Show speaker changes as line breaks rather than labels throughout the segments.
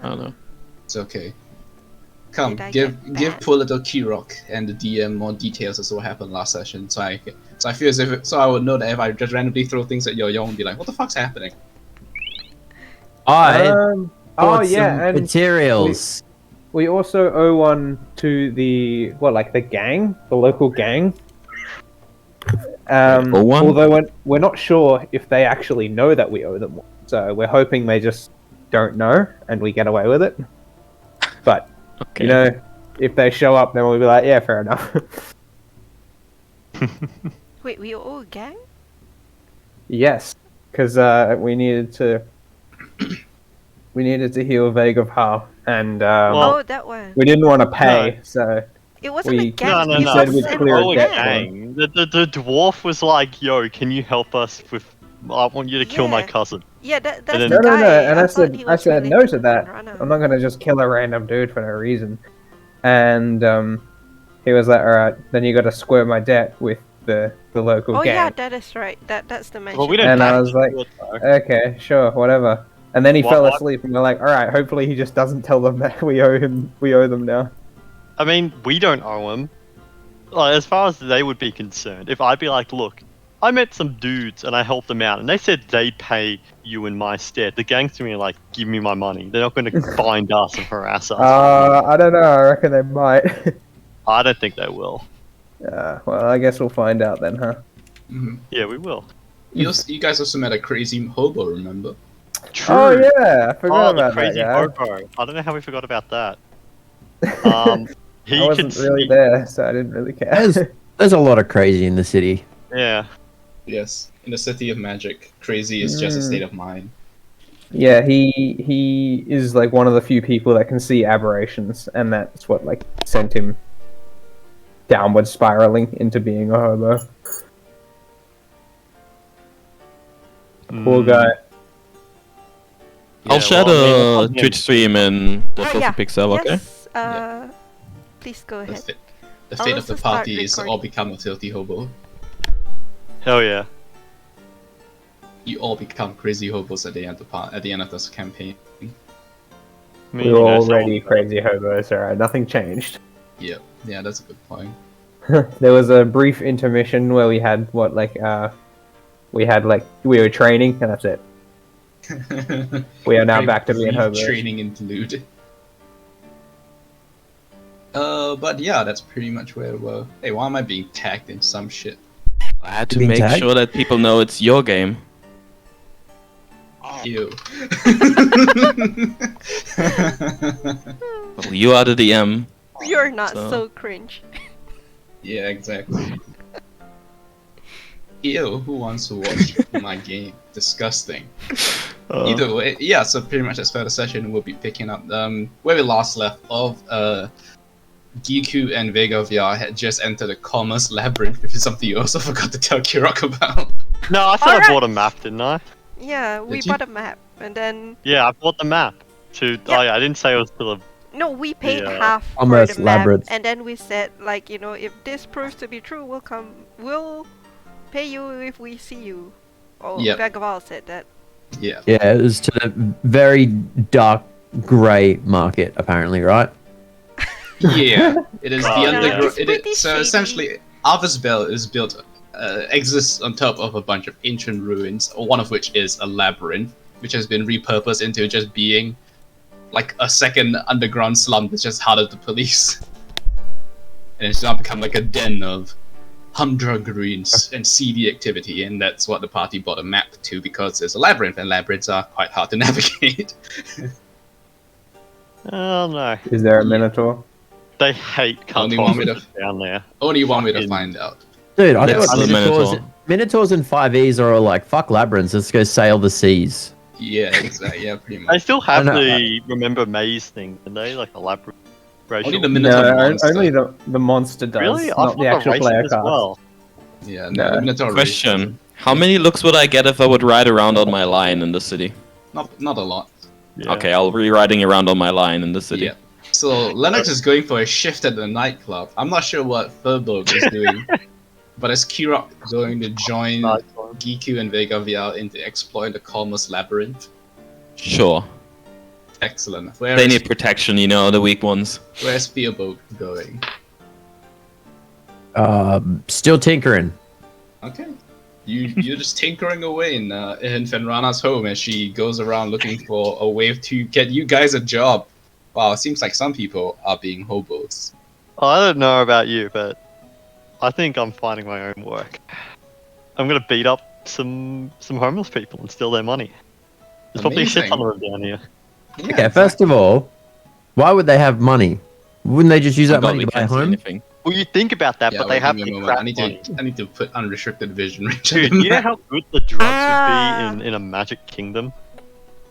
I don't know.
It's okay. Come,
Did I
give
get
poor little Keyrock and the DM more details as to what happened last session, so I feel as if I would know that if I just randomly throw things at you, y'all won't be like, what the fuck's happening?
I
Oh
bought
yeah,
some
and
materials.
we also owe one to the gang, the local gang.
Owe one?
Although we're not sure if they actually know that we owe them one, so we're hoping they just don't know and we get away with it. But
Okay.
you know, if they show up, then we'll be like, yeah, fair enough.
Wait, we all gang?
Yes, because we needed to heal Vague of Ha, and
Oh, that one.
we didn't want to pay, so
It wasn't a
we-
gang.
No,
we
no, said
all
we'd
said
clear
all
a
Oh,
debt
gang.
one.
the dwarf was like, "Yo, can you help us with? I want you to kill my
Yeah.
cousin."
Yeah, that's
then-
the
no,
guy.
and I
thought he
said
was
no
related
to that.
Rana.
I'm not gonna just kill a random dude for no reason. And he was like, all right, then you got to square my debt with the local
Oh
gang.
yeah, that is right. That's the mention.
Well, we don't
And I
have
was
to
like,
do it, though.
Okay, sure, whatever. And then he
What-
fell
what?
asleep, and we're like, all right, hopefully he just doesn't tell them that we owe them now.
I mean, we don't owe him. Like, as far as they would be concerned, if I'd be like, "Look, I met some dudes and I helped them out, and they said they'd pay you in my stead," the gang's gonna be like, "Give me my money." They're not going to find us and harass us.
I don't know. I reckon they might.
I don't think they will.
Well, I guess we'll find out then, huh?
Mhm.
Yeah, we will.
You guys also met a crazy hobo, remember?
True.
Oh yeah, I forgot
Oh, the
about
crazy
that guy.
hobo. I don't know how we forgot about that. He
I
can
wasn't really
speak.
there, so I didn't really care.
There's a lot of crazy in the city.
Yeah.
Yes. In the city of magic, crazy is just a state of mind.
Yeah, he is like one of the few people that can see aberrations, and that's what like sent him downward spiraling into being a hobo. Poor guy.
I'll share
well, I mean,
the
it's
Twitch stream in the
Oh,
Filthy
yeah.
Pixel, okay?
Yes.
Yeah.
Please go
The,
ahead.
fa- the
I'll
fate of the
also start
party is to all
recording.
become a filthy hobo.
Hell yeah.
You all become crazy hobos at the end of this campaign.
I mean,
We
you
were
know,
already
someone-
crazy hobos, alright, nothing changed.
Yeah, that's a good point.
There was a brief intermission where we had we were training, and that's it. We are now back to being
Brief
hobos.
training interlude. But yeah, that's pretty much where we were. Hey, why am I being tagged in some shit?
I had to
Being
make
tagged?
sure that people know it's your game.
Ew.
Well, you are the DM.
You're not
So-
so cringe.
Yeah, exactly. Ew, who wants to watch my game? Disgusting. Either way, yeah, so pretty much as per the session, we'll be picking up where we last left off. Giku and Vega VR had just entered the Commerce Labyrinth, which is something you also forgot to tell Kirok about.
No, I thought I
Alright.
bought a map, didn't I?
Yeah, we
Did you?
bought a map, and then
Yeah, I bought the map. Oh yeah, I didn't say it was to the.
no, we paid
Yeah.
half for
Commerce
the map,
Labyrinth.
and then we said like, you know, if this proves to be true, we'll pay you if we see you. Oh,
Yep.
Vagaval said that.
Yeah.
Yeah, it was to the very dark grey market, apparently, right?
Yeah, it is the
Oh, yeah.
underground.
It's pretty
So
shady.
essentially, Arthur's Bell is built, exists on top of a bunch of ancient ruins, one of which is a labyrinth, which has been repurposed into just being like a second underground slum that's just harder to police. And it's now become like a den of humdrum ruins and seedy activity, and that's what the party bought a map to, because there's a labyrinth, and labyrinths are quite hard to navigate.
Oh no,
Is there a Minotaur?
they hate
Only one way to-
cartographers down there.
Only one way to
Fucking-
find out.
Dude, I know
Let's
what
do the
Minotaurs and 5Es are all like, fuck labyrinths, let's go sail the seas.
Yeah, exactly. Yeah, pretty
They
much.
still have
I know.
the remember maze thing, and they like a labyrinth.
Only the
No,
Minotaur monster.
only the monster does,
Really? I
not
thought
the actual
races
player
as
card.
well.
Yeah,
No.
no, the Minotaur race
Question: how many looks would I get if I would ride around on my line in the city?
not a lot.
Yeah.
Okay, I'll be riding around on my line in the city.
Yeah. So Lennox is going for a shift at the nightclub. I'm not sure what Furbolg is doing, but is Kirok going to join
Nice one.
Giku and Vega VR into exploring the Commerce Labyrinth?
Sure.
Excellent.
They need protection, you know, the weak ones.
Where's Theobald going?
Still tinkering.
Okay. You're just tinkering away in Fenrana's home as she goes around looking for a way to get you guys a job. Wow, it seems like some people are being hobos.
I don't know about you, but I think I'm finding my own work. I'm gonna beat up some homeless people and steal their money. There's probably a shit ton of them down here.
Yeah,
Okay, first of all, why would they have money? Wouldn't they just use that
God,
money
we
to buy a
can't see
home?
anything.
Well, you think about that,
Yeah,
but they
wait,
have
give
to
me a
crack
moment.
money.
I need to put unrestricted vision range.
Dude, you know how good the drugs
Ah.
would be in a magic kingdom?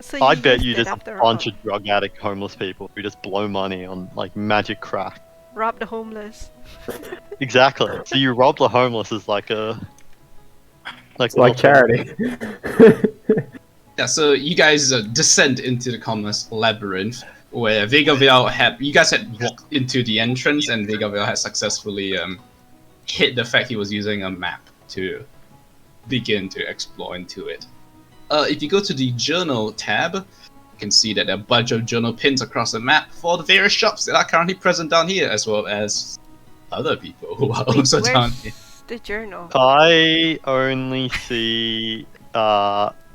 So
I bet
used
you
it
there's a
after
bunch
all.
of drug addict homeless people who just blow money on like magic crack.
Rob the homeless.
Exactly. So you rob the homeless as like a
It's like charity.
Yeah, so you guys descend into the commerce labyrinth, where you guys had walked into the entrance, and Vegavel had successfully hit the fact he was using a map to begin to explore into it. If you go to the journal tab, you can see that there are a bunch of journal pins across the map for the various shops that are currently present down here, as well as other people who are
Wait,
also down
where's
here.
the journal?
I only see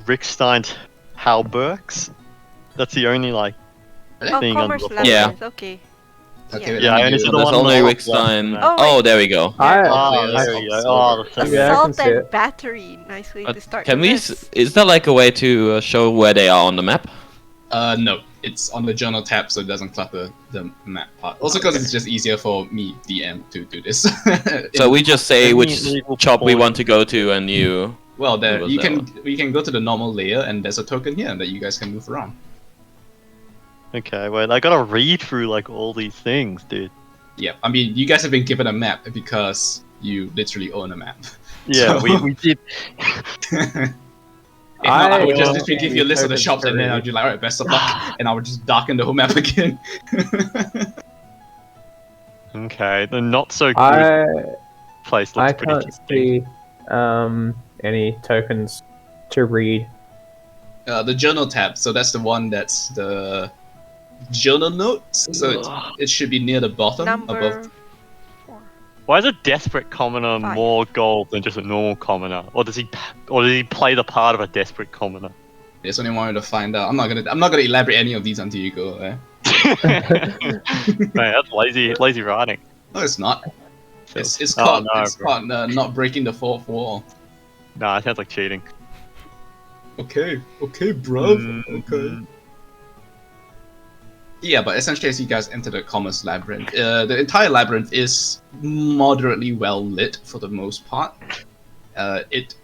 Rick Stein's Halbergs. That's the only like
Oh,
thing on
commerce
the
labyrinth. Okay.
Okay,
Yeah.
Yeah, I only see the
There's
one
only
on the
Rick
left
Stein.
map.
Oh,
Oh,
wait.
there we go.
Oh,
Yeah,
there we go.
so-
Oh, the same
Yeah, I
guy.
can
Assault
see
and
it.
battery. Nice way to start.
Can
the
we?
mess.
Is there like a way to show where they are on the map?
No, it's on the journal tab, so it doesn't clutter the map part. Also, because it's just easier for me, DM, to do this.
So we just say
Any
which
legal
shop we
point?
want to go to, and you.
Well, there
Move us
you can go to the normal layer, and there's a token here that you guys can move around.
Okay, wait, I gotta read through like all these things, dude.
Yeah, I mean, you guys have been given a map because you literally own a map.
Yeah,
So-
we did.
If not, I would just
will
literally give you a list of the
be
shops, and then I would be like, alright, best of luck, and I would just darken the whole map again.
Okay, the not so good
I
place
I
looks pretty
can't
interesting.
see any tokens to read.
The journal tab, so that's the one that's the journal notes, so it should be near the bottom,
Number
above.
4.
Why is a desperate commoner
5.
more gold than just a normal commoner? Or does he play the part of a desperate commoner?
There's only one way to find out. I'm not gonna elaborate any of these until you go there.
Man, that's lazy writing.
No, it's not. It's
Oh,
called,
no,
it's
bro.
called not breaking the fourth wall.
Nah, it sounds like cheating.
Okay, bro.
Mm.
Yeah, but essentially, as you guys enter the commerce labyrinth, the entire labyrinth is moderately well lit for the most part. It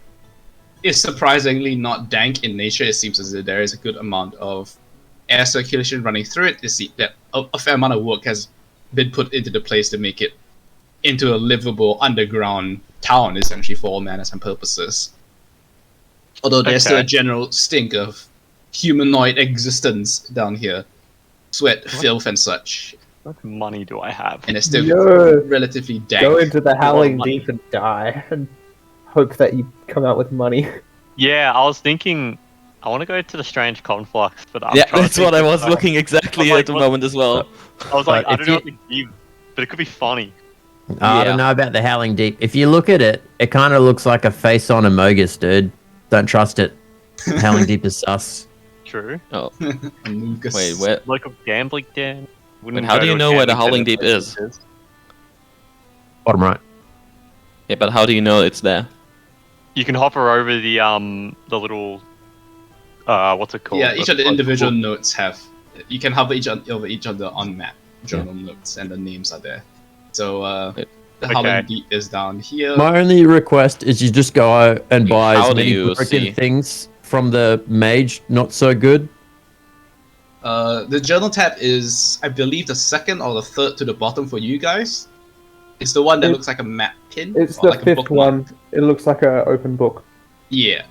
is surprisingly not dank in nature. It seems as if there is a good amount of air circulation running through it. You see that a fair amount of work has been put into the place to make it into a livable underground town, essentially, for all manners and purposes. Although there's still a
Okay.
general stink of humanoid existence down here. Sweat, filth, and such.
What money do I have?
And it's still
Yo.
relatively dank.
Go into the howling
money.
deep and die, and hope that you come out with money.
Yeah, I was thinking I want to go to the strange conflux, but I'm
Yeah,
trying to
that's what I
think
was
of-
looking exactly
I'm like,
at the
what-
moment as well.
I was like,
But
I
if
don't know
you-
what to give, but it could be funny.
I don't know about the Howling Deep. If you look at it, it kind of looks like a face on Amogus, dude. Don't trust it. Howling Deep is sus.
True.
Oh,
Amogus.
wait, where?
Local gambling den. Wouldn't
Wait, how
go
do
to
you
a
know where the
gambling
Howling
den
Deep
if
is?
it is.
Bottom right.
Yeah, but how do you know it's there?
You can hover over the little what's it called?
Yeah, each of the
Like,
individual
book.
notes have. You can hover over each of the on-map journal notes, and the names are there. So the
Okay.
Howling Deep is down here.
My only request is you just go and buy
How
as
do
many
you
broken
see?
things from the mage. Not so good.
The journal tab is, I believe, the second or the third to the bottom for you guys. It's the one that
It-
looks like a map pin.
It's
or
the
like a
fifth
bookmark.
one. It looks like an open book.
Yeah.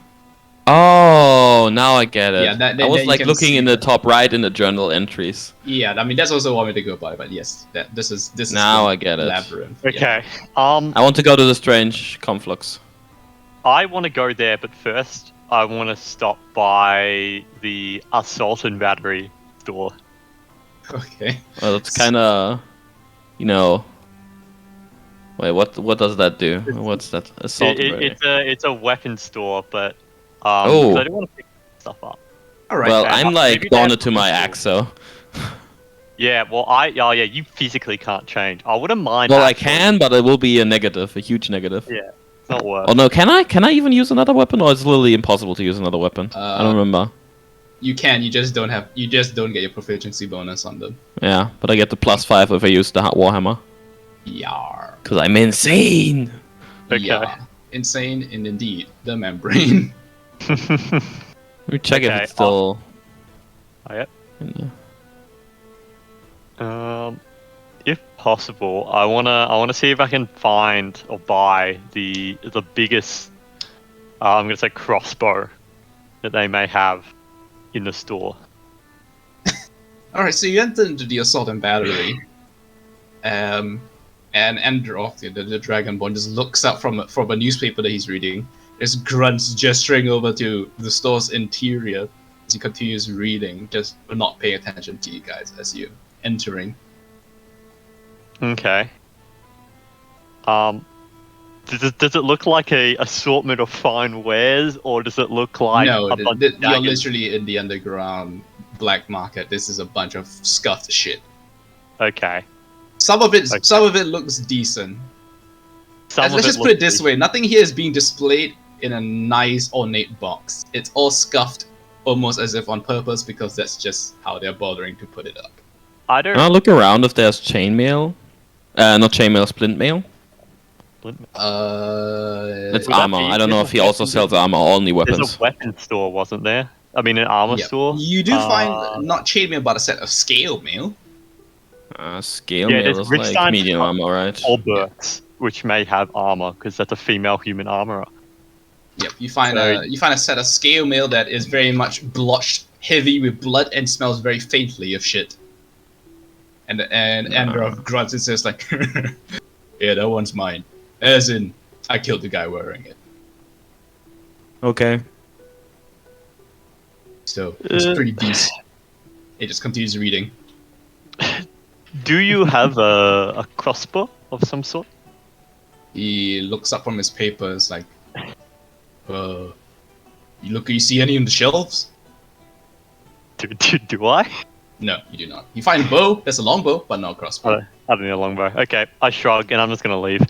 Oh, now I get it.
Yeah, that-
I
that
was
you
like
can
looking
see
in the
that.
top right in the journal entries.
Yeah, I mean that's also one way to go by, but yes, this is
Now
the
I get it.
labyrinth. Yeah.
Okay.
I want to go to the strange conflux.
I want to go there, but first I want to stop by the assault and battery store.
Okay.
Well, it's kind of, you know. Wait, what does that do? What's that? Assault ability.
It's a weapon store, but 'cause
Oh.
I don't want to pick stuff up.
All right.
Well,
Okay,
I'm
maybe
like
they have
bonded to my
crystal.
axe, so.
Yeah, well, you physically can't change. I wouldn't mind.
Well, I
actually.
can, but it will be a negative, a huge negative.
Yeah, it's not worth.
Oh no, can I? Can I even use another weapon, or is it literally impossible to use another weapon? I don't remember.
You can. You just don't have. You just don't get your proficiency bonus on them.
Yeah, but I get the +5 if I use the warhammer.
Yar.
Cause I'm insane.
Okay.
Yeah. Insane and indeed the membrane.
Let me check if
Okay,
it's still.
Oh, yep.
in there.
If possible, I wanna see if I can find or buy the biggest. I'm gonna say crossbow that they may have in the store.
All right. So you enter into the assault and battery. And Androth, the Dragonborn, just looks up from a newspaper that he's reading. Just grunts, gesturing over to the store's interior as he continues reading, just not paying attention to you guys as you're entering.
Okay. Does it look like a assortment of fine wares, or does it look like
No,
a bunch of
you're
daggers?
literally in the underground black market. This is a bunch of scuffed shit.
Okay.
Some of
Okay.
it looks decent.
Some
Let's
of
just put it this way: nothing here is being displayed in a nice ornate box. It's all scuffed, almost as if on purpose, because that's just how they're bothering to put it up.
I don't.
Can I look around if there's chainmail? Not chainmail, splint mail. It's
Would that
armor.
be-
I don't know
there's
if
a
he also
weapon-
sells armor or only
There's
weapons.
a weapon store, wasn't there? I mean, an armor
Yeah.
store.
You do find not chainmail, but a set of scale mail.
Scale
Yeah,
mail
there's
is
rich
like
science
medium
stuff.
armor, right?
Or Burks, which may have armor because that's a female human armorer.
Yep, you find
So-
a set of scale mail that is very much blotched, heavy with blood, and smells very faintly of shit. And Androth grunts and says like, "Yeah, that one's mine." As in, I killed the guy wearing it.
Okay.
So it's pretty decent. It just continues reading.
Do you have a crossbow of some sort?
He looks up from his papers like, you see any on the shelves?
Do I?
No, you do not. You find a bow. There's a longbow, but no crossbow.
I don't need a longbow. Okay, I shrug and I'm just gonna leave.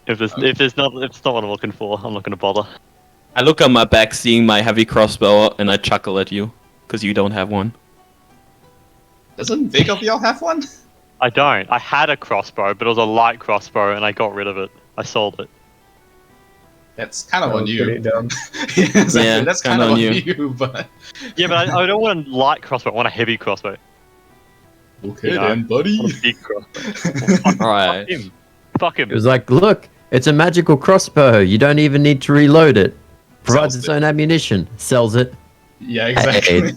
If it's not what I'm looking for, I'm not gonna bother.
I look on my back, seeing my heavy crossbow, and I chuckle at you, because you don't have one.
Doesn't Vic of y'all have one?
I don't. I had a crossbow, but it was a light crossbow, and I got rid of it. I sold it.
That's kind of
That
on
was
you.
pretty dumb.
Exactly,
Yeah,
that's
kinda
kind of
on
on
you.
you, but
Yeah, but I don't want a light crossbow. I want a heavy crossbow.
okay
No.
then, buddy.
I want a big crossbow.
Alright.
Fuck him. Fuck him.
It was like, look, it's a magical crossbow. You don't even need to reload it. Provides
Sells
its
it.
own ammunition. Sells it.
Yeah, exactly.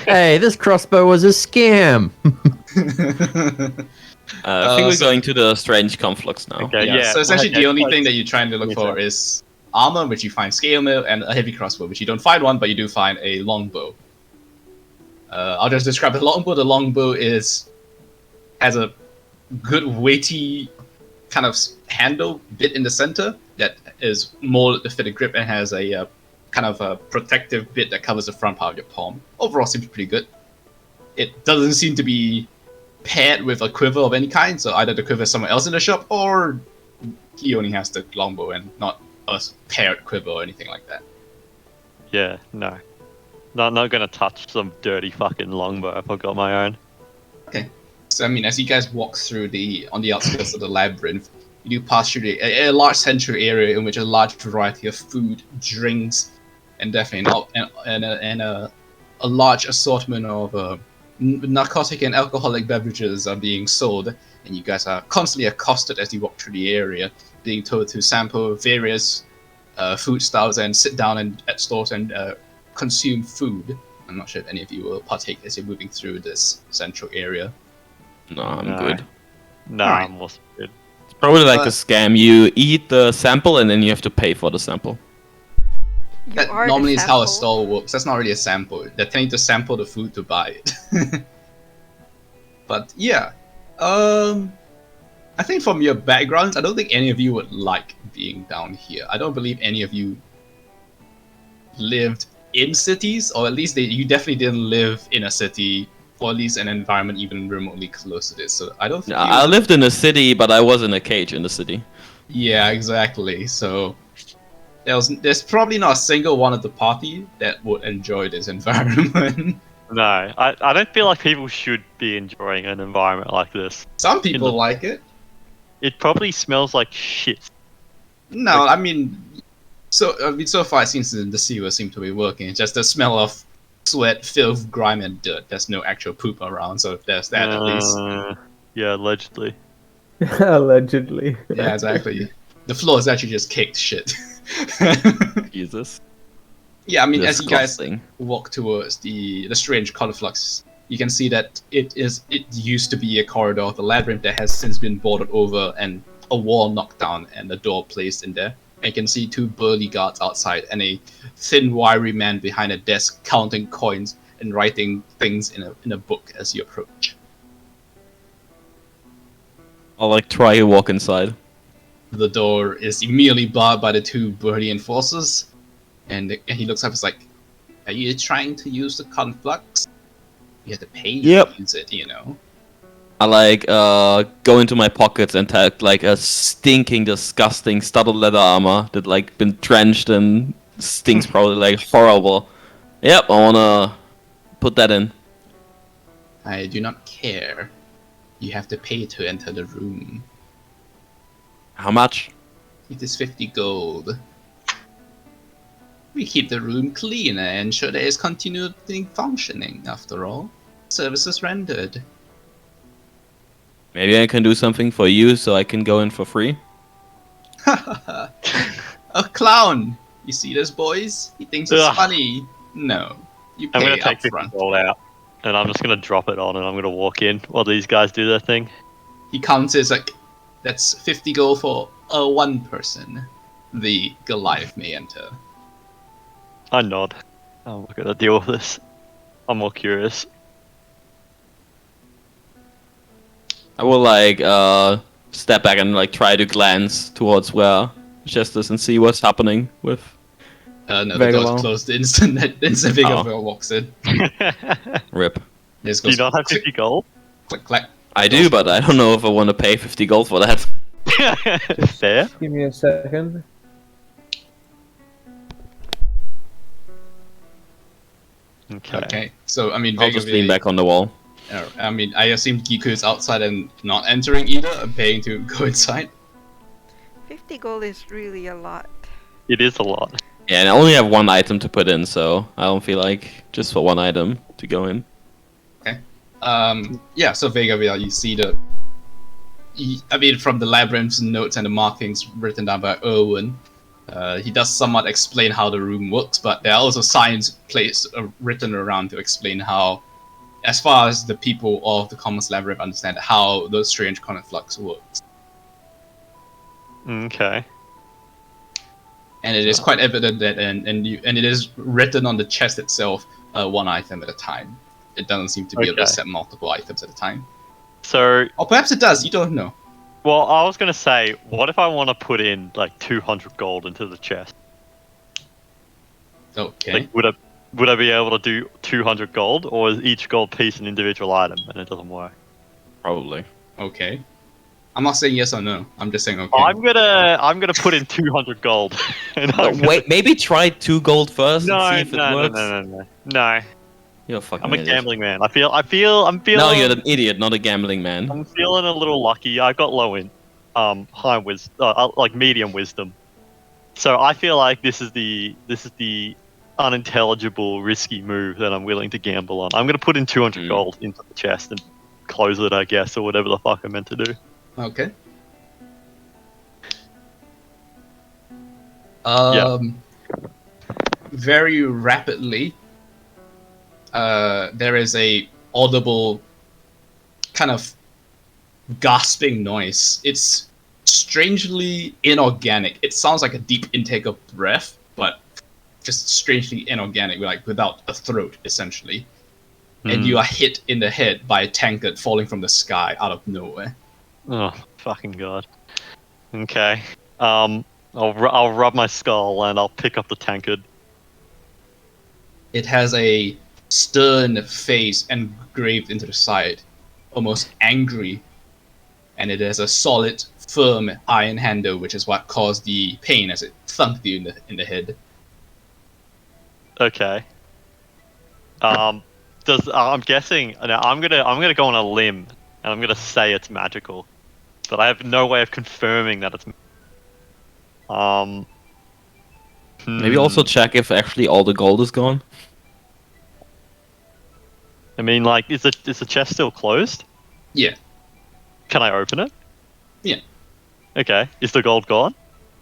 Hey, this crossbow was a scam.
I think we're
so-
going to the strange conflicts now.
Okay,
yeah,
yeah.
so essentially
okay,
the only
let's-
thing that you're trying to look
me
for
too.
is armor, which you find scale mail, and a heavy crossbow, which you don't find one, but you do find a longbow. I'll just describe the longbow. The longbow has a good weighty kind of handle bit in the center that is molded to fit a grip and has a kind of a protective bit that covers the front part of your palm. Overall, seems pretty good. It doesn't seem to be paired with a quiver of any kind, so either the quiver is somewhere else in the shop, or he only has the longbow and not a paired quiver or anything like that.
Yeah, no. Not gonna touch some dirty fucking longbow if I've got my own.
So I mean, as you guys walk through on the outskirts of the labyrinth, you do pass through a large central area in which a large variety of food, drinks, and definitely a large assortment of narcotic and alcoholic beverages are being sold, and you guys are constantly accosted as you walk through the area, being told to sample various food styles and sit down at stores and consume food. I'm not sure if any of you will partake as you're moving through this central area.
No, I'm
No.
good.
No,
Alright.
I'm also good.
It's probably like a scam. You eat the sample and then you have to pay for the sample.
You
That
are
normally
the
is how a
sample.
stall works. That's not really a sample. They're tending to sample the food to buy it. But yeah, I think from your backgrounds, I don't think any of you would like being down here. I don't believe any of you lived in cities, or at least you definitely didn't live in a city, or at least an environment even remotely close to this. So I don't think
I lived in a city, but I was in a cage in the city.
Yeah, exactly. So there's probably not a single one at the party that would enjoy this environment.
No, I don't feel like people should be enjoying an environment like this.
Some people
the-
like it.
It probably smells like shit.
No, I mean, so far it seems that the sewer seem to be working. It's just the smell of sweat, filth, grime, and dirt. There's no actual poop around, so there's that at least.
Yeah, allegedly.
Allegedly.
Yeah, exactly. The floor is actually just caked shit.
Jesus.
Yeah, I mean, as you guys
Disgusting.
walk towards the strange colorflux, you can see that it used to be a corridor of the labyrinth that has since been boarded over and a wall knocked down and a door placed in there. And you can see two burly guards outside and a thin, wiry man behind a desk counting coins and writing things in a book as you approach.
I'll like try to walk inside.
The door is immediately barred by the two burly enforcers, and he looks up. It's like, "Are you trying to use the conflux? You have to pay
Yep.
to use it, you know."
I like go into my pockets and take like a stinking, disgusting studded leather armor that like been drenched and stinks probably like horrible. Yep, I wanna put that in.
I do not care. You have to pay to enter the room.
How much?
It is 50 gold. We keep the room clean and ensure there is continuity functioning, after all. Services rendered.
Maybe I can do something for you so I can go in for free.
A clown! You see this, boys? He thinks it's
Ugh.
funny. No. You
I'm
pay
gonna take
up
50
front.
gold out, and I'm just gonna drop it on, and I'm gonna walk in while these guys do their thing.
He counts it like, that's 50 gold for one person. The Goliath may enter.
I nod. I'm not gonna deal with this. I'm more curious.
I will like step back and like try to glance towards where Chest is and see what's happening with.
No, the
Vagabond.
door's closed the instant that Vagabond walks in.
Rip.
This
Do
goes
you not have
click,
50 gold?
click, clack.
I do, but I don't know if I want to pay 50 gold for that.
Fair.
Give me a second.
Okay, so I mean,
I'll just lean back on the wall.
I mean, I assume Giku is outside and not entering either, and paying to go inside.
50 gold is really a lot.
It is a lot.
Yeah, and I only have one item to put in, so I don't feel like just for one item to go in.
Yeah, so Vega, you see I mean, from the labyrinth's notes and the markings written down by Erwin, he does somewhat explain how the room works, but there are also signs placed written around to explain how, as far as the people of the Commons Labyrinth understand, how the strange conflux works.
Okay.
And it is quite evident that, and it is written on the chest itself, one item at a time. It doesn't seem to be able to
Okay.
set multiple items at a time.
So,
Or perhaps it does, you don't know.
well, I was gonna say, what if I want to put in like 200 gold into the chest?
Okay.
Like, would I be able to do 200 gold, or is each gold piece an individual item and it doesn't work?
Probably.
Okay. I'm not saying yes or no. I'm just saying okay.
I'm gonna put in 200 gold. And I'm gonna-
Wait, maybe try 2 gold first
No,
and see if it
no, no,
works.
no, no, no, no.
You're a fucking
I'm a
idiot.
gambling man. I'm feeling.
No, you're an idiot, not a gambling man.
I'm feeling a little lucky. I got low in, high wisdom, like medium wisdom. So I feel like this is the unintelligible, risky move that I'm willing to gamble on. I'm gonna put in 200 gold into the chest and close it, I guess, or whatever the fuck I'm meant to do.
Okay. Very rapidly, there is a audible kind of gasping noise. It's strangely inorganic. It sounds like a deep intake of breath, but just strangely inorganic, like without a throat, essentially. And you are hit in the head by a tankard falling from the sky out of nowhere.
Oh, fucking god. Okay. I'll rub my skull and I'll pick up the tankard.
It has a stern face engraved into the side, almost angry, and it has a solid, firm iron handle, which is what caused the pain as it thunked you in the head.
Okay. I'm guessing. Now I'm gonna go on a limb and I'm gonna say it's magical, but I have no way of confirming that it's.
Maybe also check if actually all the gold is gone.
I mean, like, is the chest still closed?
Yeah,
Can I open it?
Yeah.
Okay. Is the gold gone?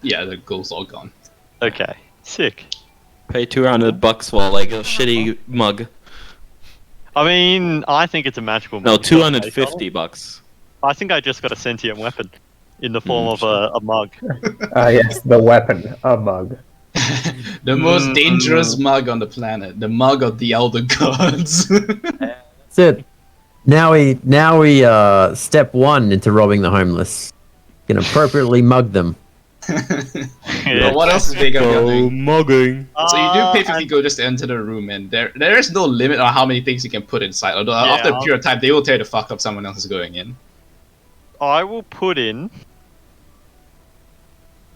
yeah, the gold's all gone.
Okay. Sick.
Pay $200 for like a shitty mug.
I mean, I think it's a magical.
No,
mug.
$250.
I think I just got a sentient weapon in the form of a mug.
Yes, the weapon, a mug.
The most dangerous mug on the planet, the mug of the elder gods.
That's it. Now we step one into robbing the homeless. You can appropriately mug them.
But what else is they gonna do?
Mugging.
So you do pay 50 gold just to enter the room, and there is no limit on how many things you can put inside. Although after a period of time, they will tear the fuck up someone else is going in.
I will put in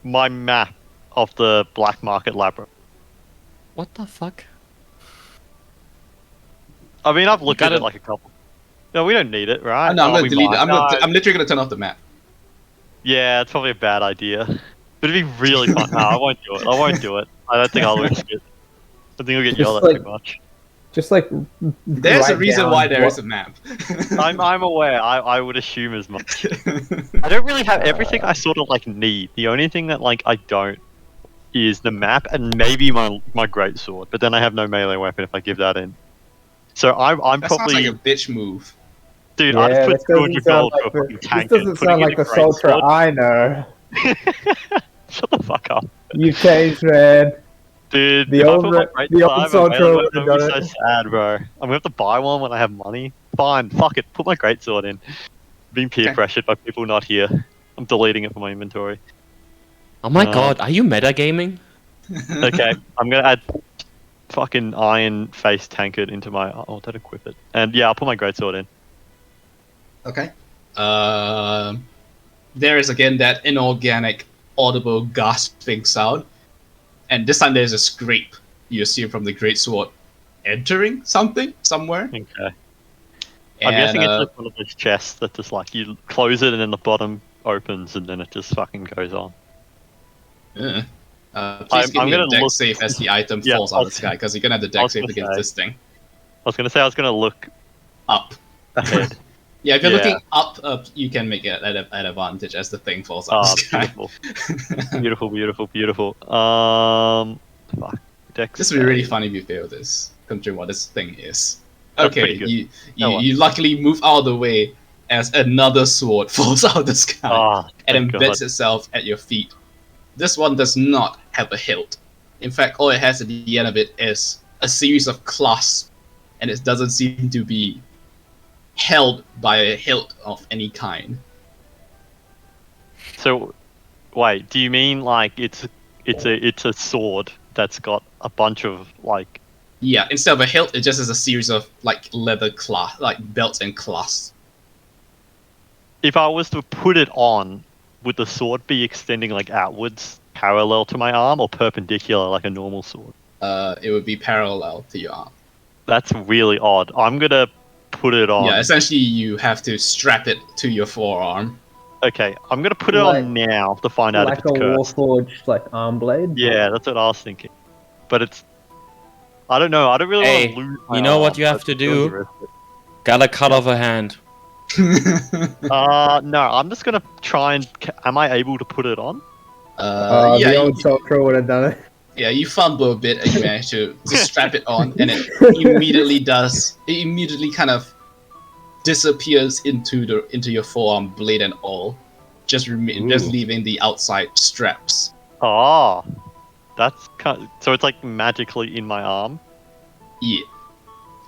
my map of the black market labyrinth.
What the fuck?
I mean, I've looked at
gotta-
it like a couple. No, we don't need it, right?
No, I'm
Oh,
gonna
we
delete it.
might.
I'm literally gonna turn off the map.
Yeah, it's probably a bad idea. But it'd be really fun. No, I won't do it. I won't do it. I don't think I'll risk it. I think I'll get
Just
yelled
like-
at too much.
Just like
There's a
write
reason
down
why there
what-
is a map.
I'm aware. I would assume as much. I don't really have everything I sort of like need. The only thing that like I don't is the map and maybe my great sword. But then I have no melee weapon if I give that in. So I'm
That
probably
sounds like a bitch move.
dude.
Yeah,
I just put
this doesn't
200
sound
gold
like
for a fucking
this
tank.
doesn't sound like the Sultra I know.
Shut the fuck up.
You've changed, man.
Dude,
The
if I
old
put my
re-
great
the old
sword,
Soldier
my melee
would've
weapon would be
done
so
it.
sad, bro. I'm gonna have to buy one when I have money. Fine, fuck it. Put my greatsword in. Being peer
Okay.
pressured by people not here. I'm deleting it from my inventory.
Oh my
Uh,
god, are you metagaming?
Okay, I'm gonna add fucking iron face tankard into my. Oh, don't equip it. And yeah, I'll put my greatsword in.
Okay. There is again that inorganic, audible gasping sound, and this time there's a scrape. You assume from the greatsword entering something somewhere.
Okay. I'm
And,
guessing it's like one of those chests that just like you close it and then the bottom opens and then it just fucking goes on.
Please
I'm
give me a
gonna
deck
look-
save as the item
Yeah,
falls out of the sky, because you're gonna have the
I
deck
was
save
gonna
against
say.
this thing.
I was gonna say I was gonna look
Up.
ahead.
Yeah, if you're
Yeah.
looking up, you can make it at advantage as the thing falls out
Ah,
of the sky.
beautiful. beautiful. Fuck. Dex.
This would be really funny if you fail this, considering what this thing is.
That's
Okay,
pretty good.
you luckily move out of the way as another sword falls out of the sky
Ah,
and
thank
embeds
God.
itself at your feet. This one does not have a hilt. In fact, all it has at the end of it is a series of clasps, and it doesn't seem to be held by a hilt of any kind.
So, wait. Do you mean like it's a sword that's got a bunch of like?
Yeah, instead of a hilt, it just is a series of like leather clasp, like belts and clasps.
If I was to put it on, would the sword be extending like outwards, parallel to my arm, or perpendicular like a normal sword?
It would be parallel to your arm.
That's really odd. I'm gonna put it on.
Yeah, essentially you have to strap it to your forearm.
Okay, I'm gonna put it
Like-
on now to find out
like
if
a
it's cursed.
warforged like arm blade.
Yeah, that's what I was thinking. But it's. I don't know. I don't really
Hey,
want to lose. My
you know what
arm,
you have
but
to
I'm willing
do?
risk it.
Gotta cut off a hand.
No, I'm just gonna try and. Am I able to put it on?
Yeah,
the old Sultra would have done it.
yeah, you fumble a bit and you manage to strap it on, and it immediately does. It immediately kind of disappears into your forearm, blade and all, just leaving the outside straps.
Ah, That's so it's like magically in my arm.
Yeah.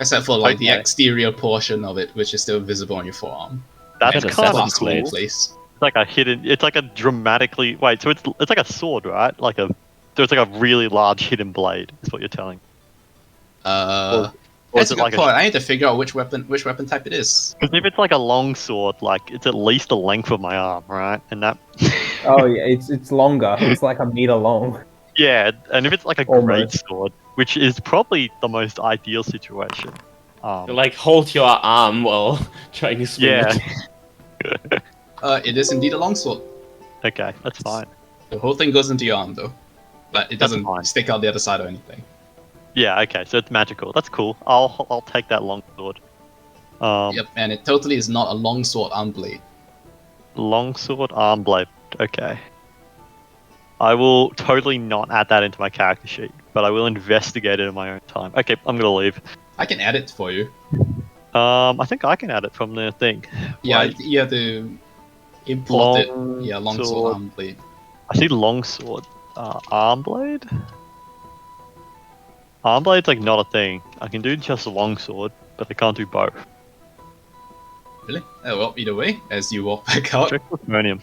Except for like the
Okay.
exterior portion of it, which is still visible on your forearm.
That's
That's
kind of
Assassin's
cool.
Blade.
Place.
It's like a hidden. It's like a dramatically. Wait, so it's like a sword, right? Like a. So it's like a really large hidden blade. Is what you're telling. Or
That's
is
a
it
good
like
point. I need to figure out which weapon type it is.
Because if it's like a long sword, like it's at least the length of my arm, right? And that.
Oh yeah, it's longer. It's like a meter long.
Yeah, and if it's like a great
Almost.
sword, which is probably the most ideal situation.
Like hold your arm while trying to swing
Yeah.
it.
It is indeed a longsword.
Okay, that's fine.
The whole thing goes into your arm though, but it
That's
doesn't
fine.
stick out the other side or anything.
Yeah, okay, so it's magical. That's cool. I'll take that long sword.
Yep, and it totally is not a longsword arm blade.
Longsword arm blade. Okay. I will totally not add that into my character sheet, but I will investigate it in my own time. Okay, I'm gonna leave.
I can add it for you.
I think I can add it from the thing.
Yeah,
Like,
you have to import it. Yeah,
Long
longsword
sword.
arm blade.
I see longsword. Arm blade? Arm blade's like not a thing. I can do just a longsword, but I can't do both.
Really? Oh, well, either way, as you walk back out.
Check plutonium.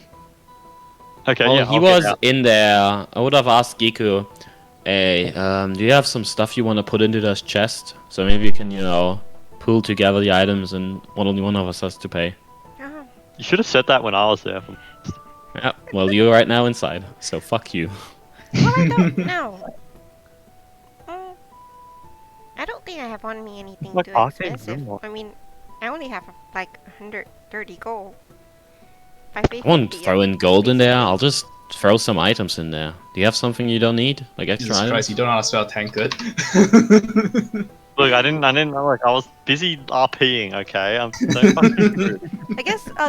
Okay,
Well,
yeah.
he
I'll get
was
out.
in there. I would have asked Giku, hey, do you have some stuff you want to put into this chest? So maybe you can, pool together the items and only one of us has to pay.
Oh,
You should have said that when I was there.
Yeah, well, you're right now inside, so fuck you.
well, I don't know. I don't think I have on me anything
Like
too
arcade
expensive.
room.
I mean, I only have like 130 gold. If I pay
I won't
50,
throw
I'm
in gold in there,
basically-
I'll just throw some items in there. Do you have something you don't need? Like extra
Jesus
items?
Christ, you don't know how to spell tankard.
Look, I didn't know. Like, I was busy RPing. Okay, I'm don't fucking rude.
I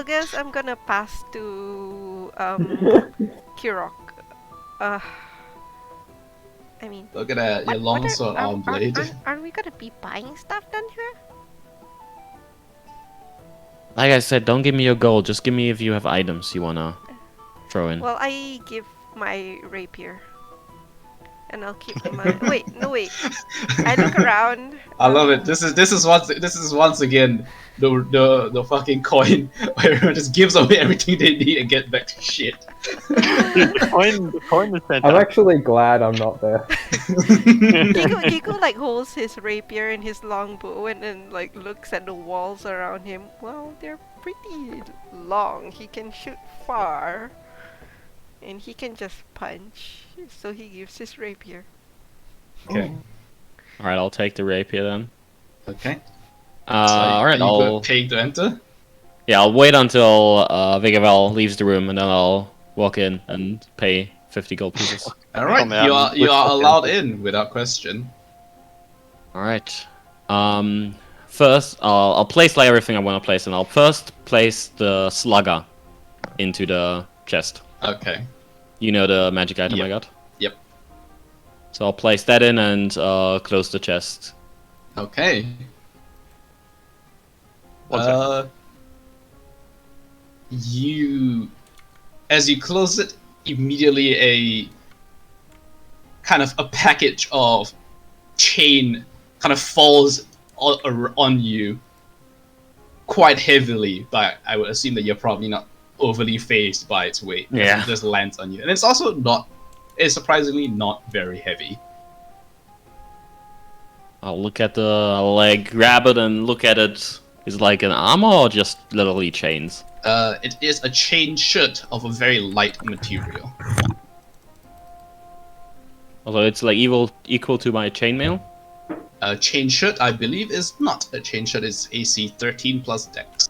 guess I'm gonna pass to Kirok. I mean,
Look at that, your
what
longsword arm blade.
are we gonna be buying stuff then here?
Like I said, don't give me your gold, just give me if you have items you wanna throw in.
Well, I give my rapier. And I'll keep my wait. I look around.
I love it. This is once again the fucking coin where everyone just gives away everything they need and get back to shit.
Dude, the coin is fantastic.
I'm actually glad I'm not there.
Giku like holds his rapier and his longbow and then like looks at the walls around him. Well, they're pretty long. He can shoot far. And he can just punch. So he gives his rapier.
Okay.
Alright, I'll take the rapier then.
Okay.
Alright, I'll
paying to enter.
I'll wait until Vigavel leaves the room and then I'll walk in and pay 50 gold pieces.
All right,
Come out
you
with
are
fucking-
allowed in without question.
Alright. First, I'll place like everything I want to place, and I'll first place the slugger into the chest.
Okay.
You know the magic item
Yep.
I got?
Yep.
So I'll place that in and close the chest.
Okay.
One second.
As you close it, immediately a package of chain kind of falls on you quite heavily, but I would assume that you're probably not overly phased by its weight.
Yeah.
It just lands on you. And it's surprisingly not very heavy.
I'll like grab it and look at it. Is it like an armor or just literally chains?
It is a chain shirt of a very light material.
Although it's like equal to my chainmail?
A chain shirt, I believe, is not a chain shirt. It's AC 13 plus Dex.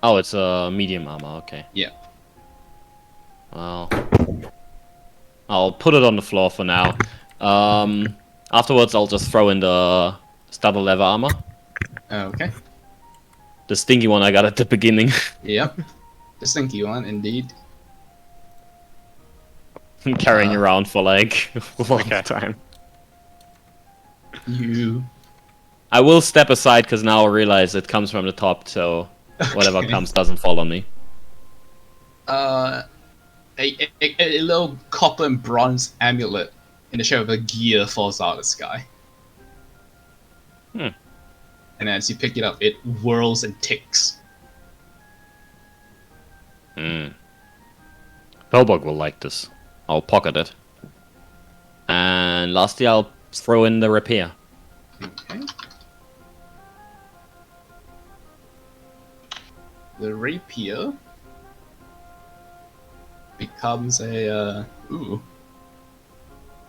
Oh, it's a medium armor, okay.
Yeah.
Well, I'll put it on the floor for now. Afterwards, I'll just throw in the studded leather armor.
Okay.
The stinky one I got at the beginning.
Yep. The stinky one, indeed.
I'm carrying around for like a long time. I will step aside because now I realize it comes from the top, so whatever
Okay.
comes doesn't fall on me.
A little copper and bronze amulet in the shape of a gear falls out of the sky.
Hmm.
And as you pick it up, it whirls and ticks.
Hellbug will like this. I'll pocket it. And lastly, I'll throw in the rapier.
Okay. The rapier becomes a ooh.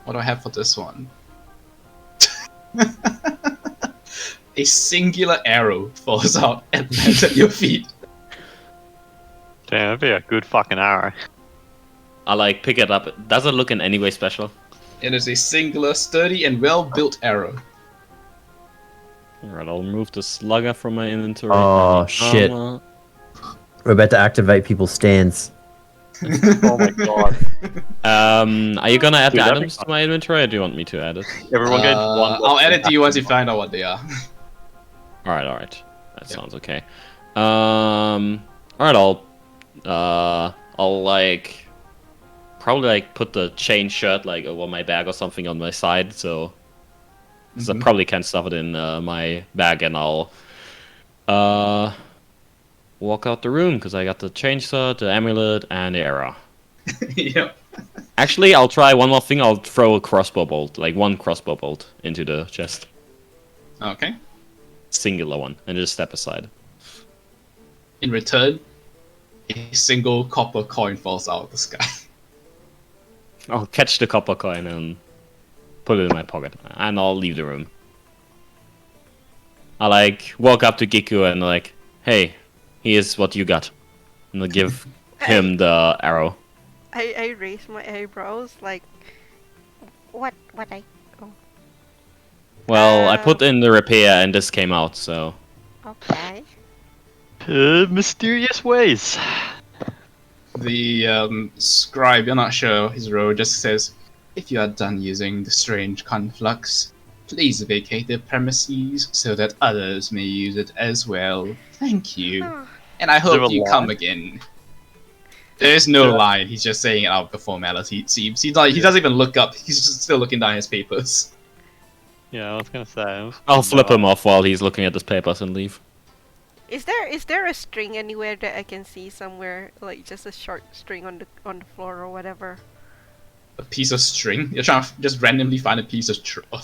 What do I have for this one? A singular arrow falls out and lands at your feet.
Damn, that'd be a good fucking arrow.
I like pick it up. Does it look in any way special?
It is a singular, sturdy, and well-built arrow.
Alright, I'll remove the slugger from my inventory.
Oh,
And
shit.
armor.
We're about to activate people's stands.
Oh my god.
Are you gonna add
Dude,
the
that'd be
items to
fun.
my inventory, or do you want me to add it?
Everyone gets one.
I'll add it to you once you find out what they are.
Alright. That
Yep.
sounds okay. Alright, I'll like probably like put the chain shirt like over my bag or something on my side, so 'cause I
Mhm.
probably can't stuff it in my bag, and I'll walk out the room because I got the chainsaw, the amulet, and the arrow.
Yep.
Actually, I'll try one more thing. I'll throw a crossbow bolt, like one crossbow bolt, into the chest,
Okay.
singular one, and just step aside.
In return, a single copper coin falls out of the sky.
I'll catch the copper coin and put it in my pocket, and I'll leave the room. I like walk up to Giku and like, hey, here's what you got, and I'll give him the arrow.
I raise my eyebrows like, what I, oh,
Well, I put in the repair, and this came out, so
okay.
Mysterious ways.
The scribe, you're not sure his role, just says, if you are done using the strange conflux, please vacate the premises so that others may use it as well. Thank you.
Oh,
And I
there a
hope you come
line?
again. There is no
Yeah.
line, he's just saying it out of the formality, it seems. He doesn't even look up, he's just still looking down his papers.
Yeah, I was gonna say.
I'll flip him off while he's looking at his papers and leave.
is there a string anywhere that I can see somewhere, like just a short string on the floor or whatever?
A piece of string? You're trying to just randomly find a piece of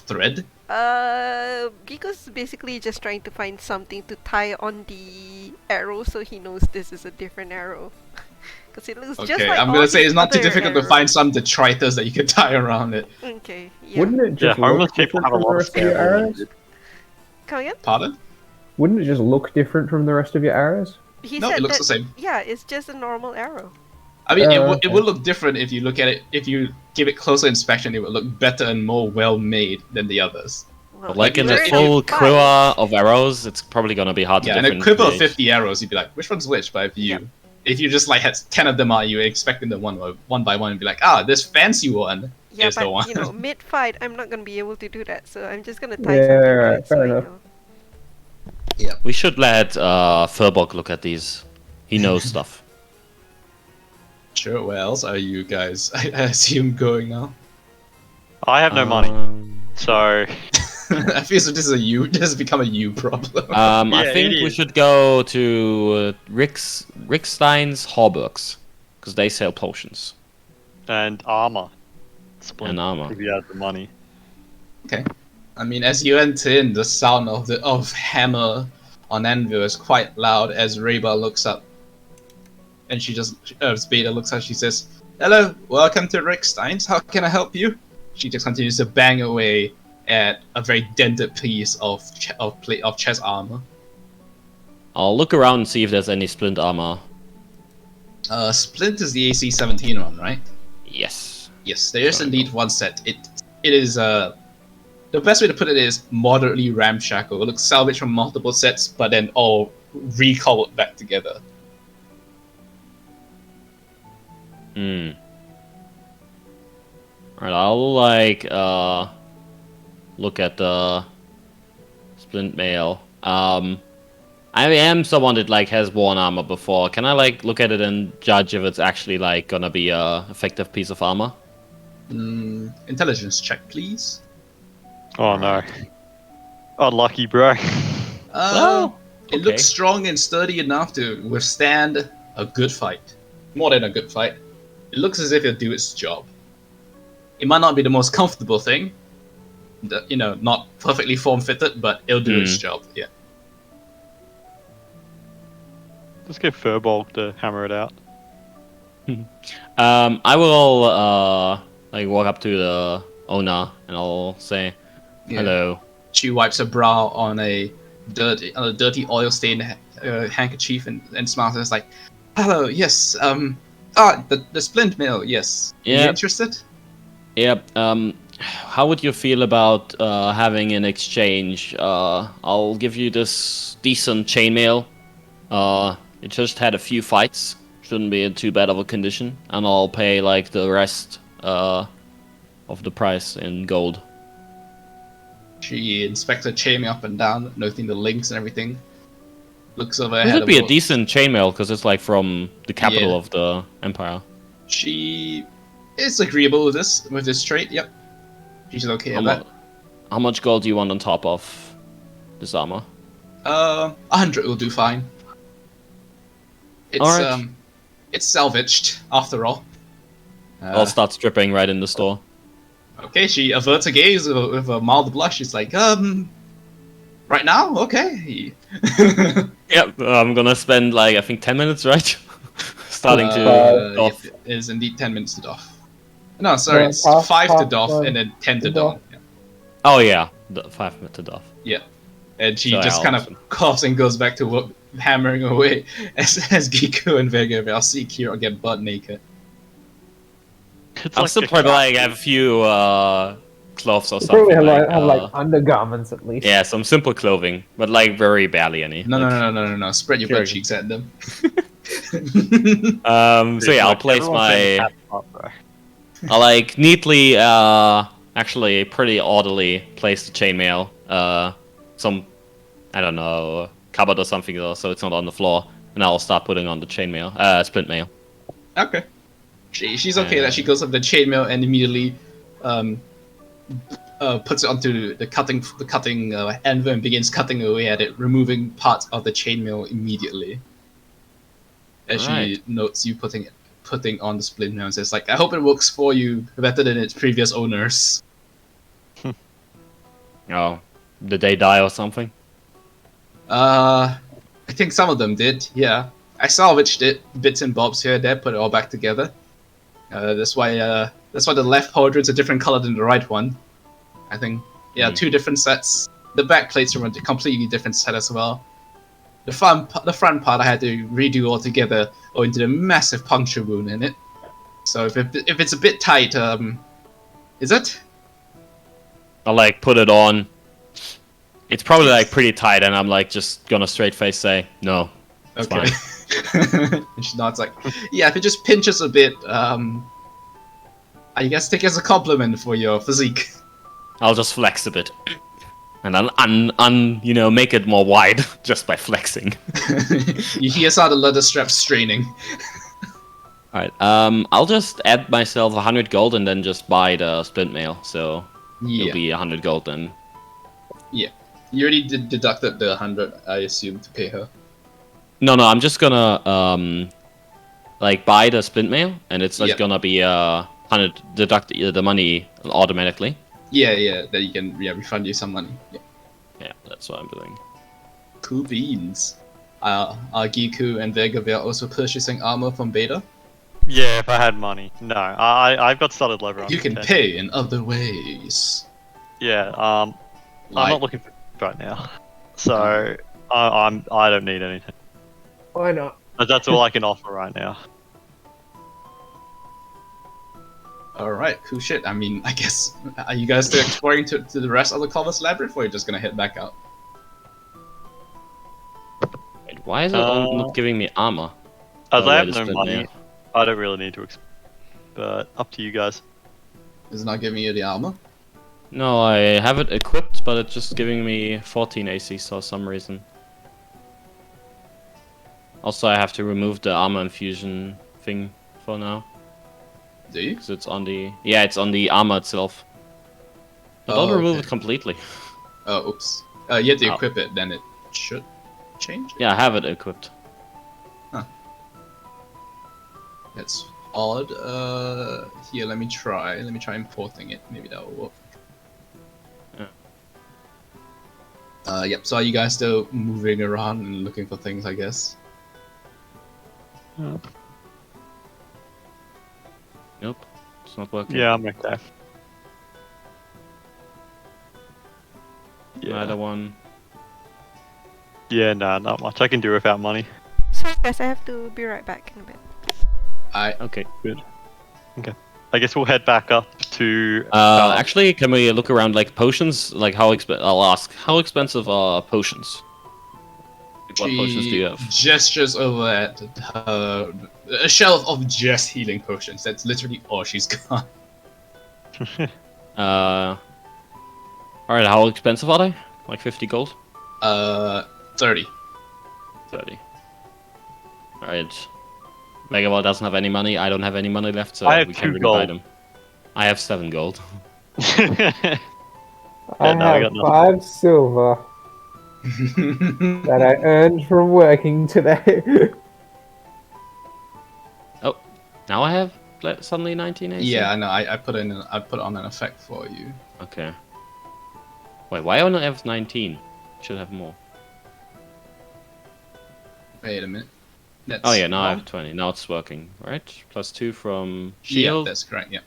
thread?
Giko's basically just trying to find something to tie on the arrow so he knows this is a different arrow. Because it looks just
Okay,
like
I'm
all
gonna say
his
it's not too
other
difficult to
arrows.
find some detritus that you can tie around it.
Okay, yeah.
Wouldn't it just
Yeah, homeless
look
people
different
have a
from the
lot of
rest of your
scandal.
arrows?
Come again?
Pardon?
Wouldn't it just look different from the rest of your arrows?
He
No,
said
it looks
that,
the same.
yeah, it's just a normal arrow.
I mean,
Okay.
it would look different if you look at it. If you give it closer inspection, it would look better and more well made than the others.
Well,
But like in the
learn
full
it fine.
quiver of arrows, it's probably gonna be hard to
Yeah, and a
differentiate.
quiver of 50 arrows, you'd be like, which one's which? But
Yep.
if you just like had 10 of them out, you were expecting them one by one, and be like, ah, this fancy one
Yeah,
is
but
the one.
you know, mid-fight, I'm not gonna be able to do that, so I'm just gonna tie
Yeah,
something to
right,
it
fair
so I
enough.
know.
We should let Furbog look at these. He knows stuff.
Sure, where else are you guys? I assume going now.
I have no money, so
I feel so this is this has become a you problem.
I
Yeah,
think
it
we
is.
should go to Rickstein's Hauberks, because they sell potions
and armor. Splint,
and armor.
if you have the money.
Okay. I mean, as you enter in, the sound of hammer on anvil is quite loud as Reba looks up. And she just, Spada looks up, she says, hello, welcome to Rick Steins, how can I help you? She just continues to bang away at a very dented piece of chest armor.
I'll look around and see if there's any splint armor.
Splint is the AC 17 one, right?
Yes.
Yes, there is indeed one set. It is the best way to put it is moderately ramshackle. It looks salvaged from multiple sets, but then all recobbled back together.
Alright, I'll like look at the splint mail. I am someone that like has worn armor before. Can I like look at it and judge if it's actually like gonna be a effective piece of armor?
Intelligence check, please.
Oh no. Unlucky, bro.
Well,
It
okay.
looks strong and sturdy enough to withstand a good fight. More than a good fight. It looks as if it'll do its job. It might not be the most comfortable thing, not perfectly form-fitted, but it'll do its job, yeah.
Just get Furbolg to hammer it out.
I will like walk up to the owner and I'll say,
Yeah.
hello.
She wipes her brow on a dirty oil-stained handkerchief and smiles and is like, "Hello, yes, the splint mill, yes. Are you
Yeah.
interested?"
Yep. How would you feel about having an exchange? I'll give you this decent chainmail. It just had a few fights. Shouldn't be in too bad of a condition, and I'll pay like the rest of the price in gold.
She inspects her chainmail up and down, noting the links and everything. Looks over her
It
head.
would be a decent chainmail because it's like from the capital
Yeah.
of the empire.
She is agreeable with this trade. Yep, she's okay with that.
How much gold do you want on top of this armor?
100 will do fine. It's
Alright.
It's salvaged after all.
I'll start stripping right in the store.
Okay, she averts her gaze with a mild blush. She's like, right now? Okay.
Yep, I'm gonna spend like I think 10 minutes, right? Starting to doff.
It is indeed 10 minutes to doff. No, sorry,
Yeah,
it's
half-
5 to
half,
doff and then 10 to don.
doff.
Yeah.
Oh yeah, the 5 minutes to doff.
Yeah. And she
So,
just
yeah,
kind
I'll-
of coughs and goes back to work, hammering away as Giku and Vega I'll see Kira get butt naked.
It's
I'm
like
still
a
probably
cat.
like have a few clothes or
You
something.
probably have
Like,
like undergarments at least.
yeah, some simple clothing, but like very barely any.
No,
like,
no. Spread your
Sure.
butt cheeks at them.
So yeah, I'll
Look,
place
everyone's saying
my.
cat up, bro.
I'll like neatly, actually pretty orderly place the chainmail. Some, I don't know, cupboard or something, so it's not on the floor. And I'll start putting on the chainmail, splint mail.
Okay. She's okay that she goes up the chainmail and immediately puts it onto the cutting anvil and begins cutting away at it, removing parts of the chainmail immediately. As she
Right.
notes you putting on the splint mail and says like, "I hope it works for you better than its previous owners."
Oh, did they die or something?
I think some of them did. Yeah, I salvaged it, bits and bobs here and there, put it all back together. That's why the left pauldron's a different color than the right one. I think, yeah, 2 different sets. The back plates are a completely different set as well. The front part I had to redo altogether owing to the massive puncture wound in it. So if it's a bit tight, is it?
I'll like put it on. It's probably like pretty tight, and I'm like just gonna straight face say no. It's
Okay. And she nods like, yeah, if it just pinches a bit, I guess take it as a compliment for your physique.
I'll just flex a bit, and I'll make it more wide just by flexing.
You hear some of the leather straps straining.
All right. I'll just add myself 100 gold and then just buy the splint mail. So
Yeah.
it'll be 100 gold then.
Yeah. You already deducted the 100, I assume, to pay her.
No, I'm just gonna like buy the splint mail, and it's like
Yeah.
gonna be 100 deduct the money automatically.
Yeah, that you can refund you some money. Yeah.
Yeah, that's what I'm doing.
Cool beans. Are Giku and Vegaville also purchasing armor from Beta?
Yeah, if I had money. No, I've got solid leather on.
You can
okay.
pay in other ways.
Yeah, I'm
Like,
not looking for right now, so I don't need anything.
Why not?
But that's all I can offer right now.
alright, cool shit. I mean, I guess, are you guys still exploring to the rest of the Clovis Labyrinth, or are you just gonna head back out?
Wait, why is it not giving me armor?
As
Oh,
I
wait,
have
it's
no
splint
money,
mail.
I don't really need to explore. But up to you guys.
Is it not giving you the armor?
No, I have it equipped, but it's just giving me 14 AC for some reason. Also, I have to remove the armor infusion thing for now.
Do you?
Because it's on the... Yeah, it's on the armor itself. But don't remove it completely.
Oh, oops. You have to
Oh.
equip it, then it should change.
Yeah, I have it equipped.
That's odd. Here, let me try. Let me try importing it. Maybe that will work. Yep. So are you guys still moving around and looking for things? I guess.
Nope. It's not working.
Yeah, I'm okay.
Neither one.
Yeah, nah, not much. I can do without money.
Sorry guys, I have to be right back in a bit.
Okay.
Good. Okay. I guess we'll head back up to.
Actually, can we look around like potions? Like how I'll ask. How expensive are potions? What potions do you have?
Gestures over at a shelf of just healing potions. That's literally all she's got.
Alright, how expensive are they? Like 50 gold?
30.
30. Alright. Megawall doesn't have any money, I don't have any money left, so
I have
we
2
can't really buy
gold.
them. I have 7 gold.
I
no, we got
have
nothing.
5 silver that I earned from working today.
Oh, now I have suddenly 19 AC?
Yeah, I know. I put on an effect for you.
Okay. Wait, why only have 19? Should have more.
Wait a minute. That's
Oh yeah, now I
wrong.
have 20. Now it's working, right? Plus 2 from
Yeah,
shield.
that's correct. Yeah.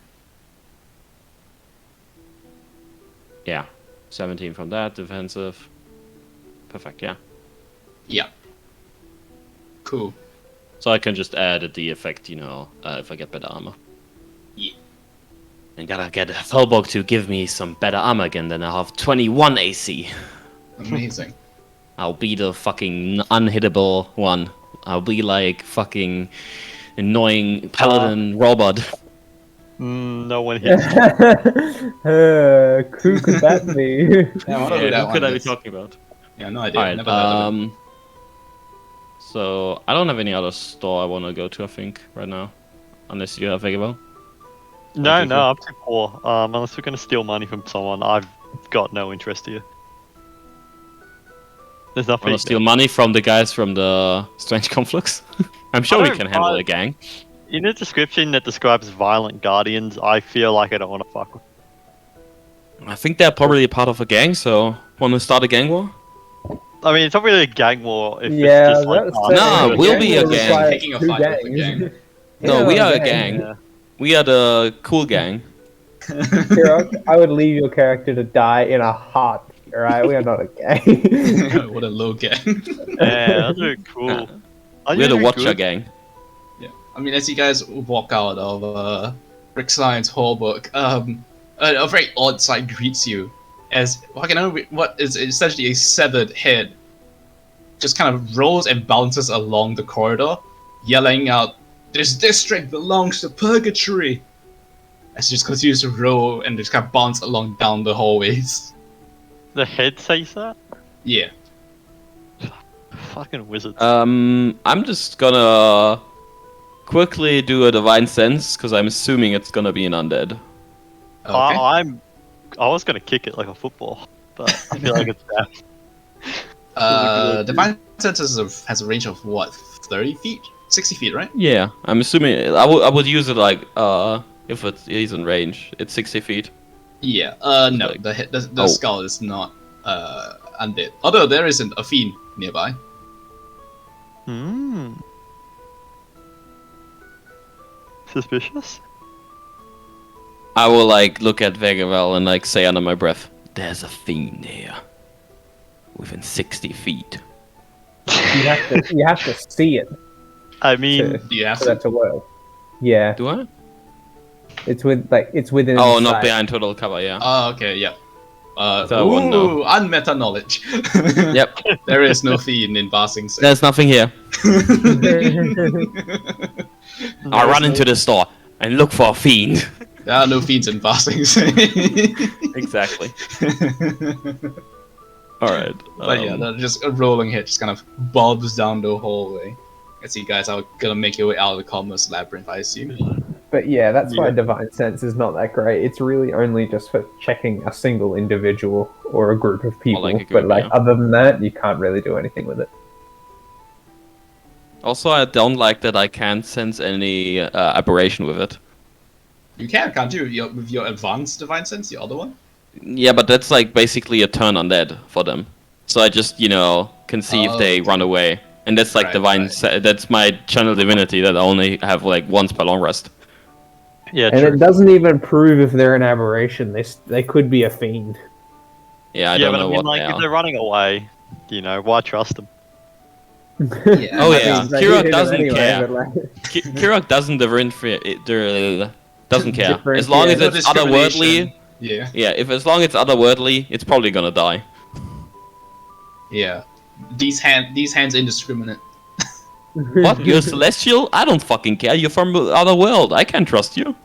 Yeah. 17 from that, defensive. Perfect, yeah.
Yeah. Cool.
So I can just add the effect, if I get better armor.
Yeah.
And gotta get Felbog to give me some better armor again, then I'll have 21 AC.
Amazing.
I'll be the fucking unhittable one. I'll be like fucking annoying paladin robot.
No one hits.
Who could that be?
Yeah, I wonder who that
Who could
one
I be
is.
talking about?
Yeah, no idea.
Alright,
Never heard of it.
so I don't have any other store I want to go to, I think, right now. Unless you have Vegabell.
No,
Okay,
no,
cool.
I'm too poor. Unless we're gonna steal money from someone, I've got no interest here. There's
I
nothing.
want to steal money from the guys from the Strange Conflicts. I'm sure we
don't
can handle
buy-
a gang.
In the description that describes violent guardians, I feel like I don't want to fuck with.
I think they're probably a part of a gang, so want to start a gang war?
I mean, it's not really a gang war if
Yeah,
it's just like.
that's
Nah,
the
we'll
gang
be a
will
gang.
require
Picking a
2
fight with the
gangs.
gang.
No, we
Yeah,
are a gang.
Yeah.
We are the cool gang.
Kirok, I would leave your character to die in a heartbeat, alright? We are not a gang.
What a low gang.
Yeah, that's really cool.
We're the Watcher gang.
Yeah. I mean, as you guys walk out of Rick Science Hallbook, a very odd sight greets you as what is essentially a severed head just kind of rolls and bounces along the corridor, yelling out, "This district belongs to purgatory!" As it just continues to roll and just kind of bounce along down the hallways.
The head says that?
Yeah.
Fucking wizards.
I'm just gonna quickly do a divine sense because I'm assuming it's gonna be an undead.
Okay.
I was gonna kick it like a football, but I feel like it's bad.
Divine Sense has a range of what, 30 feet? 60 feet, right?
Yeah, I'm assuming I would use it like if it is in range. It's 60 feet.
Yeah. No,
Like-
the
Oh.
skull is not undead. Although there isn't a fiend nearby.
Hmm. Suspicious?
I will like look at Vegavel and like say under my breath, "There's a fiend here, within 60 feet."
You have to see it
I mean,
Do you have
for
to?
that to work. Yeah,
Do I?
it's within.
Oh, not
sight.
behind total cover. Yeah.
Oh, okay, yeah.
So I wouldn't know.
Unmeta knowledge.
Yep.
There is no fiend in Basing Sea.
There's nothing here. I run into the store and look for a fiend.
There are no fiends in Basing Sea.
Exactly. All right.
But yeah, they're just a rolling hit just kind of bobs down the hallway. I see you guys are gonna make your way out of the commerce labyrinth, I assume.
But yeah, that's why
Yeah.
Divine Sense is not that great. It's really only just for checking a single individual or a group of people.
like a group,
but like
yeah.
other than that, you can't really do anything with it.
Also, I don't like that I can't sense any aberration with it.
You can, can't you? With your advanced divine sense, the other one.
Yeah, but that's like basically a turn undead for them. So I just, can see if they
Okay.
run away. And that's like
Right,
divine.
right.
That's my channel divinity that I only have like once per long rest.
Yeah,
And
true.
it doesn't even prove if they're an aberration. They could be a fiend.
Yeah, I
yeah,
don't
but
know
I mean,
what
like,
they
if
are.
they're running away, why trust them?
Yeah.
Oh
I
yeah,
mean, they
Kirok
hit him
doesn't
anyway,
care.
but, like,
Kirok doesn't doesn't care. As long as
Differentiate.
it's otherworldly.
Yeah.
Yeah, if as long as it's otherworldly, it's probably gonna die.
Yeah. These hands indiscriminate.
What? You're celestial? I don't fucking care. You're from the other world. I can't trust you.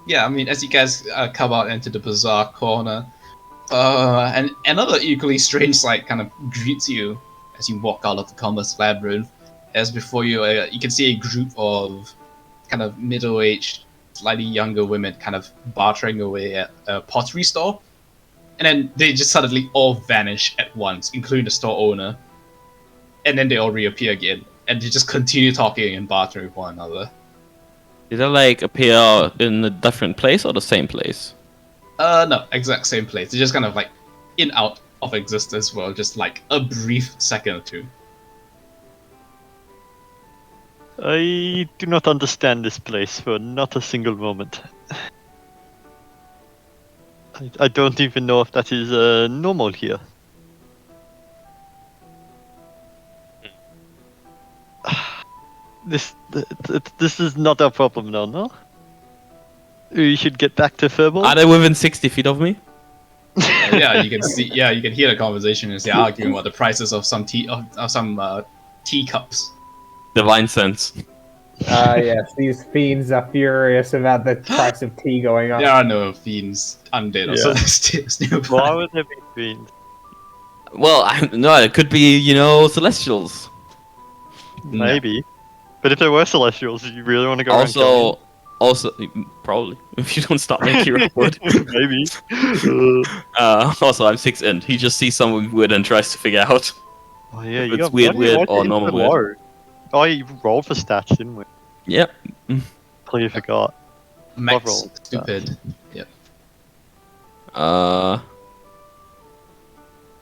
Yeah, I mean, as you guys come out into the bazaar corner, and another equally strange sight kind of greets you as you walk out of the commerce labyrinth. As before you, you can see a group of kind of middle-aged, slightly younger women kind of bartering away at a pottery store, and then they just suddenly all vanish at once, including the store owner, and then they all reappear again, and they just continue talking and bartering with one another.
Did they like appear in a different place or the same place?
No, exact same place. They're just kind of like in out of existence for just like a brief second or two.
I do not understand this place for not a single moment. I don't even know if that is normal here. This is not a problem now, no? We should get back to Furball.
Are they within 60 feet of me?
Yeah, you can see. Yeah, you can hear the conversation as they're arguing about the prices of some teacups.
Divine sense.
yes, these fiends are furious about the price of tea going up.
There are no fiends, undead, or
Yeah.
celestials nearby.
Why would there be fiends?
Well, no, it could be, celestials.
Maybe. But if there were celestials, do you really want to go around killing
Also, probably, if you don't stop me, Kira would.
them? Maybe.
Also, I'm 6 in. He just sees something weird and tries to figure out.
Oh yeah,
If
you
it's
got
weird,
why
or
did
normal
you
weird.
low? Oh, you rolled for stats, didn't we?
Yep.
Completely forgot.
Max
Overall,
stupid. Yep.
Well,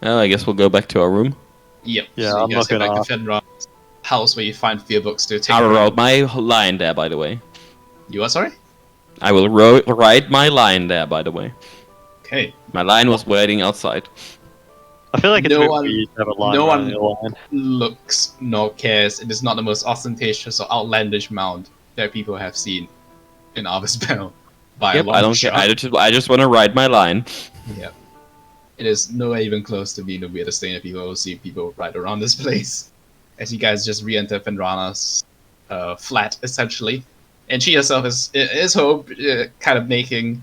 I guess we'll go back to our room.
Yep.
Yeah,
so you
I'm
guys
not
head
gonna
back to Fenrir's house where you find fear books to take.
I will
around.
ride my line there, by the way.
You are sorry?
I will ride my line there, by the way.
Okay.
My line was waiting outside.
I feel like it's
No
a bit
one-
weird to have a line
no
around
one-
your line.
Looks nor cares. It is not the most ostentatious or outlandish mound that people have seen in Arvispel by a
Yep,
long
I don't
shot.
care. I just want to ride my line.
Yeah. It is nowhere even close to being the weirdest thing that people will see people ride around this place. As you guys just re-enter Fenrana's flat, essentially. And she herself is home, kind of making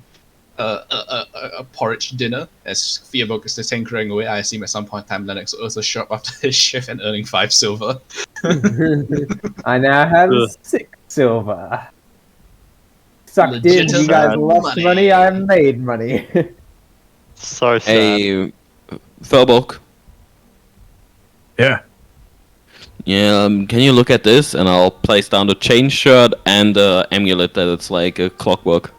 a porridge dinner, as Fearbook is just tinkering away. I assume at some point in time Lennox will also show up after his shift and earning 5 silver.
I now have
Ugh.
6 silver. Sucked in,
Legitimate
you guys lost
money.
money, I made money.
So sad.
Hey, Felbok.
Yeah.
Yeah, can you look at this? And I'll place down the chain shirt and the amulet that it's like a clockwork.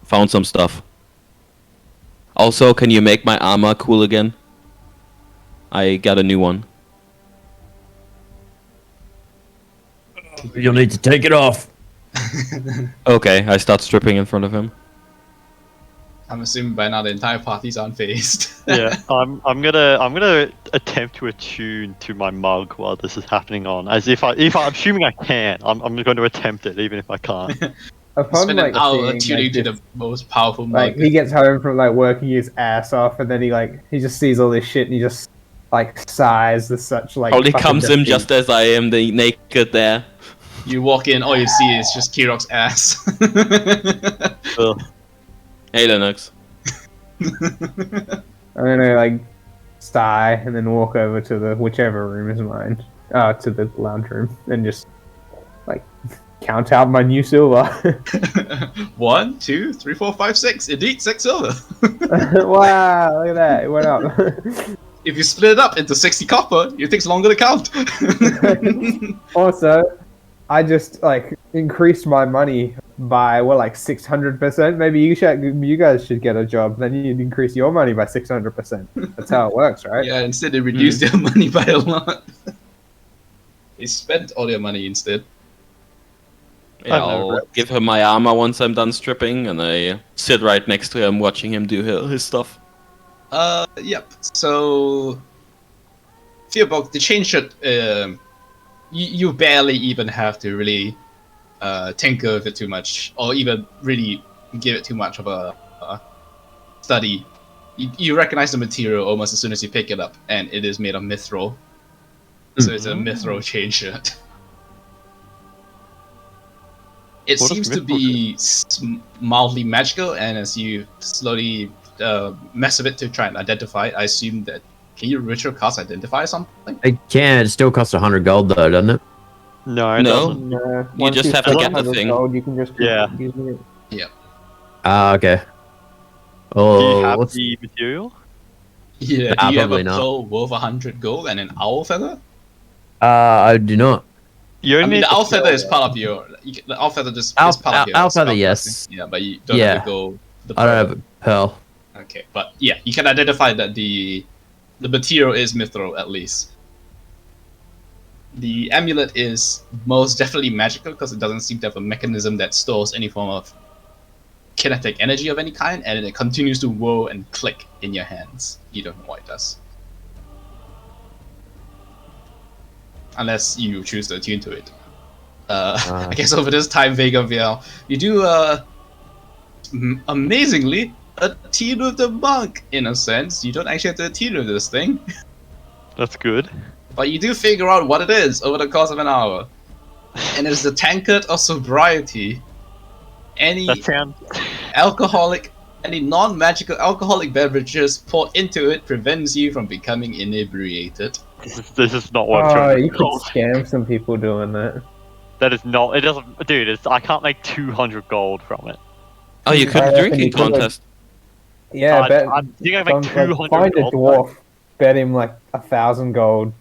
Found some stuff. Also, can you make my armor cool again? I got a new one.
You'll need to take it off.
Okay, I start stripping in front of him.
I'm assuming by now the entire party's unfazed.
Yeah, I'm gonna attempt to attune to my mug while this is happening on, as if I'm assuming I can. I'm going to attempt it even if I can't.
Upon
Spend an hour
seeing,
tuning to
this-
the most powerful
like
mug.
he gets home from working his ass off, and then he just sees all this shit, and he just sighs with such
Probably
fucking
comes in
defeat.
just as I am, the naked there.
You walk in, all you see is just Kirok's ass.
Ugh.
Hey, Lennox.
I'm gonna sigh and then walk over to the whichever room is mine, to the lounge room, and just count out my new silver.
1, 2, 3, 4, 5, 6. Indeed, 6 silver.
Wow, look at that. It went up.
If you split it up into 60 copper, it takes longer to count.
Also, I just like increased my money by 600%. Maybe you guys should get a job. Then you'd increase your money by 600%. That's how it works, right?
Yeah, instead they reduced their money by a lot. They spent all their money instead.
Yeah,
I've never
I'll
read.
give him my armor once I'm done stripping, and I sit right next to him, watching him do his stuff.
Yep. So, Fearbog, the chain should, you barely even have to really tinker with it too much, or even really give it too much of a study. You recognize the material almost as soon as you pick it up, and it is made of mithril. So it's a mithril chain shirt. It
What does
seems to
mithril
be mildly magical, and as you slowly mess with it to try and identify it, I assume that can you ritual cast identify something?
It can. It still costs 100 gold though, doesn't it?
No, it
No.
doesn't.
No,
You
once
just have to
spend
get the
100
thing.
gold, you can just keep
Yeah.
using it.
Ah, okay.
Do
Oh,
you have
what's
the material?
Yeah,
Nah,
do you have
probably
a
not.
pearl worth 100 gold and an owl feather?
I do not.
You
I
only
mean,
need
the owl feather is
pearl.
part of your. The owl feather just
Owl-
is part of your.
owl feather,
spellcasting.
yes.
Yeah, but you don't
Yeah.
have to go. The
I don't
pearl.
have a pearl.
Okay, but yeah, you can identify that the material is mithril at least. The amulet is most definitely magical because it doesn't seem to have a mechanism that stores any form of kinetic energy of any kind, and it continues to whirl and click in your hands. You don't know what it does. Unless you choose to attune to it. I guess over this time, Vega VL, you do amazingly attune with the monk in a sense. You don't actually have to attune with this thing,
That's good.
but you do figure out what it is over the course of an hour. And it's the tankard of sobriety. Any
That sounds.
any non-magical alcoholic beverages poured into it prevents you from becoming inebriated.
This is not what.
Oh,
200
you could
gold.
scam some people doing that.
That is not. It doesn't, dude. I can't make 200 gold from it.
Oh, you could
I
a
reckon
drinking
you could, like,
contest.
Yeah, bet.
I think I make 200
find a
gold.
dwarf, bet him 1,000 gold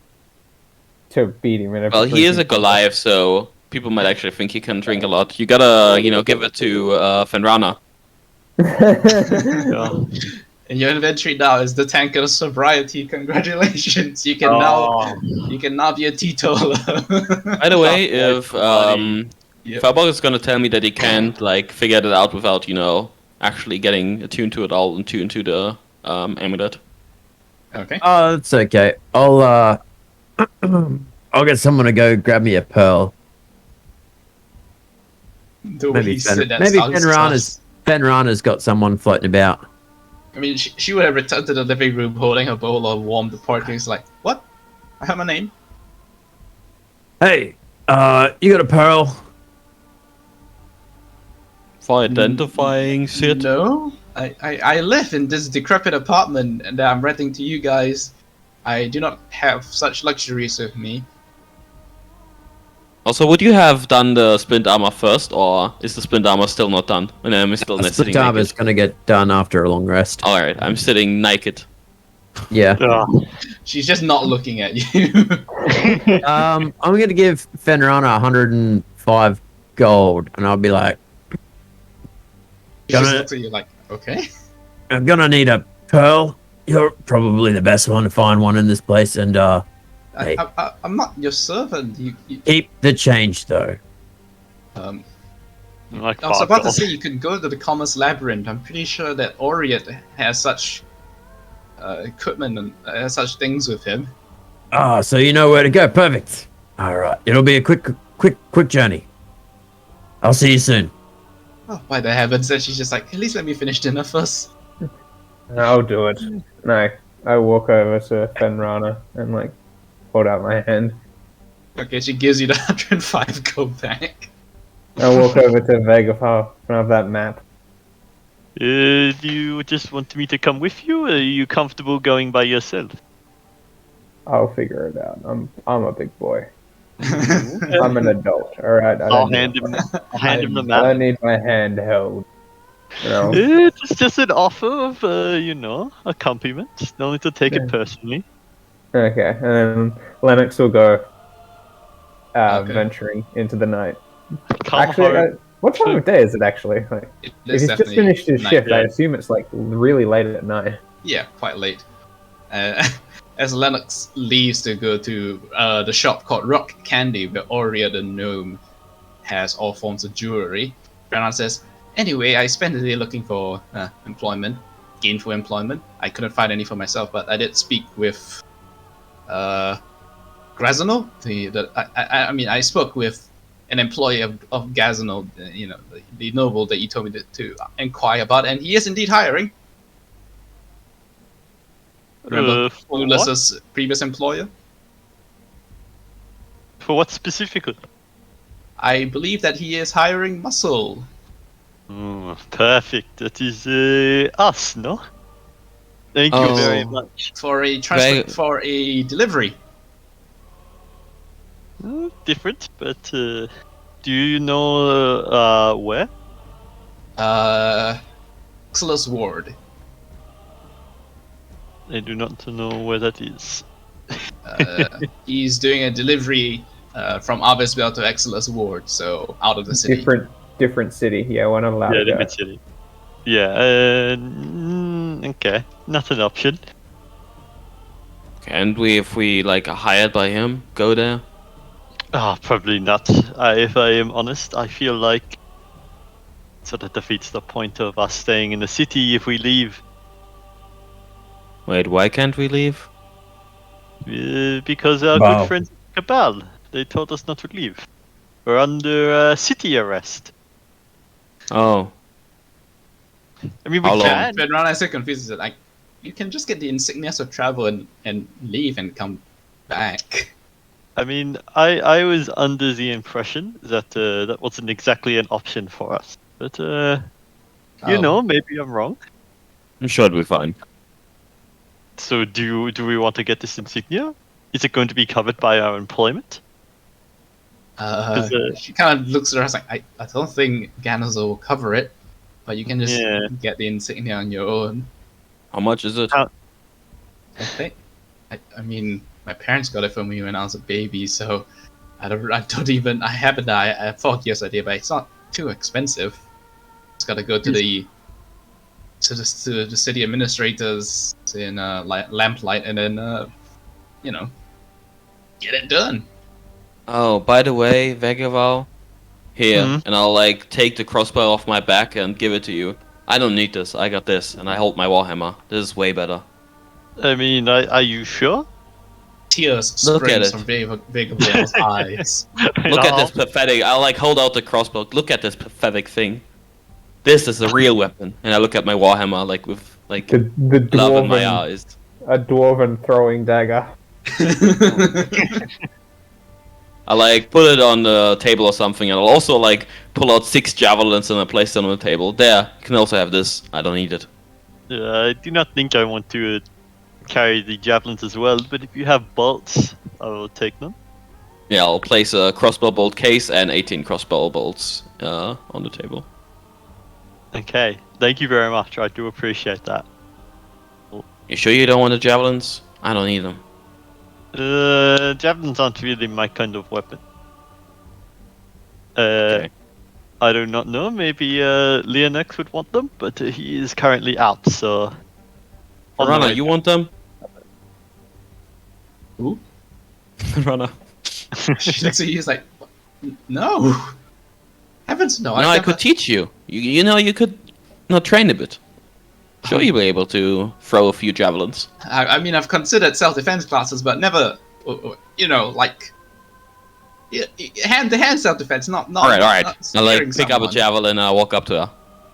to beat him.
Well, he is a Goliath, so people might actually think he can drink a lot. You gotta, give it to Fenrana.
Yeah.
And your inventory now is the tankard of sobriety. Congratulations! You can now be a teetotaler.
By the way, if
Yep.
Fabog is gonna tell me that he can't figure it out without actually getting attuned to it, I'll attune to the amulet.
Okay.
Oh, that's okay. I'll I'll get someone to go grab me a pearl.
The way
Maybe
you said that
maybe
sounds
Fenrana's got someone floating about.
I mean, she would have returned to the living room holding a bowl of warm porridge. It's like, what? I have my name.
Hey, you got a pearl?
For identifying shit.
No, I live in this decrepit apartment that I'm renting to you guys. I do not have such luxuries with me.
Also, would you have done the splint armor first, or is the splint armor still not done? And I'm still
The
sitting
split armor is
naked.
gonna get done after a long rest.
Alright, I'm sitting naked.
Yeah.
Yeah.
She's just not looking at you.
I'm gonna give Fenrana 105 gold, and I'll be like,
She just
Gonna-
looks at you like, okay.
I'm gonna need a pearl. You're probably the best one to find one in this place, and Hey.
I'm not your servant. You
keep the change though.
Like
I was
5
about to
gold.
say you could go to the Commerce Labyrinth. I'm pretty sure that Oriet has such equipment and such things with him.
Ah, so you know where to go. Perfect. All right, it'll be a quick journey. I'll see you soon.
Oh, by the heavens! That she's just like, at least let me finish dinner first.
I'll do it. No, I walk over to Fenrana and hold out my hand.
Okay, she gives you the 105 gold back.
I walk over to Vegapal and have that map.
Do you just want me to come with you, or are you comfortable going by yourself?
I'll figure it out. I'm a big boy. I'm an adult. All right.
I'll hand him the
I
map.
don't need my hand held. No.
It's just an offer of, a compliment. No need to take it
Yeah.
personally.
Okay, and then Lennox will go
Okay.
venturing into the night.
Come
Actually,
home.
what time of day is it actually? Like,
It
if
is
he's just
definitely
finished his
night.
shift, I
yeah.
assume it's like really late at night.
Yeah, quite late. As Lennox leaves to go to the shop called Rock Candy, where Aurea the gnome has all forms of jewelry, Brennan says, "Anyway, I spent the day looking for employment, gainful employment. I couldn't find any for myself, but I did speak with Grazano. I spoke with an employee of Gazano, the noble that you told me to inquire about, and he is indeed hiring. Remember
For what?
Ulyss's previous employer?
For what specifically?
I believe that he is hiring muscle.
Perfect. That is us, no? Thank you very
Oh.
much.
For a transfer,
Very-
for a delivery.
Different, but do you know where?
Xylos Ward.
I do not know where that is.
He's doing a delivery from Arbisbel to Exelis Ward, so out of the city.
Different city. Yeah, we're not allowed
Yeah,
to go.
different city. Yeah. Okay. Not an option.
Can't we, if we like are hired by him, go there?
Probably not. If I am honest, I feel like sort of defeats the point of us staying in the city if we leave.
Wait, why can't we leave?
Because our
Wow.
good friends Cabal, they told us not to leave. We're under city arrest.
Oh,
I mean, we
How long?
can.
But Rana is so confused. Is like, you can just get the insignias of travel and leave and come back.
I mean, I was under the impression that that wasn't exactly an option for us. But maybe I'm wrong.
I'm sure it'll be fine.
So do we want to get this insignia? Is it going to be covered by our employment?
She kind of looks at us like, I don't think Ganos will cover it, but you can just
Yeah.
get the insignia on your own.
How much is it?
How-
I think. I mean, my parents got it for me when I was a baby, so I thought yesterday, but it's not too expensive. Just gotta go to the city administrators in Lamplight, and then get it done.
Oh, by the way, Vegaval, here,
Mhm.
and I'll like take the crossbow off my back and give it to you. I don't need this. I got this, and I hold my warhammer. This is way better.
I mean, are you sure?
Tears
Look at
springs
it.
from Vegabal's eyes.
Look at this pathetic. I like hold out the crossbow. Look at this pathetic thing. This is a real weapon, and I look at my warhammer like with like
The
love in my
dwarven,
eyes.
a dwarven throwing dagger.
I like put it on the table or something, and I'll also like pull out 6 javelins and I place them on the table. There, you can also have this. I don't need it.
I do not think I want to carry the javelins as well, but if you have bolts, I will take them.
Yeah, I'll place a crossbow bolt case and 18 crossbow bolts on the table.
Okay, thank you very much. I do appreciate that.
You sure you don't want the javelins? I don't need them.
Javelins aren't really my kind of weapon.
Okay.
I do not know. Maybe Leonex would want them, but he is currently out, so. On the
Rana,
way
you want them?
Who?
Rana.
She looks at you. He's like, no. Heavens, no.
No, I could teach you. You could not train a bit. Sure, you'll be able to throw a few javelins.
I mean, I've considered self-defense classes, but never, like, hand self-defense, not.
All right.
not
I like
scaring
pick up a
someone.
javelin and I walk up to her.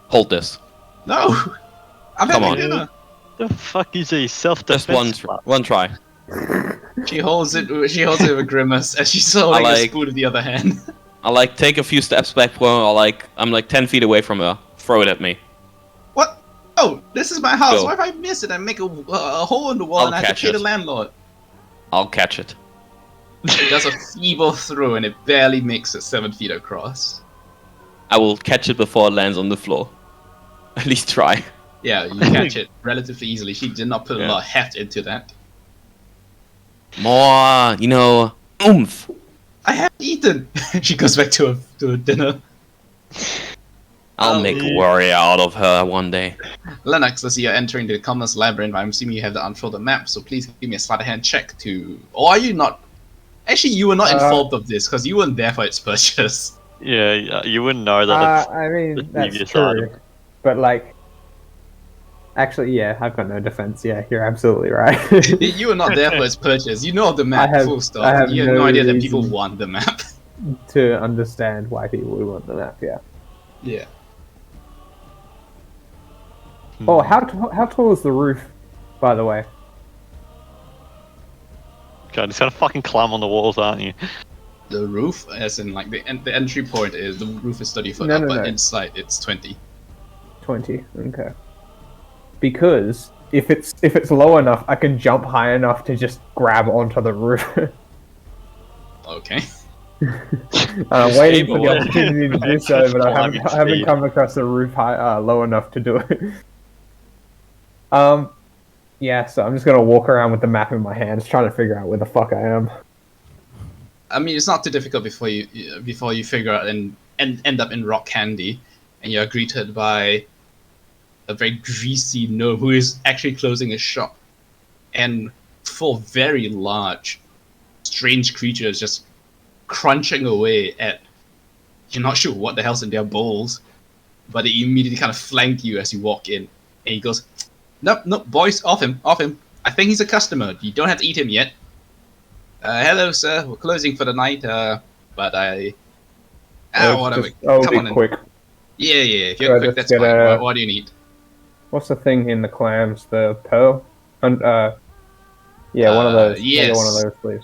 Hold this.
No, I'm
Come
having
on.
dinner.
The fuck is a
Just
self-defense?
one try.
She holds it with a grimace as she's holding a spoon with the other hand.
I like take a few steps back from her. I'm like 10 feet away from her. Throw it at me.
What? Oh, this is my house.
Go.
What if I miss it and make a hole in the wall
I'll
and I have to
catch
pay
it.
the landlord?
I'll catch it.
It does a feeble throw and it barely makes it 7 feet across.
I will catch it before it lands on the floor. At least try.
Yeah, you catch it relatively easily. She did not put a
Yeah.
lot of heft into that.
More, oomph.
I have eaten. She goes back to her dinner.
I'll
Oh,
make a
yeah.
warrior out of her one day.
Lennox, as you're entering the Commerce Labyrinth, I'm assuming you have to unfold the map, so please give me a sleight of hand check to... Or are you not... Actually, you were not informed of this, because you weren't there for its purchase.
Yeah, you wouldn't know that. It's
I
the
mean, that's
previous
true.
item.
But, like... Actually, yeah, I've got no defense. Yeah, you're absolutely right.
You were not there for its purchase. You know the map,
I have-
full stop.
I have
You have
no
no idea that people
reason.
want the map.
To understand why people would want the map, yeah.
Yeah.
Oh, how tall is the roof, by the way?
God, it's gonna fucking climb on the walls, aren't you?
The roof, as in like the entry point is, the roof is 30 foot
No,
up,
no,
but
no.
inside it's 20.
20. Okay. Because if it's low enough, I can jump high enough to just grab onto the roof.
Okay.
I'm waiting for the
Stable.
opportunity to do so, but I
Climbing
haven't
speed.
come across the roof low enough to do it. Yeah. So I'm just gonna walk around with the map in my hands, trying to figure out where the fuck I am.
I mean, it's not too difficult before you figure out and end up in Rock Candy, and you're greeted by a very greasy gnome who is actually closing his shop, and 4 very large, strange creatures just crunching away at. You're not sure what the hell's in their bowls, but they immediately kind of flank you as you walk in, and he goes, "Nope, boys, off him. I think he's a customer. You don't have to eat him yet." Hello, sir. We're closing for the night, but I... whatever.
I'll
Come
be
on in.
quick.
Yeah. If you're
Right,
quick,
let's
that's
get
fine.
a-
What do you need?
What's the thing in the clams? The pearl? And yeah, one of those.
yes.
Yeah, one of those, please.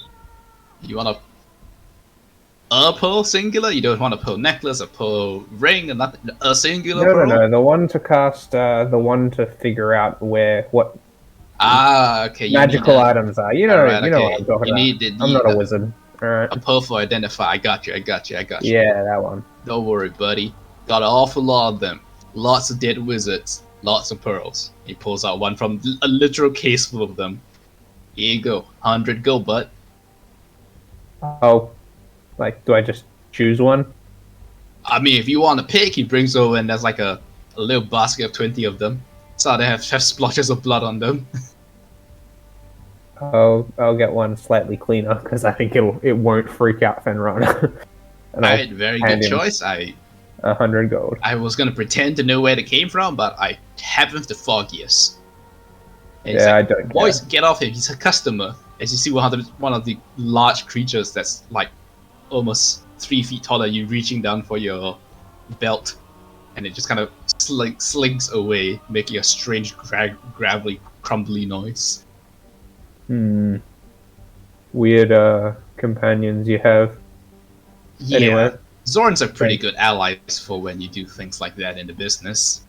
You want a pearl singular? You don't want a pearl necklace, a pearl ring, and nothing. A singular
No,
pearl?
no. The one to cast, the one to figure out what
Okay. You
magical
need a,
items are. You know,
Alright,
you know
okay.
what I'm talking
You
about.
need the-
I'm not a
the-
wizard. Alright.
a pearl for identify. I got you.
Yeah, that one.
Don't worry, buddy. Got an awful lot of them. Lots of dead wizards. Lots of pearls. He pulls out one from a literal case full of them. Here you go. 100 gold, bud.
Oh, like, do I just choose one?
I mean, if you want to pick, he brings over and there's like a little basket of 20 of them. So they have splotches of blood on them.
I'll get one slightly cleaner because I think it won't freak out Fenrana. And
Alright, very good
hand him
choice.
100 gold.
I was gonna pretend to know where they came from, but I haven't the foggiest. And he's
Yeah,
like,
I don't.
boys, get off him. He's a customer. As you see one of the large creatures that's like almost 3 feet taller, you reaching down for your belt, and it just kind of slinks away, making a strange gravelly, crumbly noise.
Weird companions you have.
Yeah,
Anyway.
Zorns are pretty
Right.
good allies for when you do things like that in the business.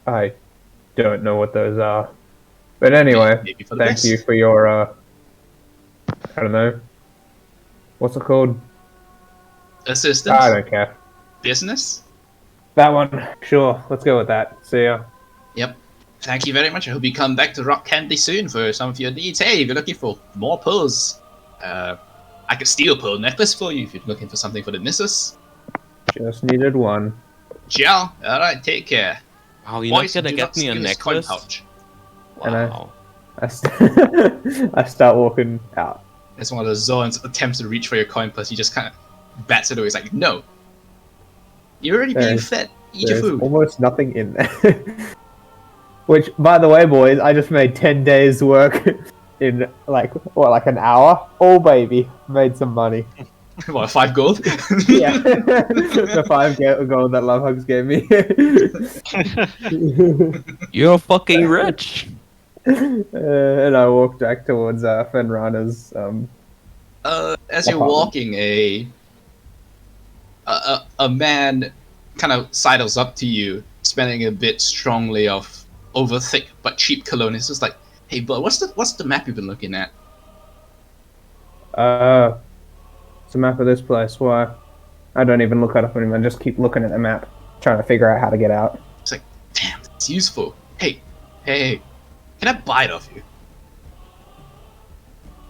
I don't know what those are. But anyway,
Maybe for the
thank
best.
you for your I don't know. What's it called?
Assistance,
I don't care.
business.
That one. Sure, let's go with that. See ya.
Yep. Thank you very much. I hope you come back to Rock Candy soon for some of your needs. Hey, if you're looking for more pearls, I could steal a pearl necklace for you if you're looking for something for the missus.
Just needed one.
Ciao. Alright, take care.
Wow, you're not
Boys,
gonna
do
get me a
steal his coin
necklace?
pouch.
And I-
Wow.
I start walking out.
As one of the Zorns attempts to reach for your coin purse, he just kind of bats it away. He's like, no. You're already being
There's-
fed. Eat your
There's
food.
almost nothing in there. Which, by the way, boys, I just made 10 days work in like an hour. Oh baby, made some money.
What, 5 gold?
Yeah, the 5 gold that Love Hugs gave me.
You're fucking rich.
And I walked back towards Fenrana's.
As you're walking, a man kind of sidles up to you, smelling a bit strongly of over thick but cheap cologne. It's just like, hey, bud, what's the map you've been looking at?
It's a map of this place. Why? I don't even look it up anymore. I just keep looking at the map, trying to figure out how to get out.
It's like, damn, it's useful. Hey, can I buy it off you?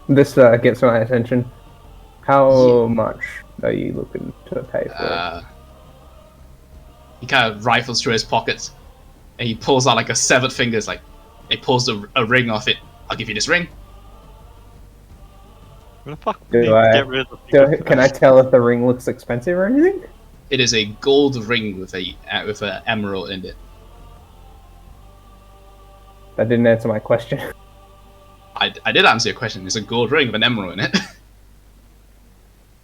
This gets my attention. How much are you looking to pay for it?
He kind of rifles through his pockets, and he pulls out like a severed finger. It's like, he pulls a ring off it. I'll give you this ring.
Where the fuck
Do
did you
I-
get rid of the finger
Can I
first?
tell if the ring looks expensive or anything?
It is a gold ring with an emerald in it.
That didn't answer my question.
I did answer your question. It's a gold ring with an emerald in it.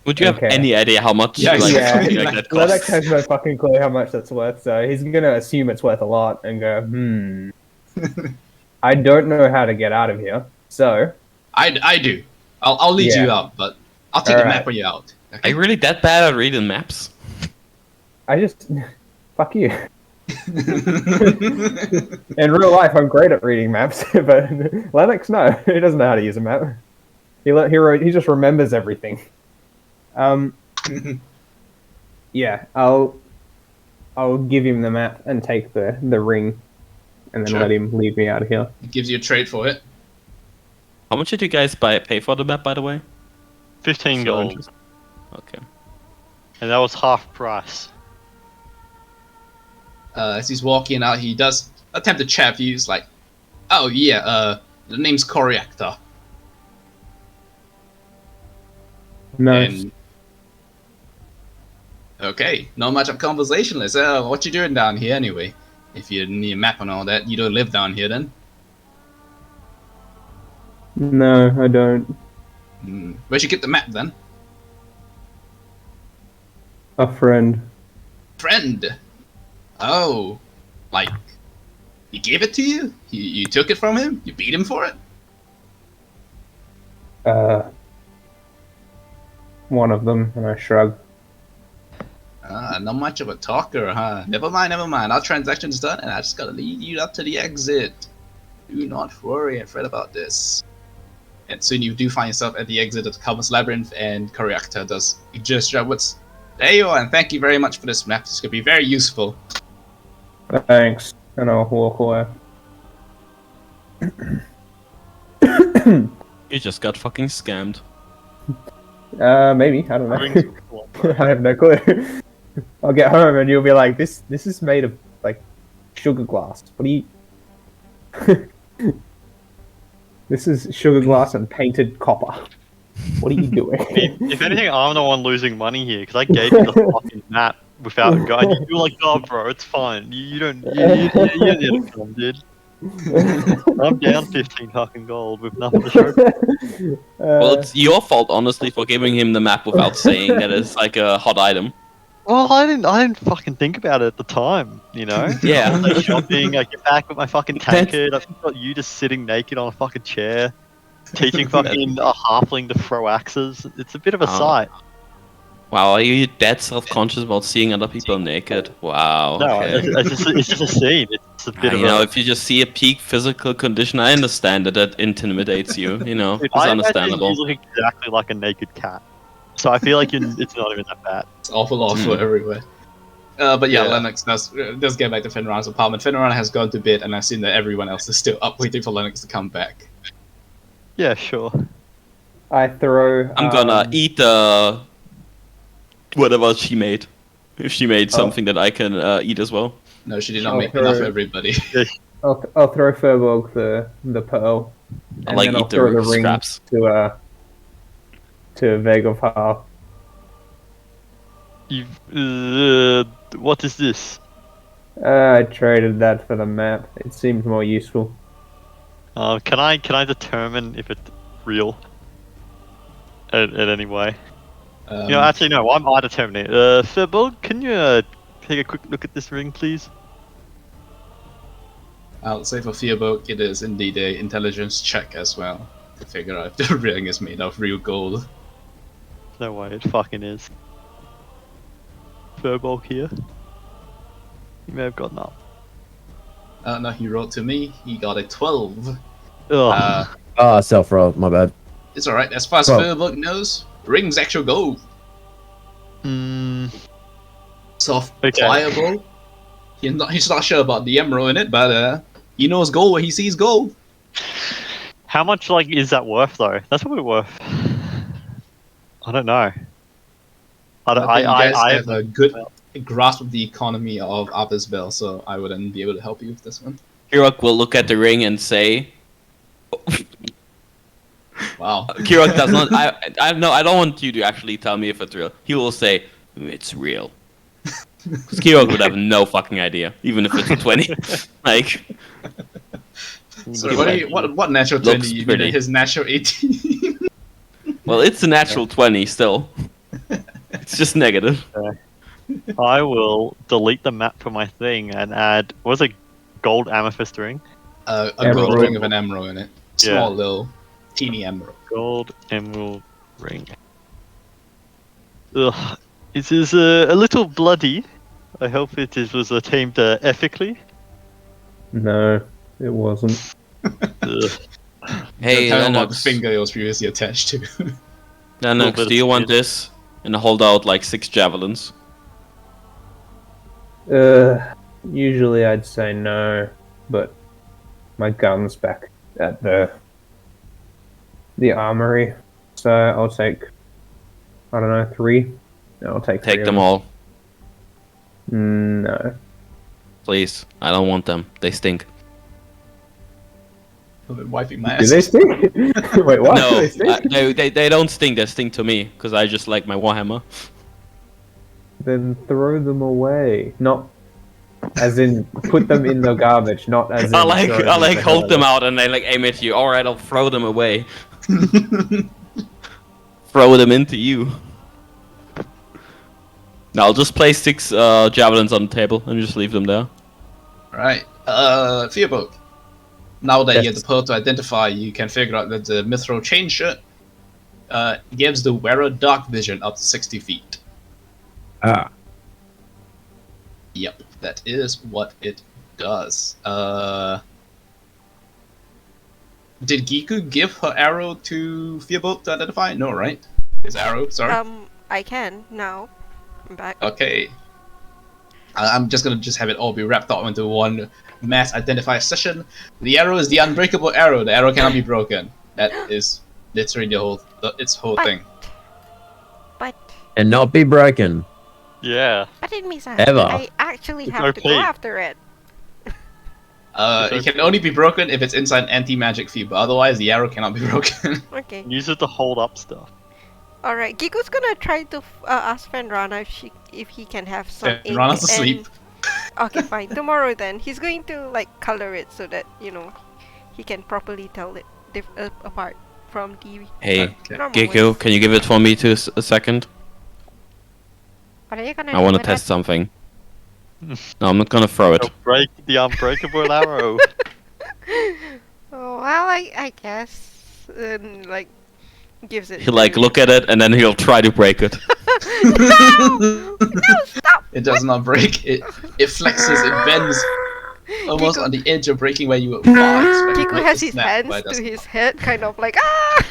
Would you have
Okay.
any idea how much
Yeah,
like
yeah.
something like that
Lennox
costs?
has no fucking clue how much that's worth, so he's gonna assume it's worth a lot and go, I don't know how to get out of here, so
I do. I'll lead
Yeah.
you out, but I'll take a
Alright.
map when you're out.
Are
Okay?
you really that bad at reading maps?
I just fuck you. In real life, I'm great at reading maps, but Lennox, no, he doesn't know how to use a map. He just remembers everything. Yeah, I'll give him the map and take the ring, and then
Sure.
let him leave me out of here.
It gives you a trade for it.
How much did you guys pay for the map, by the way?
15
So
gold,
interesting. Okay.
and that was half price.
As he's walking out, he does attempt to chat with you. He's like, "Oh yeah, the name's Coriactor."
Nice.
And okay, not much of conversationalist. What you doing down here anyway? If you need a map and all that, you don't live down here then.
No, I don't.
Where'd you get the map then?
A friend.
Friend. Oh, like he gave it to you? You took it from him? You beat him for it?
One of them, and I shrug.
Not much of a talker, huh? Never mind. Our transaction's done, and I just gotta lead you up to the exit. Do not worry and fret about this. And soon you do find yourself at the exit of the Cusses Labyrinth, and Coriactor does a gesture upwards. There you are, and thank you very much for this map. It's gonna be very useful.
Thanks, and I'll walk away.
You just got fucking scammed.
Maybe, I don't
Rings
know.
are cool, bro.
I have no clue. I'll get home and you'll be like, this is made of like sugar glass. What do you? This is sugar glass and painted copper. What are you doing?
If anything, I'm the one losing money here because I gave you the fucking map without a guide. You were like, "Oh, bro, it's fine. You don't need to come, dude." I'm down 15 fucking gold with nothing to show.
Well, it's your fault, honestly, for giving him the map without saying that it's like a hot item.
Well, I didn't fucking think about it at the time, you know?
Yeah.
I was like shopping, I get back with my fucking
That's-
tankard, I've got you just sitting naked on a fucking chair, teaching fucking a halfling to throw axes. It's a bit of a
Oh.
sight.
Wow, are you that self-conscious about seeing other people naked? Wow.
No,
Okay.
it's just a scene. It's a bit of
You know,
a...
if you just see a peak physical condition, I understand that intimidates you. You know,
Dude,
it's
I imagine
understandable.
you look exactly like a naked cat. So I feel like it's not even that bad.
It's awful everywhere. But yeah,
Yeah.
Lennox does get back to Finron's apartment. Finron has gone to bed, and I assume that everyone else is still up waiting for Lennox to come back.
Yeah, sure.
I throw.
I'm gonna eat whatever she made. If she made something that I can eat as well.
No, she did not
Oh,
make enough for
her-
everybody.
I'll throw Furbolg the pearl.
I
and
like
then I'll
eat the
throw the ring
scraps.
to Vegovhar.
What is this?
I traded that for the map. It seemed more useful.
Can I determine if it's real? At any way? You know, actually no. I determine it. Furbolg, can you take a quick look at this ring, please?
I'll say for Fearbook, it is indeed a intelligence check as well to figure out if the ring is made of real gold.
No way, it fucking is. Furbolg here. You may have gotten up.
No, he rolled to me. He got a 12.
Ugh.
Self roll, my bad.
It's alright. As far as
Well-
Philbook knows, ring's actual gold. Soft,
Okay.
pliable. He's not sure about the emerald in it, but he knows gold when he sees gold.
How much like is that worth though? That's probably worth. I don't know. I don't.
I think you guys
I
have a good grasp of the economy of Arthur's Bell, so I wouldn't be able to help you with this one.
Kirok will look at the ring and say,
Wow.
Kirok does not. I don't want you to actually tell me if it's real. He will say it's real. Because Kirok would have no fucking idea, even if it's a 20. Like,
So what natural 20
Looks
you mean?
pretty.
His natural 18?
well, it's a natural 20 still. It's just negative.
I will delete the map from my thing and add. What was it? Gold amethyst ring.
A
Emerald.
gold ring with an emerald in it.
Yeah.
Small little teeny emerald.
Gold emerald ring. Ugh. It is a little bloody. I hope was tamed ethically.
No, it wasn't.
Ugh.
Hey,
Tell him what the
Lennox.
finger it was previously attached to.
Lennox,
bit
do you
of
want
skin.
this? And hold out like 6 javelins.
Usually I'd say no, but my gun's back at the armory, so I'll take, I don't know, 3. No, I'll take 3
Take
of
them all,
No.
please. I don't want them. They stink.
I've been wiping my
Do
ass.
they stink? Wait, what? Do
No,
they stink?
they don't stink. They stink to me because I just like my Warhammer.
Then throw them away. Not as in put them in the garbage, not as in
I like
throw
I like
the
hold them
hell
out and they like aim at you. All right, I'll throw them away. Throw them into you. No, I'll just place 6 javelins on the table and just leave them there.
Right. Fearbook. Now that you have
Yes.
the pearl to identify, you can figure out that the mithril chain shirt gives the wearer dark vision up to 60 feet.
Ah.
Yep, that is what it does. Did Giku give her arrow to Fearbook to identify? No, right? His arrow, sorry.
I can now. I'm back.
Okay. I'm just gonna have it all be wrapped up into one mass identify session. The arrow is the unbreakable arrow. The arrow cannot be broken. That is literally its whole
But-
thing.
But
And not be broken.
Yeah.
it means
Ever.
I actually
It's
have to go
okay.
after it.
It can only be broken if it's inside anti-magic field, but otherwise the arrow cannot be broken.
Okay.
Use it to hold up stuff.
All right. Giku's gonna try to ask Fenrana if he can have some ink.
Fenrana's asleep.
Okay, fine. Tomorrow then, he's going to like color it so that he can properly tell it apart from the
Hey,
Okay.
normal
Giku,
ones.
can you give it for me to a second?
What are you gonna
I
do
want to
with
test something. No, I'm not gonna throw it.
Go break the unbreakable arrow.
it? Oh well, I guess like gives it.
He'll like look at it and then he'll try to break it.
No, stop!
It does not break. It flexes. It bends almost
Giku-
on the edge of breaking where you were far expecting
Giku
it
has
to
his
snap,
hands
but it
to
doesn't.
his head, kind of like ah.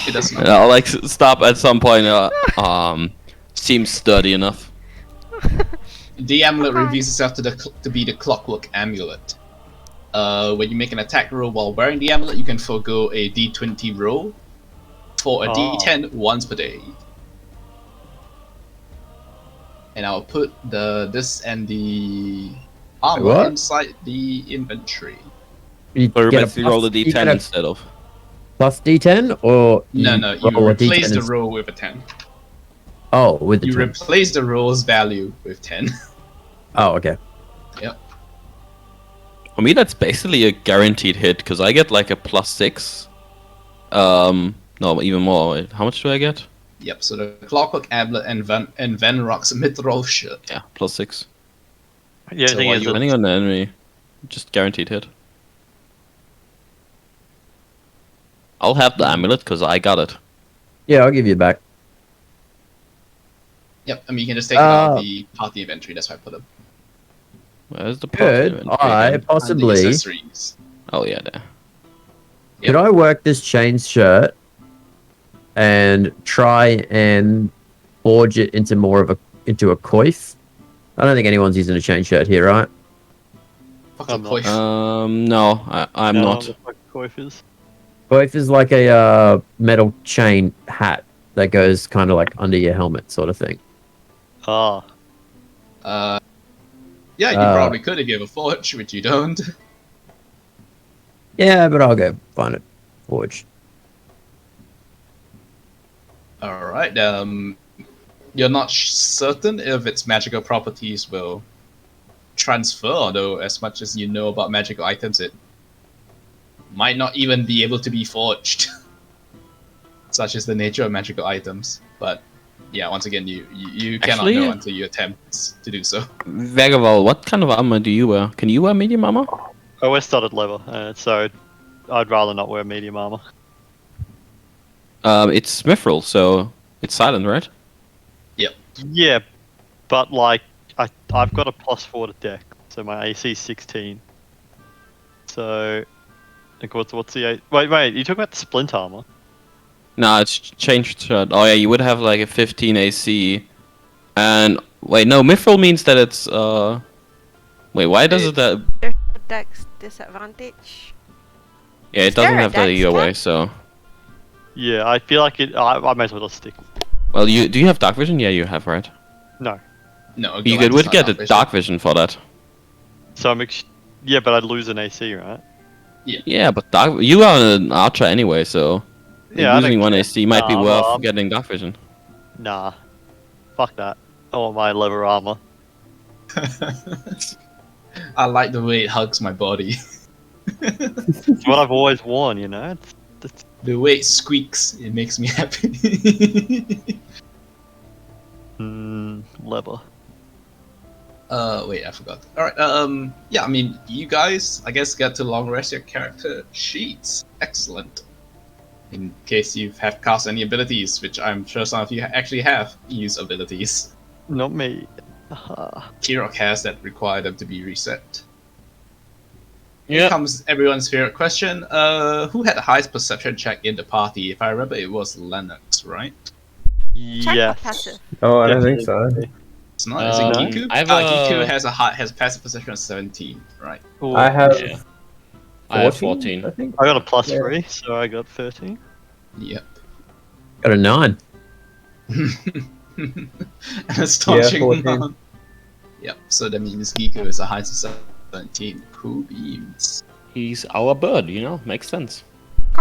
It does not.
And I'll like stop at some point. Seems sturdy enough.
The amulet
Okay.
reveals itself to be the clockwork amulet. When you make an attack roll while wearing the amulet, you can forego a d20 roll for a
Oh.
d10 once per day. And I'll put this and the armor
What?
inside the inventory.
You
Or
get a
basically roll the
plus- you get
d10
a
instead of.
plus D10 or
No, you
roll a
replace
D10
the
as-
roll with a 10.
Oh, with the
You
10.
replace the roll's value with 10.
Oh, okay.
For me, that's basically a guaranteed hit because I get like a +6. No, even more. Wait, how much do I get?
Yep, so the clockwork amulet and Venrock's mithril shirt.
Yeah, +6.
Yeah,
So
the thing
what
is,
you-
that-
Depending on the enemy, just guaranteed hit. I'll have the amulet because I got it.
Yeah, I'll give you it back.
Yep, I mean you can just take it out
Uh,
of the party inventory, that's why I put them.
Where's the
Good.
party inventory
I
again?
And the
possibly.
accessories.
Oh yeah, there.
Could I work this chain shirt and try and forge it into more of into a coif? I don't think anyone's using a chain shirt here, right?
Fuck a
I'm not.
coif.
No, I'm
No,
not.
the fuck coif is.
Coif is like a metal chain hat that goes kind of like under your helmet, sort of thing.
Ah.
Yeah, you
Uh,
probably could if you have a forge, which you don't.
Yeah, but I'll go find it forged.
Alright, you're not certain if its magical properties will transfer, although as much as you know about magical items, it might not even be able to be forged. Such is the nature of magical items. But yeah, once again, you cannot
Actually-
know until you attempt to do so.
Vagaval, what kind of armor do you wear? Can you wear medium armor?
I wear studded leather, so I'd rather not wear medium armor.
It's mithril, so it's silent, right?
Yeah, but like I've got a +4 to deck, so my AC is 16. So, like, what's the wait? You talking about the splint armor?
No, it's changed. Oh yeah, you would have like a 15 AC. And wait, no, mithril means that it's Wait, why does it that?
There's no dex disadvantage.
Yeah,
Is
it doesn't
there a
have that
dex
either way.
cap?
So,
Yeah, I feel like it. I might as well just stick.
well, do you have dark vision? Yeah, you have, right?
No,
No,
You
Galactus
would
not
get a
vision.
dark vision for that.
so yeah, but I'd lose an AC, right?
Yeah, but you are an archer anyway, so
Yeah, I
losing
don't
one
care.
AC might be
Nah,
worth
well,
getting dark vision.
Nah, fuck that. I want my leather armor.
I like the way it hugs my body.
It's what I've always worn, you know. It's
The way it squeaks, it makes me happy.
leather.
Wait, I forgot. Alright, yeah, I mean, you guys, I guess, get to long rest your character sheets. Excellent. In case you have cast any abilities, which I'm sure some of you actually have used abilities.
Not me. Haha.
Kirok has that require them to be reset.
Yeah.
Here comes everyone's favorite question. Who had the highest perception check in the party? If I remember, it was Lennox, right?
Check or
Yes.
passive?
Oh, I don't think so.
It's not. Is it
Um,
Giku?
I've,
Giku has passive perception of 17, right?
Ooh,
I have
Yeah. I have
14,
14.
I think.
I got a plus
Yeah.
3, so I got 13.
Yep.
Got a 9.
An astonishing
14.
amount. Yep. So that means Giku is the highest of 17. Cool beans.
He's our bird, you know, makes sense.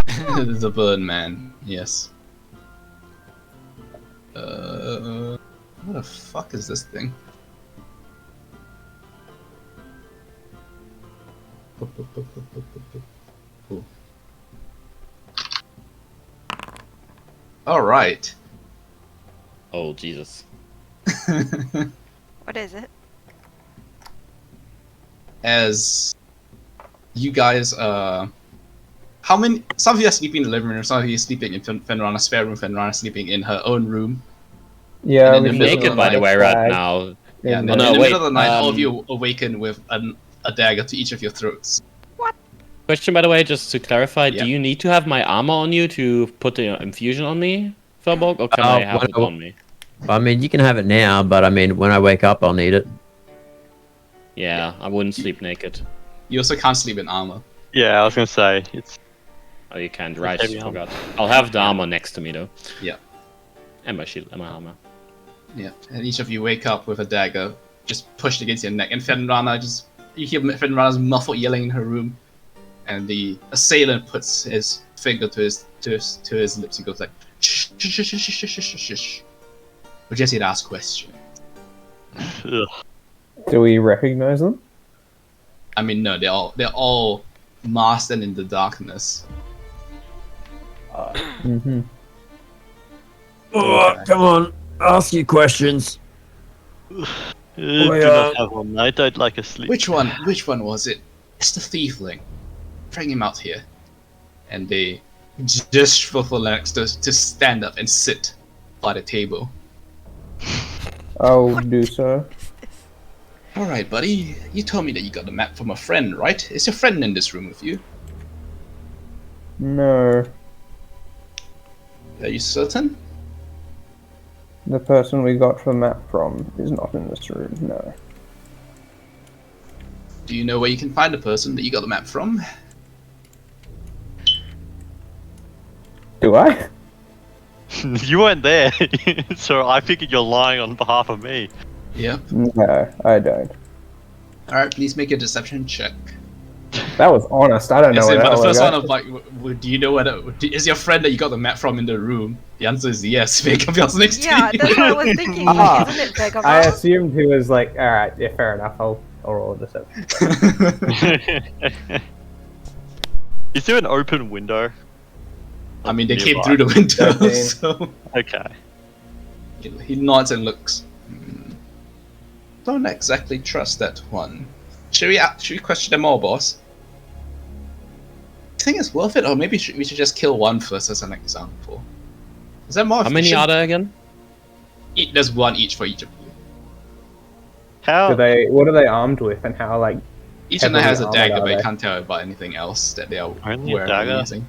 The Birdman. Yes. What the fuck is this thing? Cool. All right.
Oh Jesus.
What is it?
As you guys, how many? Some of you are sleeping in the living room. Some of you are sleeping in Fenrana's spare room. Fenrana sleeping in her own room.
Yeah,
And
we
in
I'm
the
should
middle
naked,
of
by the
night,
way, right
flag.
now.
Yeah,
And
in
no,
the
wait,
middle of the night, all of
um,
you awaken with a dagger to each of your throats.
Question, by the way, just to clarify,
Yeah.
do you need to have my armor on you to put the infusion on me, Felborg, or can I have it on me?
I mean, you can have it now, but I mean, when I wake up, I'll need it.
Yeah, I wouldn't sleep naked.
You also can't sleep in armor.
Yeah, I was gonna say it's
Oh, you can't, right?
heavy
I
armor.
forgot. I'll have the armor next to me, though.
Yeah.
And my shield and my armor.
Yeah, and each of you wake up with a dagger just pushed against your neck, and you hear Fenrana's muffled yelling in her room, and the assailant puts his finger to his lips. He goes like, shh, shh, shh, shh, shh, shh, shh, shh, shh. We just need to ask questions.
ugh.
Do we recognize them?
I mean, no, they're all masked and in the darkness.
Mm-hmm.
Oh, come on, ask you questions.
Do
yeah.
not have one night. I'd like a sleep.
Which one was it? It's the thiefling. Bring him out here. And they just for Lennox to stand up and sit by the table.
I'll do so.
Alright, buddy. You told me that you got the map from a friend, right? Is your friend in this room with you?
No.
Are you certain?
The person we got the map from is not in this room, no.
Do you know where you can find the person that you got the map from?
Do I?
You weren't there, so I figured you're lying on behalf of me.
Yep.
No, I don't.
Alright, please make a deception check.
That was honest, I don't know
Is
what
it,
the
but the
hell I
first
got.
one of like, do you know whether is your friend that you got the map from in the room? The answer is yes. Vegabell's next
Yeah,
to you.
that's what I was thinking.
Ah,
Isn't it
I
Vagabond?
assumed he was like, alright, yeah, fair enough, I'll roll a deception.
Is there an open window?
I mean, they came
Nearby?
through the window,
13.
so
Okay.
he nods and looks. Don't exactly trust that one. Should we question them all, boss? I think it's worth it, or maybe we should just kill one first as an example. Is that more
How many
efficient?
are there again?
There's one each for each of you.
How?
What are they armed with, and how, like,
Each of them has a
Heavily
dagger,
armored,
but
are
you
they?
can't tell about anything else that they are
Only a
wearing or
dagger?
using.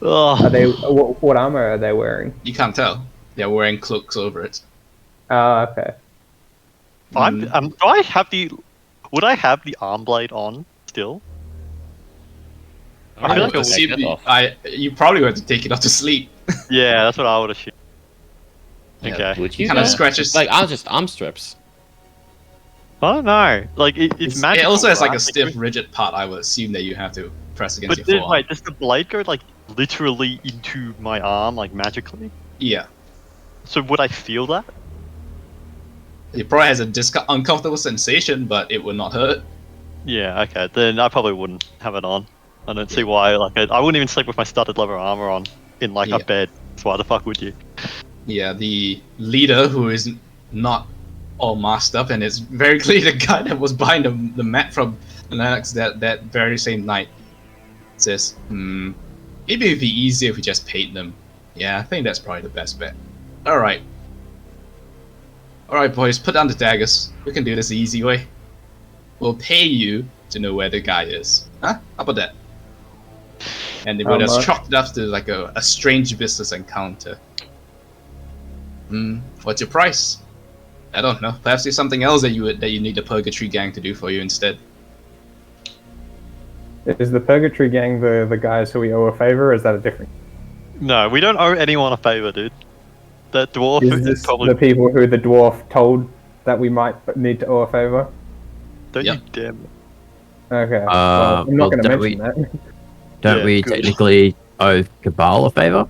Ugh.
are they, what armor are they wearing?
You can't tell. They're wearing cloaks over it.
Oh, okay.
Do I have the? Would I have the arm blade on still?
I
feel
would
like
take
assume
it off.
you probably want to take it off to sleep.
Yeah, that's what I would assume.
Yeah,
Okay.
Would
You
you?
kind of
though?
scratches.
Like, I'll just arm strips.
I don't know. Like it's
it
magical.
also has like
right?
a stiff, rigid part. I would assume that you have to press against
But
your
then,
forearm.
wait, does the blade go like literally into my arm, like magically?
Yeah,
So would I feel that?
it probably has a uncomfortable sensation, but it would not hurt.
Yeah. Okay. Then I probably wouldn't have it on. I don't see why. Like I wouldn't even sleep with my studded leather armor on in like a
Yeah.
bed. So why the fuck would you?
Yeah, the leader who is not all masked up, and it's very clearly the guy that was buying the map from Lennox that very same night, says, maybe it'd be easier if we just paid them. Yeah, I think that's probably the best bet. Alright. Alright, boys, put down the daggers. We can do this the easy way. We'll pay you to know where the guy is. Huh? How about that? And they
How
would have
much?
chalked it up to like a strange business encounter. What's your price? I don't know. Perhaps there's something else that you need the Purgatory Gang to do for you instead.
Is the Purgatory Gang the guys who we owe a favor, or is that a different?
No, we don't owe anyone a favor, dude. That dwarf
Is
is
this
probably.
the people who the dwarf told that we might need to owe a favor?
Don't
Yeah.
you dare.
Okay, well, I'm not
well,
going to
don't
mention that.
Don't
Yeah,
we
good.
technically owe Cabal a favor?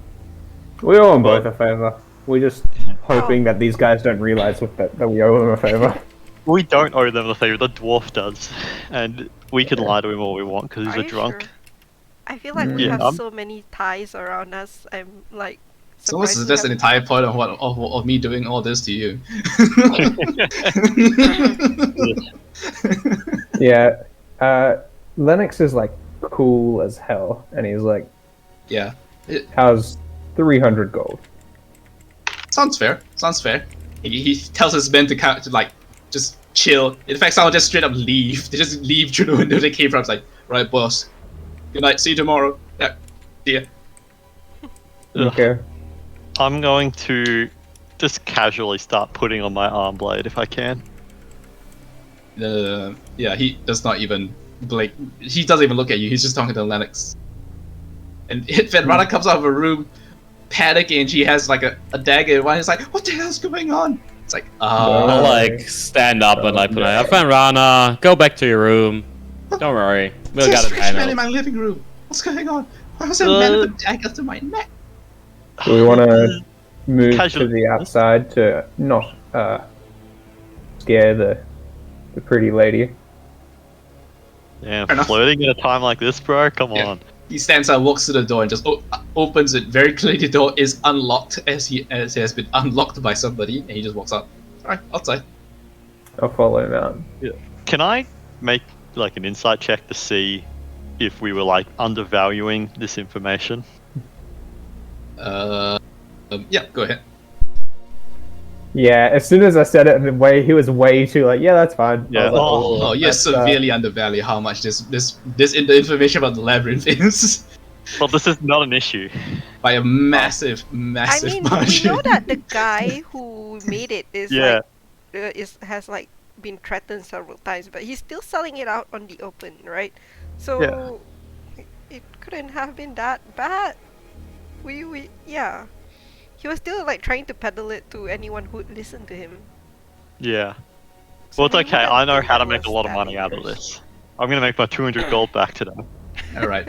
We owe them both a favor. We're just hoping that these guys don't realize that we owe them a favor.
We don't owe them a favor. The dwarf does, and we can lie to him all we want because he's
Are
a
you
drunk.
sure? I feel like we
Yeah,
have
I'm-
so many ties around us. I'm like.
So what's
surprised we
that's an
have-
entire point of me doing all this to you.
Yeah, Lennox is like cool as hell, and he's like,
Yeah.
how's 300 gold?
Sounds fair. Sounds fair. He tells his men to like just chill. In fact, someone just straight up leave. They just leave through the window they came from. It's like, right, boss. Good night. See you tomorrow. Yeah. See ya.
Ugh.
Okay.
I'm going to just casually start putting on my arm blade if I can.
Yeah. He does not even blink. He doesn't even look at you. He's just talking to Lennox. And Fenrana comes out of a room, panicking. And she has like a dagger in one. He's like, what the hell's going on? It's like,
I'll like stand up and like put my Rana, go back to your room. Don't worry, we'll
there's
get
a
it
strange man in
handled.
my living room. What's going on? Why was there a man with a dagger to my neck?
Do we want to move
Casual-
to the outside to not scare the pretty lady?
Yeah,
Fair enough.
flirting at a time like this, bro. Come
Yeah.
on.
He stands up, walks to the door, and just opens it. Very clearly, the door is unlocked as it has been unlocked by somebody, and he just walks out. Alright, outside.
I'll follow him out.
Can I make like an insight check to see if we were like undervaluing this information?
Yeah, go ahead.
Yeah, as soon as I said it, he was way too like, yeah, that's fine. I
Yeah.
was like,
Oh, you
that's,
severely undervalue how much this in the information about the labyrinth is.
Well, this is not an issue.
by a massive,
I
massive
mean, we
margin.
know that the guy who made it is
Yeah.
has like been threatened several times, but he's still selling it out on the open, right? So it couldn't have been that bad. Yeah. He was still like trying to peddle it to anyone who'd listen to him.
Yeah.
So
Well, it's
we
okay.
wouldn't
I know
think
how
that
to make a
was
lot of
that
money out of
dangerous.
this. I'm gonna make my 200 gold back today.
All right.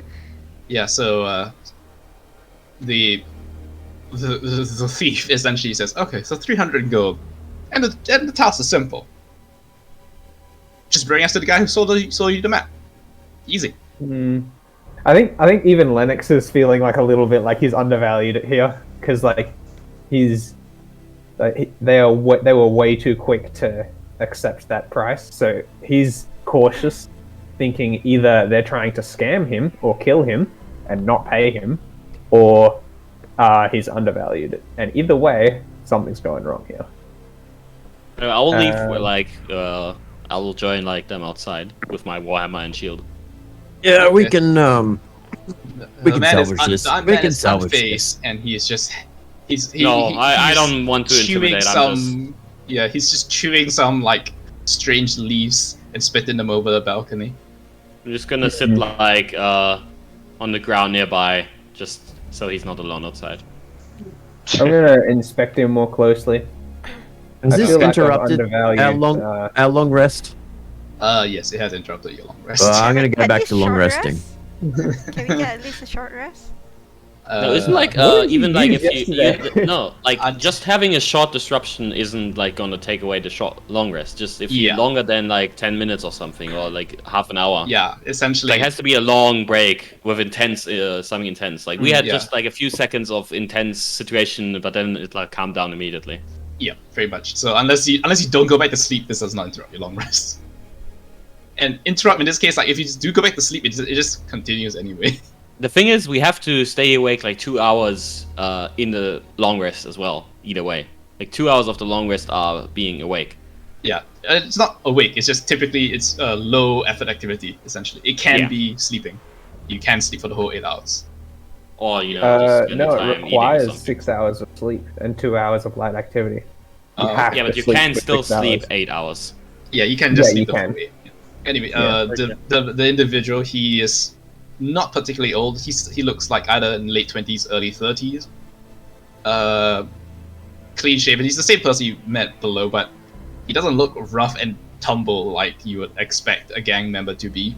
Yeah. So the thief essentially says, "Okay, so 300 gold, and the task is simple. Just bring us to the guy who sold you the map. Easy."
I think even Lennox is feeling like a little bit like he's undervalued here because like they were way too quick to accept that price. So he's cautious, thinking either they're trying to scam him or kill him and not pay him, or he's undervalued. And either way, something's going wrong here.
I will leave. I will join like them outside with my warhammer and shield.
Yeah, we
Okay.
can We can salvage this.
The
We
man
can
is
salvage
unfazed, and he is just I
I don't want to
chewing
intimidate.
some. Yeah, he's just chewing some like strange leaves and spitting them over the balcony.
I'm just gonna sit like on the ground nearby, just so he's not alone outside.
I'm gonna inspect him more closely.
Has
I
this
feel like I've
interrupted
undervalued,
our long rest?
Yes, it has interrupted your long rest.
I'm gonna go
At
back
least
to long
short
resting.
rest? Can we get at least a short rest?
No, isn't like
what did you
even like
do
if
yesterday?
no, like just having a short disruption isn't like gonna take away the short long rest. Just if you
Yeah.
longer than like 10 minutes or something, or like half an hour.
Yeah, essentially.
Like it has to be a long break with intense something intense. Like we had
yeah.
just like a few seconds of intense situation, but then it like calmed down immediately.
Yeah, very much. So unless you don't go back to sleep, this does not interrupt your long rest. And interrupt in this case, like if you just do go back to sleep, it just continues anyway.
The thing is, we have to stay awake like 2 hours in the long rest as well. Either way, like 2 hours of the long rest are being awake.
Yeah, it's not awake. It's just typically it's low effort activity. Essentially, it can be sleeping. You can sleep for the whole 8 hours.
Or just spend the
No,
time
it
eating or
requires
something.
6 hours of sleep and 2 hours of light activity. You have
Yeah,
to
but you
sleep
can
for
still
6
sleep
hours.
8 hours.
Yeah, you can just
Yeah,
sleep
you
the
can.
whole 8. Anyway,
Yeah,
the individual, he is not particularly old. He looks like either in late 20s, early 30s. Clean shaven. He's the same person you met below, but he doesn't look rough and tumble like you would expect a gang member to be.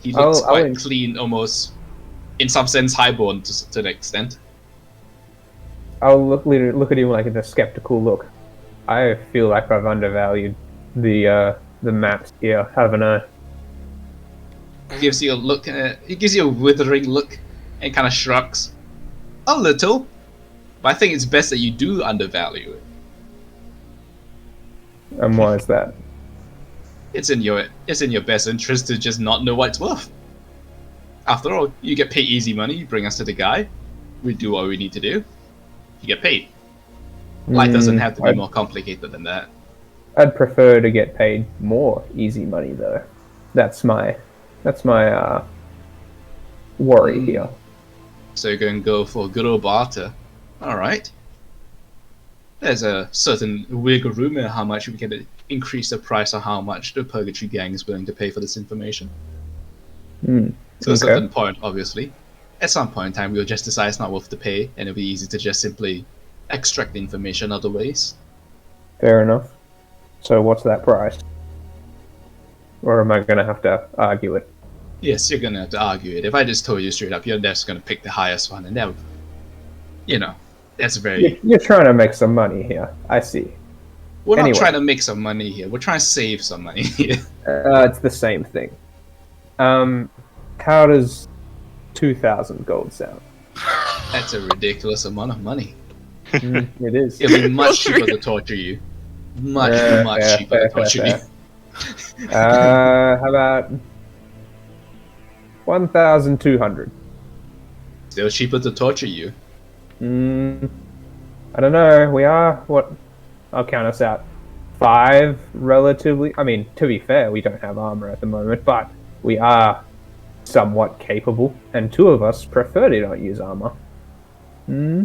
He looks
I'll
quite clean, almost in some sense highborn to an extent.
I'll look at him like with a skeptical look. I feel like I've undervalued the maps here, haven't I?
Gives you a look. He gives you a withering look, and kind of shrugs a little. But I think it's best that you do undervalue it.
And why is that?
It's in your best interest to just not know what it's worth. After all, you get paid easy money. You bring us to the guy. We do what we need to do. You get paid. Life doesn't have to be more complicated than that.
I'd prefer to get paid more easy money though. That's my worry here.
So you're going to go for good old barter. Alright. There's a certain wiggle room in how much we can increase the price of how much the Purgatory Gang is willing to pay for this information. To a certain point, obviously. At some point in time, we'll just decide it's not worth the pay, and it'll be easy to just simply extract the information other ways.
Fair enough. So what's that price? Or am I going to have to argue it?
Yes, you're going to have to argue it. If I just told you straight up, you're just going to pick the highest one, and that would, that's very...
You're trying to make some money here. I see.
We're not
Anyway.
trying to make some money here. We're trying to save some money here.
It's the same thing. How does 2,000 gold sound?
That's a ridiculous amount of money.
It is.
It'll be much cheaper to torture you. Much cheaper to torture you.
How about 1,200?
Still cheaper to torture you.
I don't know. We are what? I'll count us out. 5 relatively. I mean, to be fair, we don't have armor at the moment, but we are somewhat capable, and 2 of us prefer to not use armor. Hmm.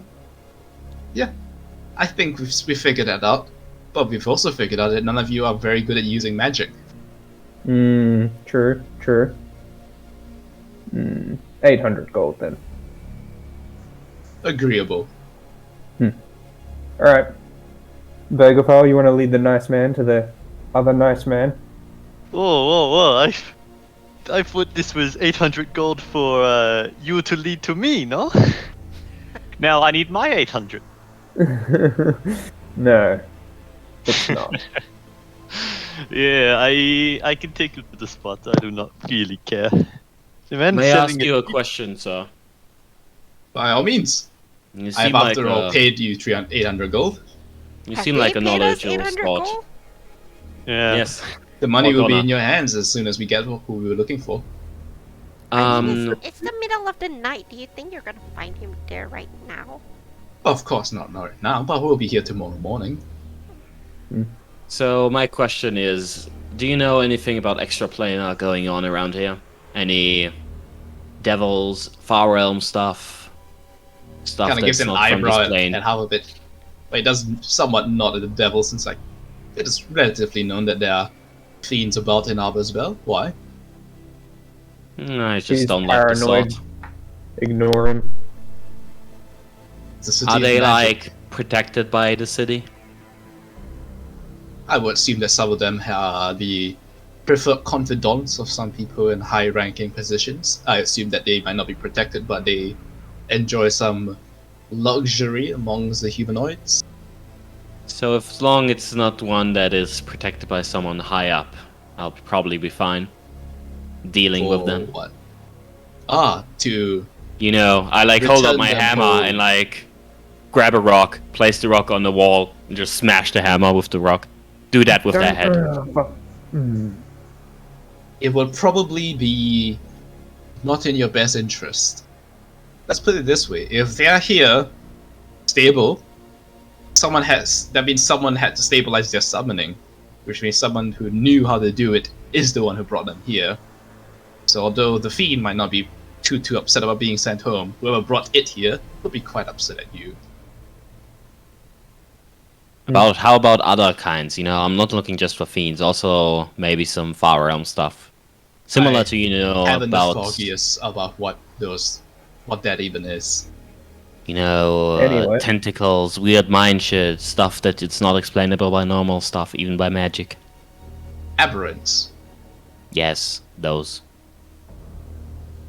I think we figured that out. But we've also figured out that none of you are very good at using magic.
True. 800 gold then.
Agreeable.
Alright. Vegapal, you want to lead the nice man to the other nice man?
Whoa! I thought this was 800 gold for you to lead to me, no? Now I need my 800.
No, it's not.
Yeah, I can take you to the spot. I do not really care. The man
May I
selling
ask you a question, sir?
By all means.
You
I've
seem like
after all paid you 800 gold.
you
Have
seem
they
like a
paid us
knowledgeable
800
sport.
gold?
Yeah.
Yes.
The money will be
Morgana.
in your hands as soon as we get who we were looking for.
I mean,
Um.
it's the middle of the night. Do you think you're gonna find him there right now?
Of course not right now, but we'll be here tomorrow morning.
So my question is, do you know anything about extraplanar going on around here? Any devils, far realm stuff? Stuff
Kind of gives
that's
an
not from
eyebrow
this plane.
and half of it. But it does somewhat nod at the devil since like it is relatively known that there are fiends about in Arbosville. Why?
I just
He's
don't like the
paranoid.
sort.
Ignore him.
It's a city
Are
of
they
magic.
like protected by the city?
I would assume that some of them are the preferred confidants of some people in high-ranking positions. I assume that they might not be protected, but they enjoy some luxury amongst the humanoids.
So as long it's not one that is protected by someone high up, I'll probably be fine dealing with
For
them.
what? Ah, to
You know, I like hold up
Return
my
them
hammer
home.
and like grab a rock, place the rock on the wall, and just smash the hammer with the rock. Do that with their head.
it will probably be not in your best interest. Let's put it this way: if they are here, stable, that means someone had to stabilize their summoning, which means someone who knew how to do it is the one who brought them here. So although the fiend might not be too upset about being sent home, whoever brought it here will be quite upset at you.
How about other kinds? You know, I'm not looking just for fiends. Also, maybe some far realm stuff, similar
I
to you know
Haven't the
about
foggiest about what that even is.
you know
Anyway.
tentacles, weird mind shit, stuff that it's not explainable by normal stuff, even by magic.
Aberrants.
Yes, those.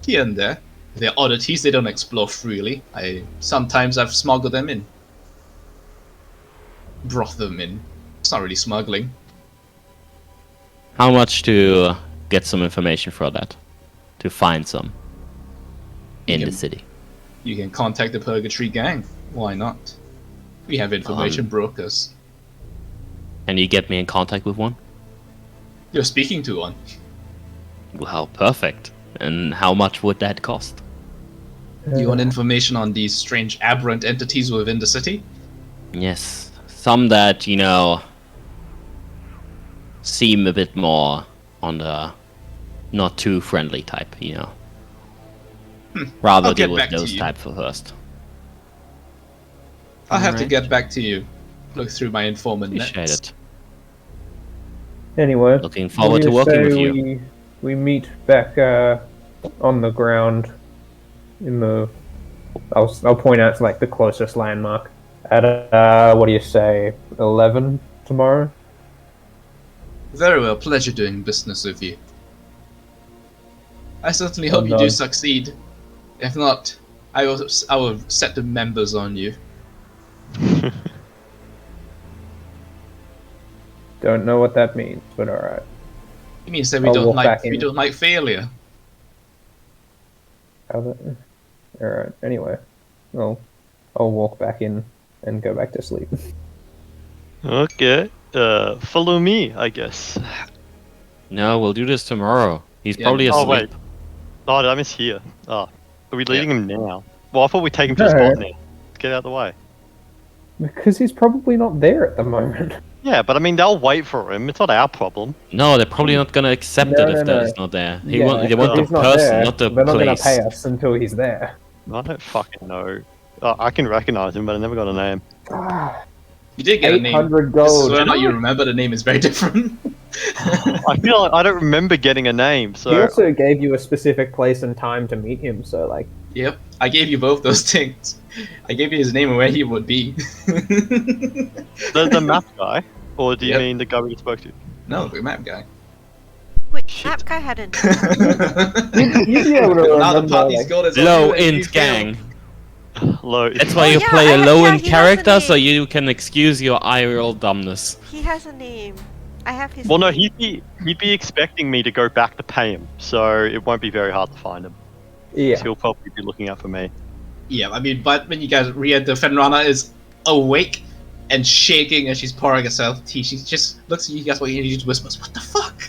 Here and there. They're oddities, they don't explore freely. Sometimes I've smuggled them in. Brought them in. It's not really smuggling.
How much to get some information for that? To find some in the
Yeah.
city.
You can contact the Purgatory Gang. Why not? We have information brokers.
Can you get me in contact with one?
You're speaking to one.
Well, perfect. And how much would that cost?
You want information on these strange aberrant entities within the city?
Yes, some that, you know, seem a bit more on the not too friendly type, you know. Rather
I'll
deal
get
with
back to
those
you.
type first.
I'll have to
Alright.
get back to you. Look through my informant
Appreciate
nets.
it.
Anyway,
Looking
what
forward
do
to working
say
with you.
We meet back on the ground in the. I'll point out to like the closest landmark at what do you say, 11 tomorrow?
Very well, pleasure doing business with you. I certainly hope you do
nod.
succeed. If not, I will set the members on you.
Don't know what that means, but all right.
It means that we
I'll
don't
walk
like
back in.
we don't like failure.
All right. Anyway, I'll walk back in and go back to sleep.
Okay. Follow me, I guess.
No, we'll do this tomorrow. He's
Yeah,
probably
oh,
asleep.
Oh wait. Oh, Dam is here. Oh, are we leading
Yeah.
him now? Well, I thought we'd take him to the spot now. Let's get out of the way.
Because he's probably not there at the moment.
Yeah, but I mean, they'll wait for him. It's not our problem.
No, they're probably not gonna accept
No,
it if
no,
he's
no.
not there. They
Yeah,
want the
he's not
person,
there,
not the
they're not going to
place.
pay us until he's there.
I don't fucking know. I can recognize him, but I never got a name.
You did get a name.
800
This is
gold.
whether or not you remember the name is very different.
I feel like I don't remember getting a name,
He
so
also gave you a specific place and time to meet him, so like,
Yep, I gave you both those things. I gave you his name and where he would be.
the map guy, or do you
Yep.
mean the guy we just spoke to?
No, the map guy.
Wait,
Shit.
Map Guy had a name.
you'd be able to
Now the
remember,
party's
like,
goal is
Low
on you and you
int
fail.
gang.
Low.
That's why
Oh,
you
yeah,
play a low
yeah,
int
he has a
character, so
name.
you can excuse your IRL dumbness.
He has a name. I have his
Well, no,
name.
he'd be expecting me to go back to pay him, so it won't be very hard to find him.
yeah.
He'll probably be looking out for me.
Yeah, I mean, but when you guys re-enter, Fenrana is awake and shaking as she's pouring herself tea. She just looks at you guys and she just whispers, "What the fuck?"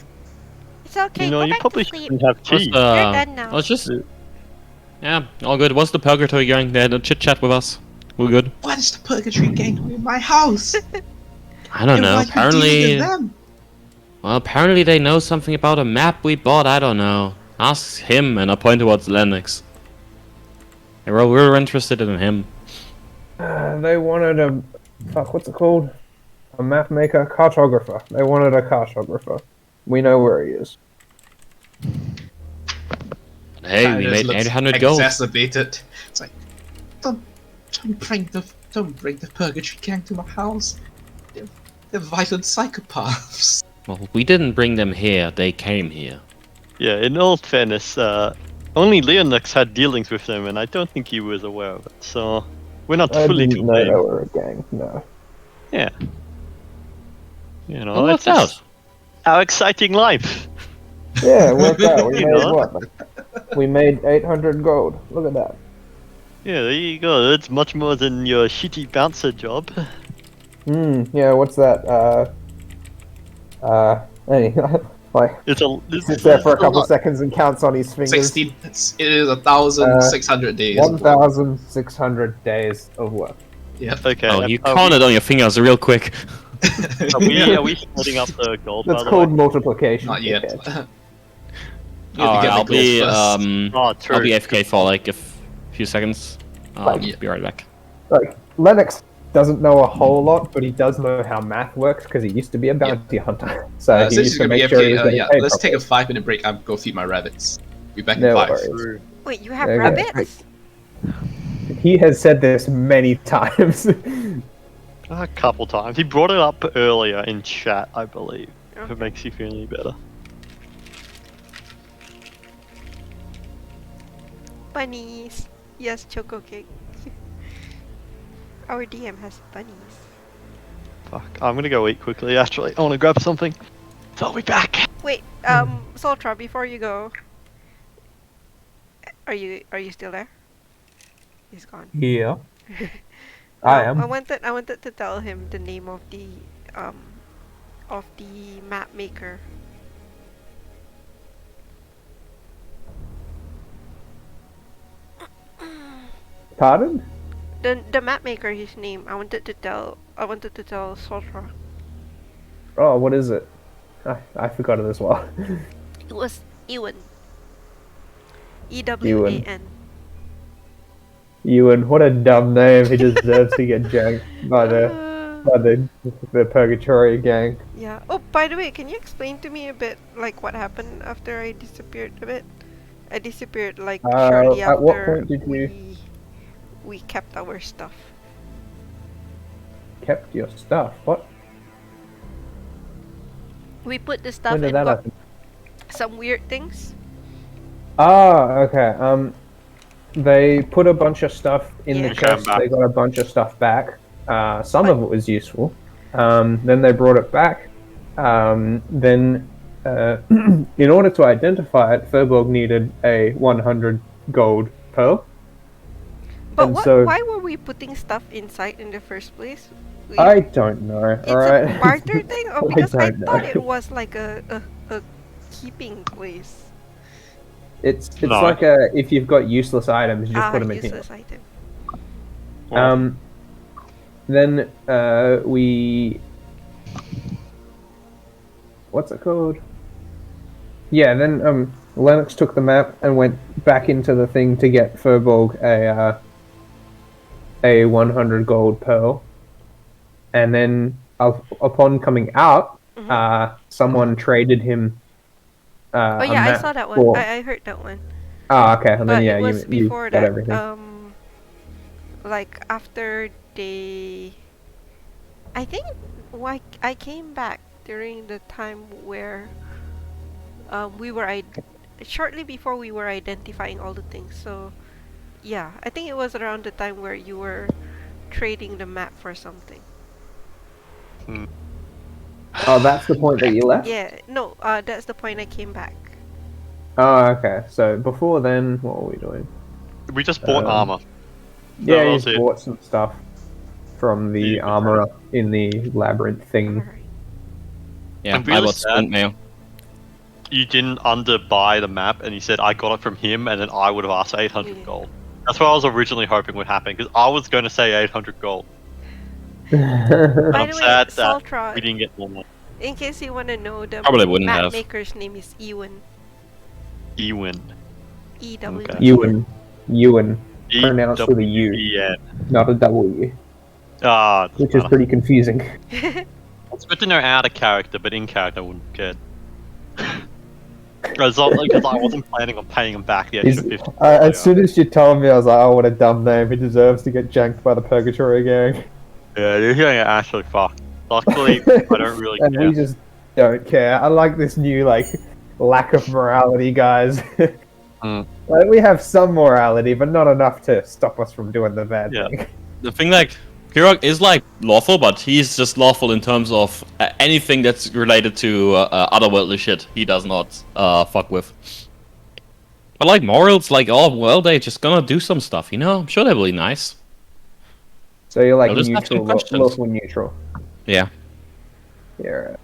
It's okay.
You know,
go
you
back
probably
to sleep.
shouldn't have
What's
tea.
the?
You're done now.
Let's just. Yeah, all good. What's the purgatory gang? They had a chit chat with us. We're good.
What is the Purgatory Gang in my house?
I don't know.
Why are you dealing
Apparently,
with them?
well, apparently they know something about a map we bought. I don't know. Ask him, and I point towards Lennox. Hey, bro, we're interested in him.
They wanted a... Fuck, what's it called? A map maker? Cartographer. They wanted a cartographer. We know where he is.
Hey,
Tyler
we
just
made
looks
800 gold.
Exacerbated. It's like, don't bring the Purgatory Gang to my house. They're violent psychopaths.
Well, we didn't bring them here. They came here.
Yeah, in all fairness, only Leonix had dealings with them, and I don't think he was aware of it, so we're not
I
fully
didn't
to
know they
blame.
were a gang, no.
Yeah. You know,
Well,
it's
what's
just our exciting life.
Yeah, it worked out. We
You
made
know.
what? We made 800 gold. Look at that.
Yeah, there you go. It's much more than your shitty bouncer job.
Yeah, what's that? Anyway, like, sits there for a couple seconds and counts on his fingers.
16. It is 1,600 days.
1,600 days of work.
Yep.
Okay.
Oh, you
are
counted on your fingers real quick.
are we splitting up the gold,
That's
by the
called
way?
multiplication.
Not yet.
dickhead.
You have to get
I'll
the goals
be
first.
Oh, true.
I'll be AFK for like a few seconds. I'll
Yeah.
be right back.
Like, Lennox doesn't know a whole lot, but he does know how math works because he used to be a bounty hunter. So he
Since
used
he's
to
gonna be
make sure he was
AFK,
getting
yeah,
paid
let's take a
properly.
5-minute break. I'll go feed my rabbits. Be back in
No
5.
worries.
True.
Wait, you have
Okay.
rabbits?
He has said this many times.
A couple times. He brought it up earlier in chat, I believe. If
Okay.
it makes you feel any better.
Bunnies. Yes, Choco Cake. Our DM has bunnies.
Fuck. I'm gonna go eat quickly, actually. I wanna grab something. So I'll be back.
Wait, Soltra, before you go, are you still there? He's gone.
Yeah. I am.
I wanted to tell him the name of the map maker.
Pardon?
The map maker, his name. I wanted to tell Soltra.
Oh, what is it? I forgot it as well.
It was Ewan. Ewan.
Ewan, what a dumb name. He deserves to get janked by the Purgatory gang.
Yeah. Oh, by the way, can you explain to me a bit like what happened after I disappeared a bit? I disappeared like shortly
at what
after
point did you-
we kept our stuff.
Kept your stuff. What?
We put the stuff
When did
and
that
got
happen?
some weird things.
Ah, okay. They put a bunch of stuff in
Yeah.
the chest.
back.
They got a bunch of stuff back. Some of it was useful. Then they brought it back. Then, in order to identify it, Furbolg needed a 100 gold pearl.
But
And
what?
so-
Why were we putting stuff inside in the first place?
I don't know.
It's
Alright.
a barter thing, or
I
because I
don't
thought
know.
it was like a keeping place.
It's
No.
like if you've got useless items, you just put them in here.
Useless item.
Um, then we. What's it called? Yeah, then Lennox took the map and went back into the thing to get Furbolg a 100 gold pearl, and then upon coming out, someone traded him.
Oh
a
yeah, I
map
saw that one.
for-
I heard that one.
okay, and
But
then yeah,
it was
you
before
got
that.
everything.
Like after they, I think I came back during the time where we were shortly before we were identifying all the things. So yeah, I think it was around the time where you were trading the map for something.
Oh, that's the point that you left.
Yeah, no, that's the point I came back.
Oh, okay. So before then, what were we doing?
We just bought
Um,
armor.
Yeah, you
that's
just
it.
bought some stuff from the
Yeah.
armorer in the labyrinth thing.
Alright.
Yeah,
I'm
I
really
bought
sad.
sprint mail.
You didn't underbuy the map, and he said I got it from him, and then I would have asked 800
Yeah.
gold. That's what I was originally hoping would happen, because I was going to say 800 gold.
By
I'm
the way,
sad that
Saltra,
we didn't get more money.
in case you want to know, the
Probably wouldn't
map
have.
maker's name is Ewan.
Ewan.
E-W.
Okay.
Ewan, pronounced with a U,
E-W-E-N.
not a W,
Ah, doesn't
which is
matter.
pretty confusing.
It's good to know out of character, but in character I wouldn't care. Because I wasn't planning on paying him back the extra 50.
As soon as you told me, I was like, oh, what a dumb name. He deserves to get janked by the Purgatory gang.
Yeah, you're gonna get actually fucked. Luckily, I don't really
And
care.
we just don't care. I like this new, lack of morality, guys. Like, we have some morality, but not enough to stop us from doing the bad
Yeah.
thing.
The thing, Kirok is lawful, but he's just lawful in terms of anything that's related to otherworldly shit. He does not fuck with. But morals, oh well, they just gonna do some stuff, you know. I'm sure they're really nice.
So you're
I'll just have some
neutral,
questions.
lawful neutral.
Yeah.
Yeah. Right.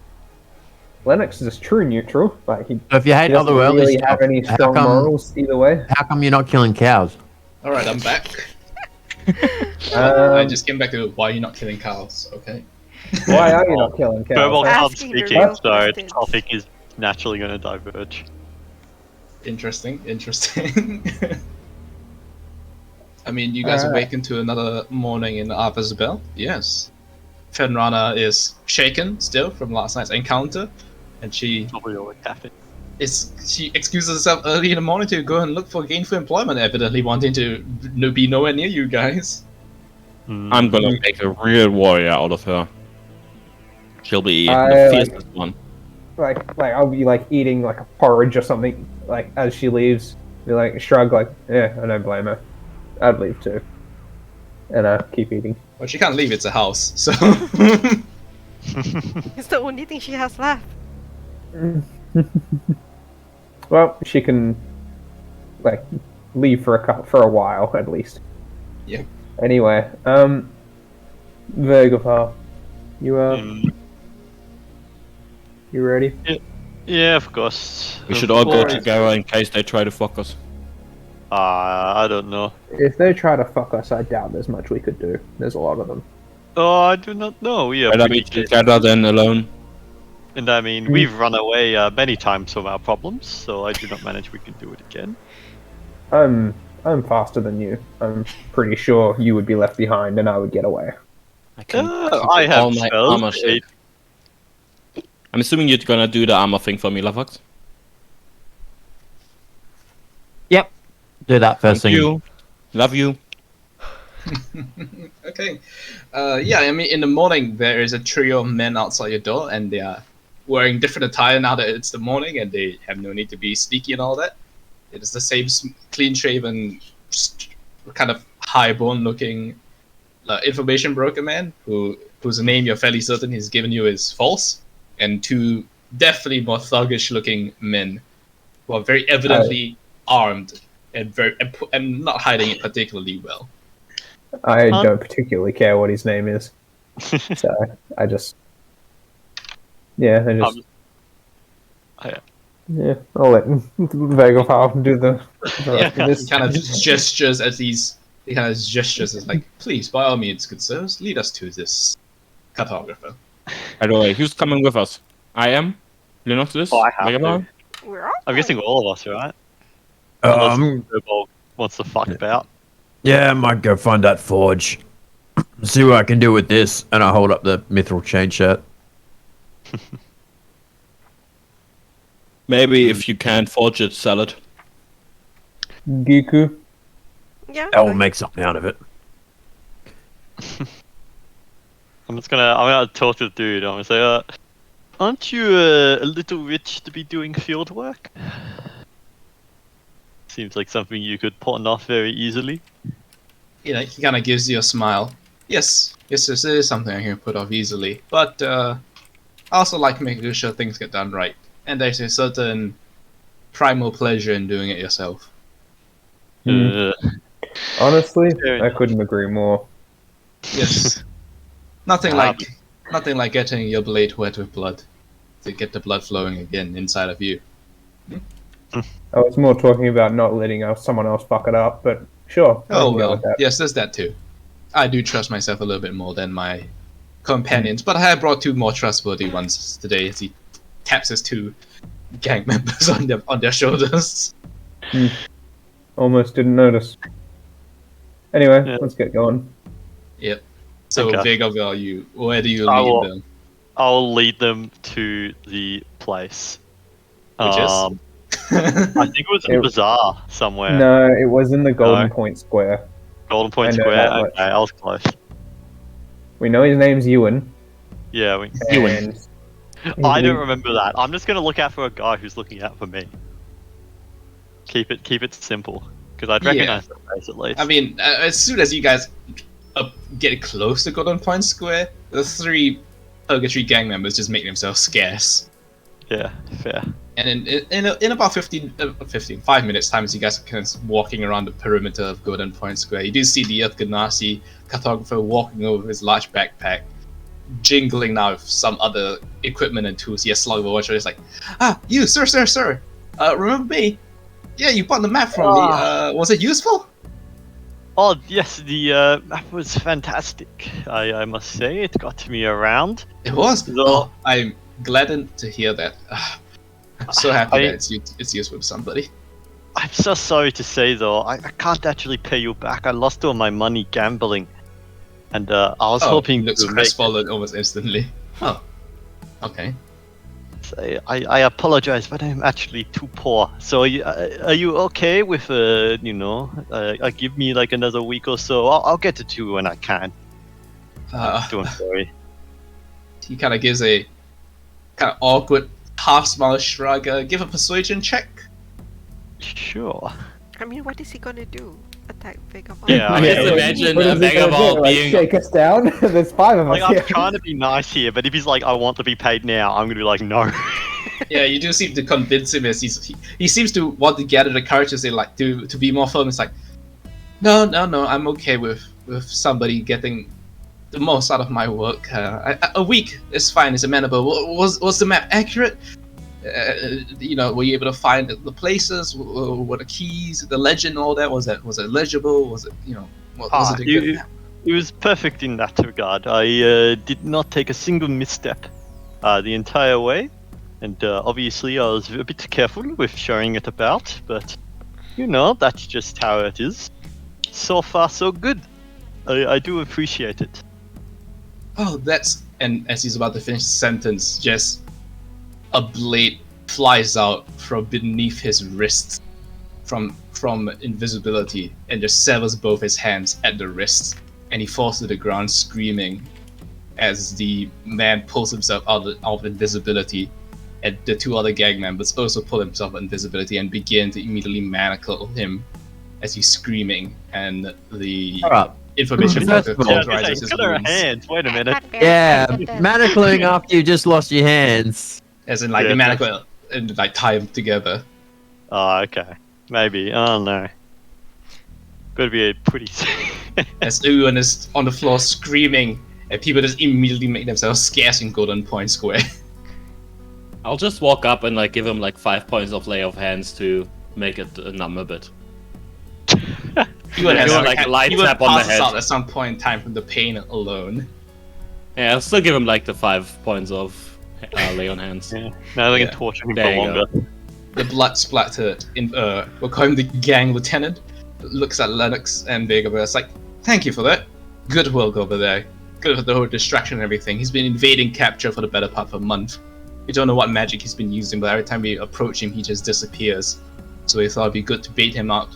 Lennox is true neutral. He
So if you hate
doesn't
otherworldly
really
stuff,
have any
how
strong
come-
morals either way.
how come you're not killing cows?
All right, I'm back.
Um,
I just came back to why you're not killing cows. Okay.
Why are you not killing cows?
Verbal can't
Asking the
speaking,
real
so the
questions.
topic is naturally going to diverge.
Interesting. I mean, you guys
Alright.
awakened to another morning in Arthur's Bell. Yes. Fenrana is shaken still from last night's encounter, and she
Probably all the caffeine.
she excuses herself early in the morning to go and look for gainful employment, evidently wanting to be nowhere near you guys.
I'm gonna make a real warrior out of her. She'll be
I,
the fiercest one.
I'll be eating a porridge or something as she leaves. Be shrug yeah, I don't blame her. I'd leave too. And keep eating.
Well, she can't leave, it's a house, so.
It's the only thing she has left.
Well, she can leave for a while at least.
Yeah.
Anyway, Vergopal, you you ready?
Yeah, of course.
We should all go
Of course.
together in case they try to fuck us.
I don't know.
If they try to fuck us, I doubt there's much we could do. There's a lot of them.
Oh, I do not know. We are
Better be
pretty
together than alone.
And I mean, we've run away many times from our problems, so I do not manage we can do it again.
I'm faster than you. I'm pretty sure you would be left behind and I would get away.
I can
I
keep
have
all my
spells.
armor shit. I'm assuming you're gonna do the armor thing for me, Lavax.
Yep. Do that first
Thank
thing.
you. Love you.
Okay. Yeah, I mean, in the morning, there is a trio of men outside your door, and they are wearing different attire now that it's the morning, and they have no need to be sneaky and all that. It is the same clean-shaven, kind of high-bone-looking information broker man, whose name you're fairly certain he's given you is false, and two definitely more thuggish-looking men who are very evidently armed and not hiding it particularly well.
I don't particularly care what his name is. So I just yeah, yeah, I'll let Vegapal do the rest of
He
this.
kind of gestures as he's He kind of gestures as like, please, by all means, good sirs, lead us to this cartographer.
By the way, who's coming with us? I am. Linux this.
Oh, I have
Vagabond?
We're all
I'm guessing
going.
all of us, right? Unless Kobold wants to fuck about.
Yeah, I might go find that forge. See what I can do with this, and I hold up the mithril chain shirt.
Maybe if you can't forge it, sell it.
Giku.
Yeah.
I will make something out of it.
I'm gonna talk to the dude. I'm gonna say, aren't you a little rich to be doing field work? Seems like something you could pawn off very easily.
You know, he kind of gives you a smile. Yes, this is something I can put off easily. But I also like making sure things get done right. And there's a certain primal pleasure in doing it yourself.
Honestly,
Fair
I
enough.
couldn't agree more.
Yes. nothing like getting your blade wet with blood. To get the blood flowing again inside of you.
I was more talking about not letting someone else fuck it up, but sure. I
Oh
can go
well,
with that.
yes, there's that too. I do trust myself a little bit more than my companions, but I have brought 2 more trustworthy ones today as he taps his 2 gang members on their shoulders.
Almost didn't notice. Anyway,
Yeah.
let's get going.
Yep. So
Okay.
Vega, where do you
I
lead
will-
them?
I'll lead them to the place.
Which is?
I think it was in a bazaar somewhere.
No, it was in the Golden
No.
Point Square.
Golden Point
I know
Square.
that much.
Okay, I was close.
We know his name's Ewan.
Yeah,
And
I don't remember that. I'm just gonna look out for a guy who's looking out for me. Keep it simple, because I'd
Yeah.
recognize the face at least.
I mean, as soon as you guys get close to Golden Point Square, the 3 Purgatory gang members just make themselves scarce.
yeah, fair.
And in about 5 minutes time, as you guys are kind of walking around the perimeter of Golden Point Square, you do see the Earth Ganassi cartographer walking over his large backpack, jingling now with some other equipment and tools. He has slung over one shoulder. He's like, you, sir. Remember me? Yeah, you bought the map from me. Was it useful?
Oh yes, the map was fantastic. I must say, it got me around.
It was.
No.
Oh, I'm gladdened to hear that. I'm so happy
I-
that it's useful to somebody.
I'm so sorry to say though, I can't actually pay you back. I lost all my money gambling, and I was hoping
he looks
to make.
crestfallen almost instantly. Oh, okay.
I apologize, but I'm actually too poor. So are you okay with give me like another week or so? I'll get it to you when I can. Don't worry.
He kind of gives a kind of awkward half-smile shrug. Give a persuasion check.
Sure.
I mean, what is he gonna do? Attack Vagabond?
Yeah,
I just imagine
What
a
is he gonna
Vagabond
do, like,
being.
shake us down? There's 5 of us
Like I'm
here.
trying to be nice here, but if he's like, I want to be paid now, I'm gonna be like, no.
Yeah, you do seem to convince him as he seems to want to gather the courage to say like to be more firm. It's like, no, I'm okay with somebody getting the most out of my work. A week is fine. It's amenable. Was the map accurate? Were you able to find the places? Were the keys, the legend, all that? Was it legible? Was it was it a good map?
It was perfect in that regard. I did not take a single misstep the entire way, and obviously I was a bit careful with showing it about, but that's just how it is. So far, so good. I do appreciate it.
Oh, and as he's about to finish the sentence, just a blade flies out from beneath his wrist, from invisibility, and just severs both his hands at the wrist, and he falls to the ground screaming, as the man pulls himself out of invisibility, and the 2 other gang members also pull himself out of invisibility and begin to immediately manacle him as he's screaming, and the
Alright.
information
First
broker
of all-
cauterizes his
cut our
wounds.
hands. Wait a minute.
Yeah, manacling after you just lost your hands.
As in, like,
Yeah,
the manacle and like tie them together.
Oh, okay. Maybe. Oh no. Gotta be a pretty.
As everyone is on the floor screaming, and people just immediately make themselves scarce in Golden Point Square.
I'll just walk up and like give him like 5 points of lay of hands to make it numb a bit.
Ewan has
Ewan, like, a light
Ewan
tap on the
passes
head.
out at some point in time from the pain alone.
Yeah, I'll still give him like the 5 points of lay on hands.
Yeah. Now they
Yeah.
can torture him
There
for
you
longer.
go.
The blood splattered we'll call him the gang lieutenant, looks at Lennox and Vega, it's like, thank you for that. Good work over there. Good for the whole distraction and everything. He's been invading capture for the better part of a month. We don't know what magic he's been using, but every time we approach him, he just disappears. So we thought it'd be good to bait him out.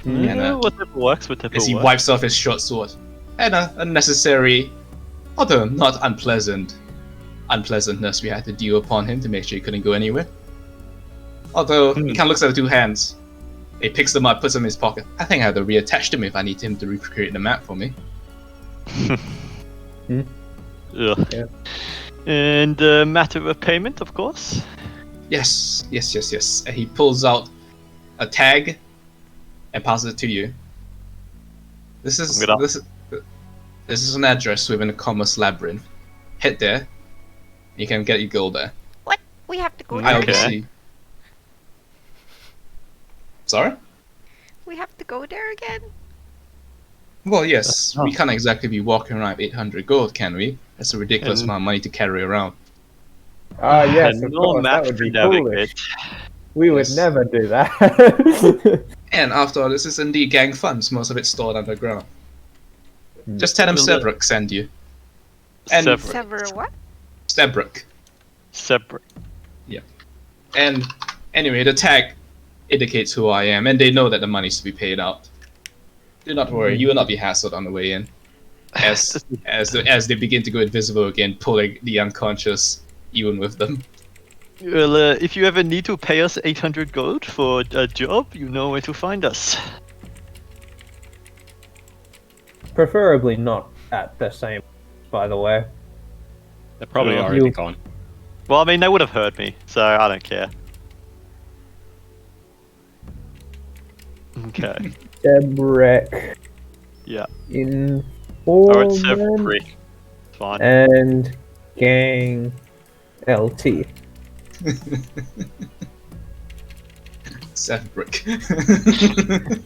Yeah, whatever works, whatever
As he
works.
wipes off his short sword. And a unnecessary, although not unpleasantness we had to deal upon him to make sure he couldn't go anywhere. Although, he kind of looks at the 2 hands. He picks them up, puts them in his pocket. I think I have to reattach them if I need him to recreate the map for me.
Ugh.
Yeah.
And matter of payment, of course.
Yes. And he pulls out a tag and passes it to you. This is an address within the Commerce Labyrinth. Head there. You can get your gold there.
What? We have to go
I
there
Okay.
again?
obviously. Sorry?
We have to go there again?
Well, yes.
Oh.
We can't exactly be walking around with 800 gold, can we? That's a ridiculous
And-
amount of money to carry around.
Yes,
And
of
no
course,
map
that would
to
be
navigate.
foolish. We would
Yes.
never do that.
And after all, this is indeed gang funds, most of it stored underground. Just tell them
Well,
Sebruk send you. And-
Separate.
Sever what?
Sebruk.
Separate.
And anyway, the tag indicates who I am, and they know that the money's to be paid out. Do not worry, you will not be hassled on the way in. As they begin to go invisible again, pulling the unconscious Ewan with them.
Well, if you ever need to pay us 800 gold for a job, you know where to find us.
Preferably not at the same, by the way.
They're probably
Oh,
already
you-
gone.
Well, I mean, they would have heard me, so I don't care. Okay.
Debrek.
Yeah.
In
Oh, it's
Foreman
Separate. Fine.
and Gang LT.
Sebruk.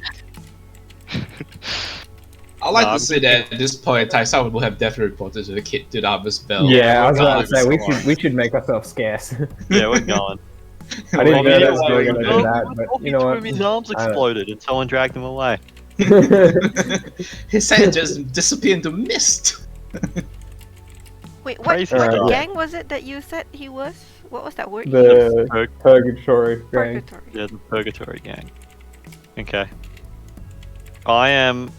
I like
No,
to
I'm
say that at this point, Tyson will have definitely reported to the kid to the Arbus Bell.
Yeah, I was about to say
we
we should make ourselves scarce.
Yeah, we're going.
I didn't know
yeah,
that was really gonna
well,
do that,
we were
but
talking
you know
to
what?
him, his arms
I don't-
exploded and someone dragged him away.
His head just disappeared into mist.
Wait, what,
Crazy
what
stuff.
gang was it that you said he was? What was that word?
The
Pur-
Purgatory Gang.
Purgatory.
Yeah, the Purgatory Gang. Okay. I'm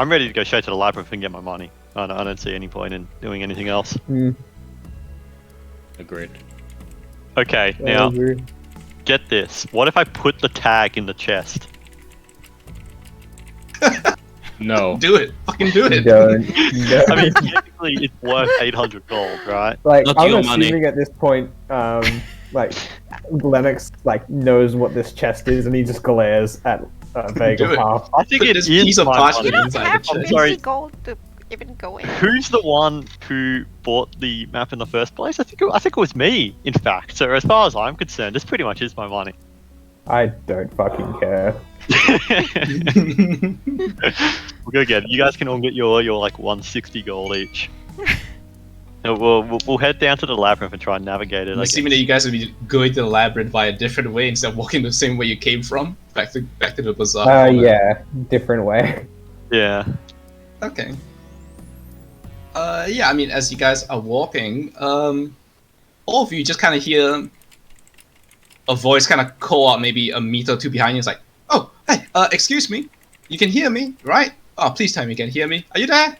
ready to go straight to the labyrinth and get my money. I don't see any point in doing anything else.
Agreed.
Okay, now get this. What if I put the tag in the chest?
No.
Do it. Fucking do it.
Don't.
I mean, technically, it's worth 800 gold, right?
Like
Not
I'm
your
assuming
money.
at this point, like Lennox knows what this chest is, and he just glares at Vega
Do it.
half.
I think
Put
it
this
is
piece of
my
parchment
You
money.
don't
inside
have
the chest.
50
Sorry.
gold to even go in.
Who's the one who bought the map in the first place? I think it was me, in fact. So as far as I'm concerned, this pretty much is my money.
I don't fucking care.
We'll go get it. You guys can all get your like 160 gold each. And we'll head down to the labyrinth and try and navigate it.
I'm
I
assuming that you guys will be going to the labyrinth by a different way instead of walking the same way you came from. Back to the bazaar.
Yeah, different way.
Yeah.
Okay. Yeah, I mean, as you guys are walking, all of you just kind of hear a voice kind of call out maybe a meter or two behind you. It's like, oh, hey, excuse me. You can hear me, right? Oh, please tell me you can hear me. Are you there?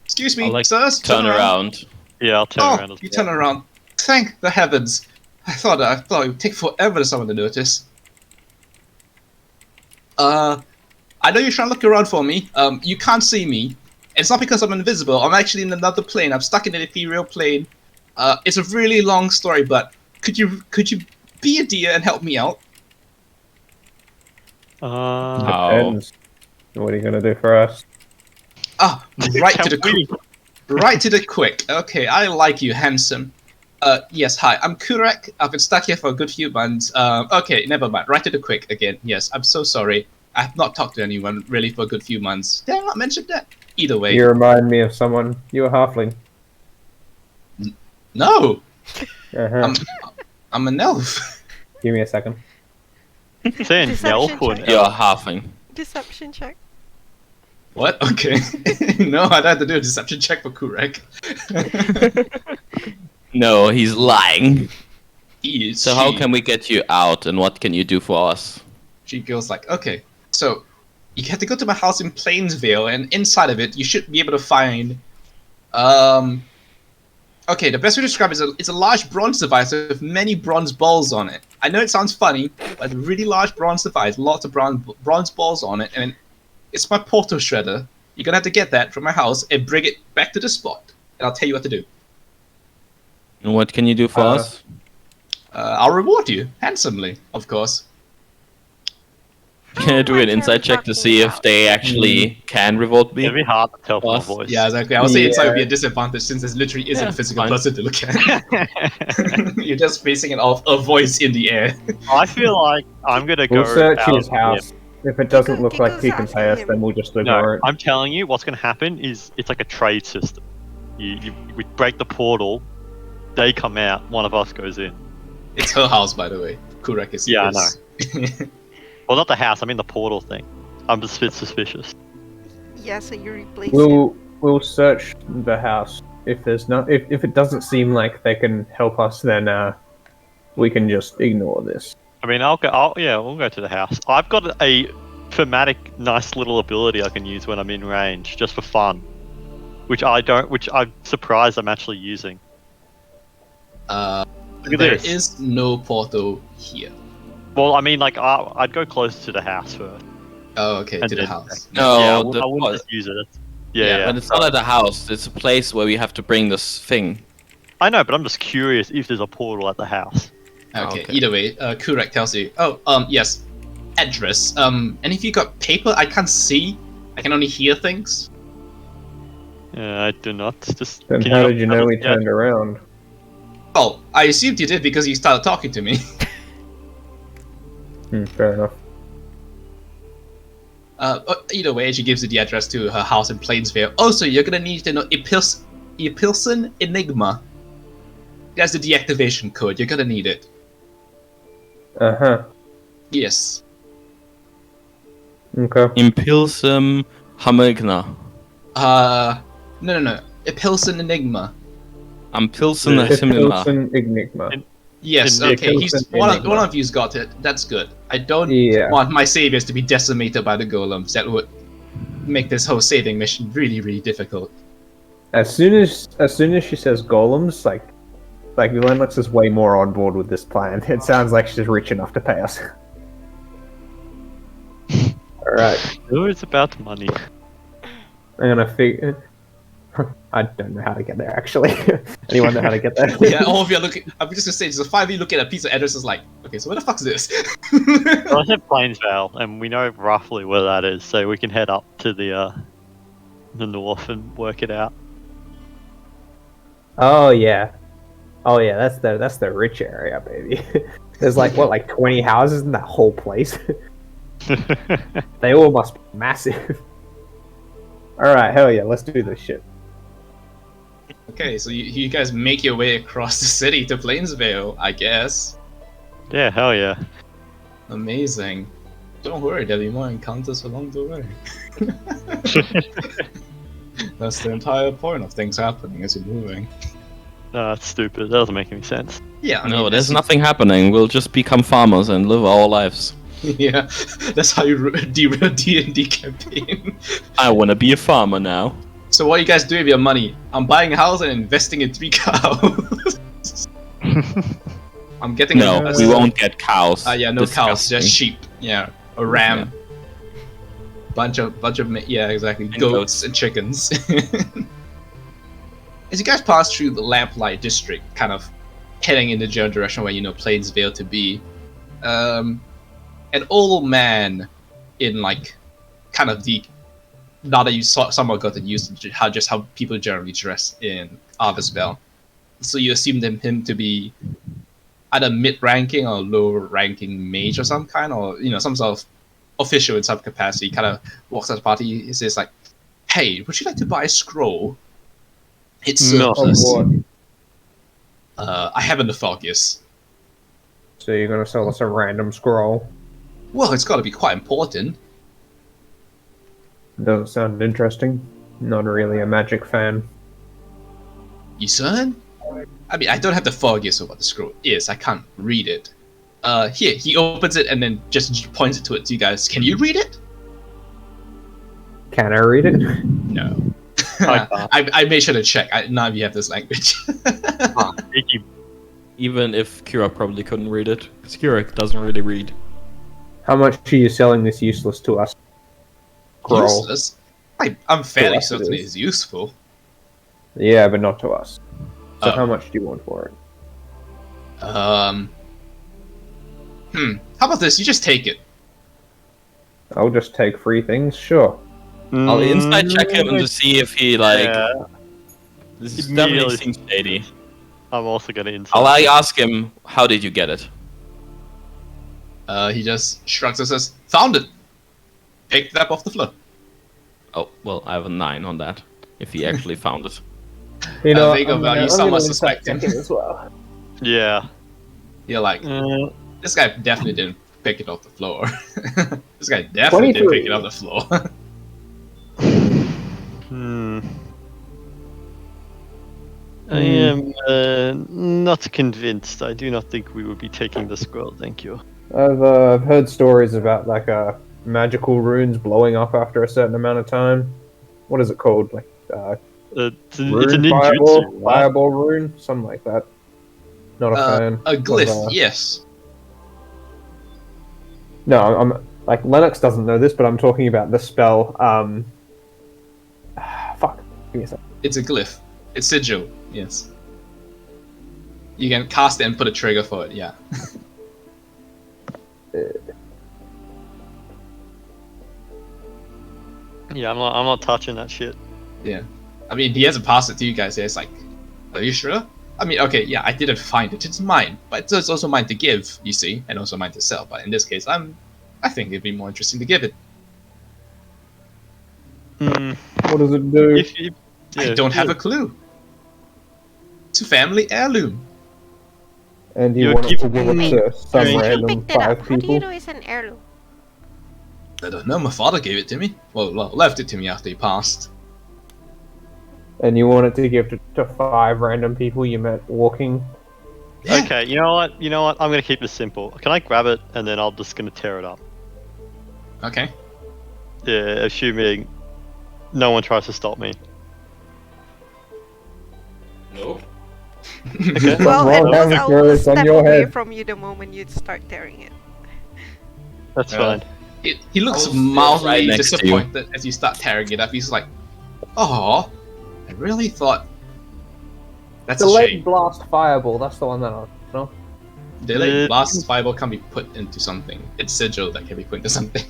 Excuse me,
I'll, like,
sirs?
Turn around.
Yeah, I'll turn around
Oh,
as
you
well.
turn around. Thank the heavens. I thought it would take forever for someone to notice. I know you're trying to look around for me. You can't see me. It's not because I'm invisible. I'm actually in another plane. I'm stuck in an ethereal plane. It's a really long story, but could you be a dear and help me out?
How?
Depends. What are you gonna do for us?
Ah, right to
Can
the
we-
right to the quick. Okay, I like you, handsome. Yes, hi, I'm Kurek. I've been stuck here for a good few months. Okay, never mind. Right to the quick again. Yes, I'm so sorry. I have not talked to anyone really for a good few months. Did I not mention that? Either way.
You remind me of someone. You a halfling.
No!
Uh-huh.
I'm an elf.
Give me a second.
Saying
Deception
elf or
check.
an
You're
elf?
halving.
Deception check.
What? Okay. No, I'd have to do a deception check for Kurek.
No, he's lying.
So
How can we get you out, and what can you do for us?
She goes like, okay, so you have to go to my house in Plainsville, and inside of it, you should be able to find, okay, the best way to describe it is it's a large bronze device with many bronze balls on it. I know it sounds funny, but it's a really large bronze device, lots of bronze balls on it, and it's my portal shredder. You're gonna have to get that from my house and bring it back to the spot, and I'll tell you what to do.
And what can you do for us?
I'll reward you handsomely, of course.
Can I do an insight check to see if they actually can revolt me?
It'd be hard to tell from my
Us.
voice.
Yeah, exactly. I would say inside would be a
Yeah.
disadvantage since there literally isn't
Yeah,
a physical
fine.
person to look at. You're just facing it off a voice in the air.
I feel like I'm gonna go.
We'll search
out
his
of here.
house. If it doesn't look like
Giggle's
he can pay us,
asking
then
him.
we'll just
No,
ignore it.
I'm telling you, what's gonna happen is it's like a trade system. We break the portal, they come out, one of us goes in.
It's her house, by the way. Kurek is.
Yeah, I
know.
Well, not the house. I mean the portal thing. I'm just a bit suspicious.
Yeah, so you replace him.
We'll search the house. If there's no, if it doesn't seem like they can help us, then we can just ignore this.
I mean, we'll go to the house. I've got a thematic, nice little ability I can use when I'm in range, just for fun. Which I'm surprised I'm actually using. Look at
There
this.
is no portal here.
Well, I mean, like, I'd go close to the house first.
Oh, okay,
And
to the
then-
house.
No,
yeah, I
the
wouldn't just use it. Yeah,
Yeah,
yeah.
but it's not at the house. It's a place where we have to bring this thing.
I know, but I'm just curious if there's a portal at the house.
Okay,
Okay.
either way, Kurek tells you, oh, yes, address. And if you got paper, I can't see. I can only hear things.
I do not. Just.
Then
can
how
not
did you know we
yeah,
turned around?
Oh, I assumed you did because you started talking to me.
Fair enough.
Either way, she gives you the address to her house in Plainsville. Also, you're gonna need to know Epilson Enigma. That's the deactivation code. You're gonna need it.
Uh-huh.
Yes.
Okay.
Impilsum Hamigna.
No. Epilson Enigma.
Ampilsum
Yeah.
Simima.
Pilsen Enigma.
Yes,
Enigma.
okay. He's one
Enigma.
of you's got it. That's good. I don't
Yeah.
want my saviors to be decimated by the golems. That would make this whole saving mission really, really difficult.
As soon as she says golems, like Lennox is way more on board with this plan. It sounds like she's rich enough to pay us. Alright.
It's about money.
I'm gonna figure. I don't know how to get there. Actually, anyone know how to get there?
Yeah, all of you are looking. I'm just gonna say, just the five of you look at a piece of address is like, okay, so where the fuck's this?
Well, I said Plainsvale, and we know roughly where that is, so we can head up to the north and work it out.
Oh yeah, That's the rich area, baby. There's like 20 houses in that whole place. They all must be massive. All right, hell yeah, let's do this shit.
Okay, so you guys make your way across the city to Plainsvale, I guess.
Yeah, hell yeah.
Amazing. Don't worry, there'll be more encounters along the way. That's the entire point of things happening as you're moving.
No, that's stupid. That doesn't make any sense.
Yeah, I
No,
mean,
there's
that's-
nothing happening. We'll just become farmers and live our lives.
Yeah, that's how you derail D&D campaign.
I wanna be a farmer now.
So what are you guys doing with your money? I'm buying a house and investing in 3 cows. I'm getting
No, we won't get cows.
yeah, no cows,
Disgusting.
just sheep. Yeah, a ram. Bunch of yeah, exactly.
And
Goats and chickens. As you guys pass through the Lamplight district, kind of heading in the general direction where you know Plainsvale to be, an old man in like kind of the now that you somewhat got used to how people generally dress in Arthurspell. So you assume him to be either mid-ranking or low-ranking mage of some kind, or some sort of official in some capacity. Kind of walks out the party. He says like, "Hey, would you like to buy a scroll? It's
No.
Of
surplus.
what?
I haven't the foggiest.
So you're gonna sell us a random scroll?
Well, it's got to be quite important.
Doesn't sound interesting. Not really a magic fan.
You certain? I mean, I don't have the foggiest of what the scroll is. I can't read it. Here, he opens it and then just points it to you guys. Can you read it?
Can I read it?
No.
I can't.
I made sure to check. None of you have this language.
Icky.
Even if Kira probably couldn't read it, because Kira doesn't really read.
How much are you selling this useless to us? Scroll.
Useless? I'm fairly
us it
certain
is.
it's useful.
Yeah, but not to us. So
Oh.
how much do you want for it?
How about this? You just take it.
I'll just take free things, sure.
I'll inside check him to see if he like.
Yeah,
This is
Immediately.
definitely seems shady.
I'm also gonna insult.
I'll ask him, how did you get it?
He just shrugs and says, "Found it. Picked it up off the floor."
Oh, well, I have a 9 on that. If he actually found it.
You know,
Vega
I'm
value
gonna-
somewhat
I'm gonna start
suspecting.
checking as well.
Yeah.
You're like,
Uh,
this guy definitely didn't pick it off the floor. This guy definitely didn't pick it off the floor.
hmm. I am not convinced. I do not think we will be taking the scroll. Thank you.
I've heard stories about like magical runes blowing up after a certain amount of time. What is it called? Like
It's a
rune
ninjutsu.
fireball,
right?
fireball rune, something like that. Not a fan.
A glyph,
of,
yes.
No, I'm like Lennox doesn't know this, but I'm talking about the spell. Fuck. Give me a sec.
It's a glyph. It's sigil, yes. You can cast it and put a trigger for it, yeah.
Yeah, I'm not touching that shit.
Yeah. I mean, he hasn't passed it to you guys yet. It's like, are you sure? I mean, okay, yeah, I didn't find it. It's mine. But it's also mine to give, you see, and also mine to sell. But in this case, I think it'd be more interesting to give it.
Hmm.
What does it do?
I don't have a clue. It's a family heirloom.
And you
You're
want it to give
giving
it
me-
to some
Wait,
Who
random
picked it up?
5
How do you
people?
know it's an heirloom?
I don't know, my father gave it to me. Well, left it to me after he passed.
And you want it to give to 5 random people you met walking?
Yeah.
Okay, you know what? I'm gonna keep this simple. Can I grab it and then I'm just gonna tear it up?
Okay.
Yeah, assuming no one tries to stop me.
Nope.
Okay.
Well,
wrong,
and
Hammer,
I will
it's on
step
your
away
head.
from you the moment you start tearing it.
That's
Uh,
fine.
He looks
I'll sit
mildly
right next to you.
disappointed as you start tearing it up. He's like, "Oh, I really thought that's a
Delayed
shame.
blast fireball, that's the one that I know.
Delayed blast fireball can be put into something. It's sigil that can be put into something.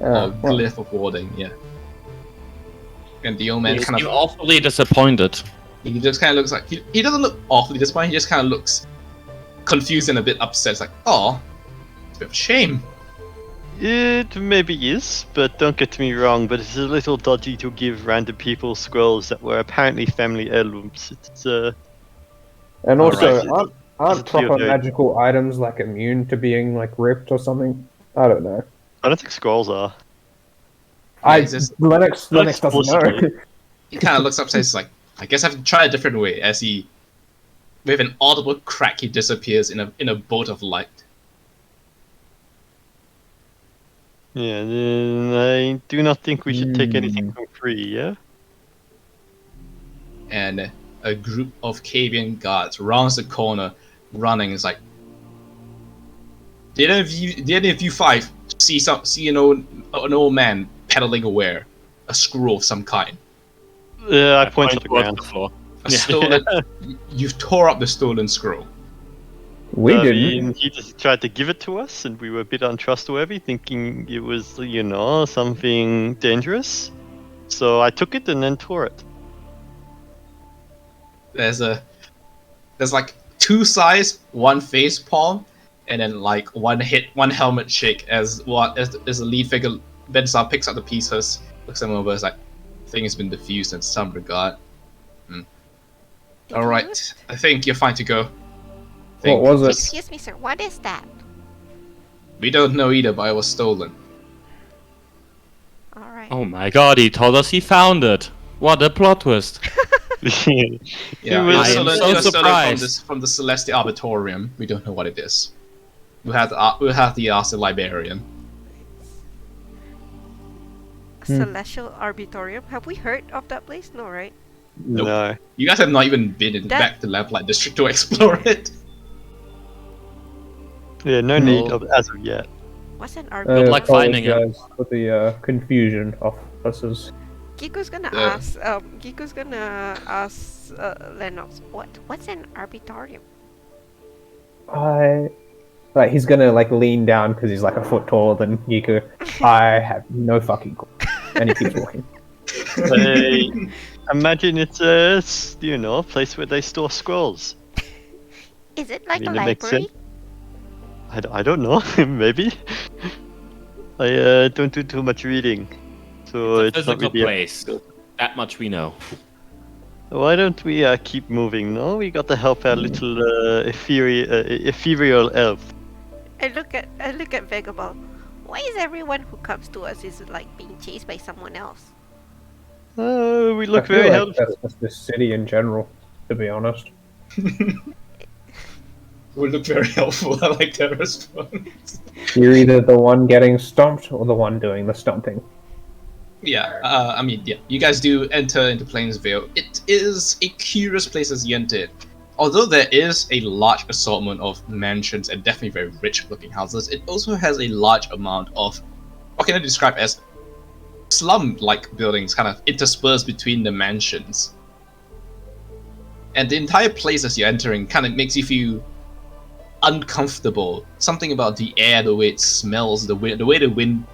Or
Well,
glyph of warding, yeah." And the old man
He's
kind of
awfully disappointed.
he just kind of looks like he doesn't look awfully disappointed. He just kind of looks confused and a bit upset. It's like, "Oh, it's a bit of a shame."
It maybe is, but don't get me wrong, but it's a little dodgy to give random people scrolls that were apparently family heirlooms. It's
and also,
Alright.
aren't
It's your
proper
day.
magical items like immune to being like ripped or something? I don't know.
I don't think scrolls are.
it's just-
Lennox doesn't know.
explicitly.
He kind of looks up and says like, "I guess I have to try a different way." As he, with an audible crack, he disappears in a bolt of light.
Yeah, then I do not think we should take anything for free, yeah?
And a group of Cavian guards rounds the corner, running. It's like, did any of you 5 see an old man pedaling away, a scroll of some kind,
Yeah, I point to the
towards
ground.
the floor.
a stolen? You've tore up the stolen scroll.
We
I
didn't.
mean, he just tried to give it to us, and we were a bit untrustworthy, thinking it was, something dangerous. So I took it and then tore it.
There's a there's like 2 sides, 1 face palm, and then like 1 helmet shake as the lead figure Bensar picks up the pieces, looks them over, is like, thing has been diffused in some regard. Alright, I think you're fine to go.
What was it?
Excuse me, sir. What is that?
We don't know either, but it was stolen.
All right.
Oh my god, he told us he found it. What a plot twist.
Yeah,
was-
it's
I am
stolen-
so
it was stolen
surprised.
from the Celestial Arbitorium. We don't know what it is. We'll have to ask the librarian.
Celestial Arbitorium. Have we heard of that place? No, right?
Nope.
No.
You guys have not even been back to Lamplight District to explore it.
Yeah, no need of as of yet.
What's an
I
arbitorium?
luck finding it.
apologize for the confusion of us.
Giko's gonna
Yeah.
ask. Giko's gonna ask Lennox. What's an arbitorium?
Like he's gonna like lean down because he's like a foot taller than Yiku. I have no fucking clue. And he keeps walking.
They imagine it's a place where they store scrolls.
Is it like
mean,
a
it makes
library?
I don't know. Maybe. I don't do too much reading, so
It's a
it's not
physical
really.
place. That much we know.
Why don't we keep moving? No, we got to help our little ethereal elf.
I look at Vegaball. Why is everyone who comes to us is like being chased by someone else?
We look
I feel
very
like
helpful.
that's just the city in general, to be honest.
Would look very helpful. I like that response.
You're either the one getting stomped or the one doing the stomping.
Yeah, I mean, yeah, you guys do enter into Plainsvale. It is a curious place as you enter it. Although there is a large assortment of mansions and definitely very rich-looking houses, it also has a large amount of what can I describe as slum-like buildings, kind of interspersed between the mansions. And the entire place as you're entering kind of makes you feel uncomfortable. Something about the air, the way it smells, the way the wind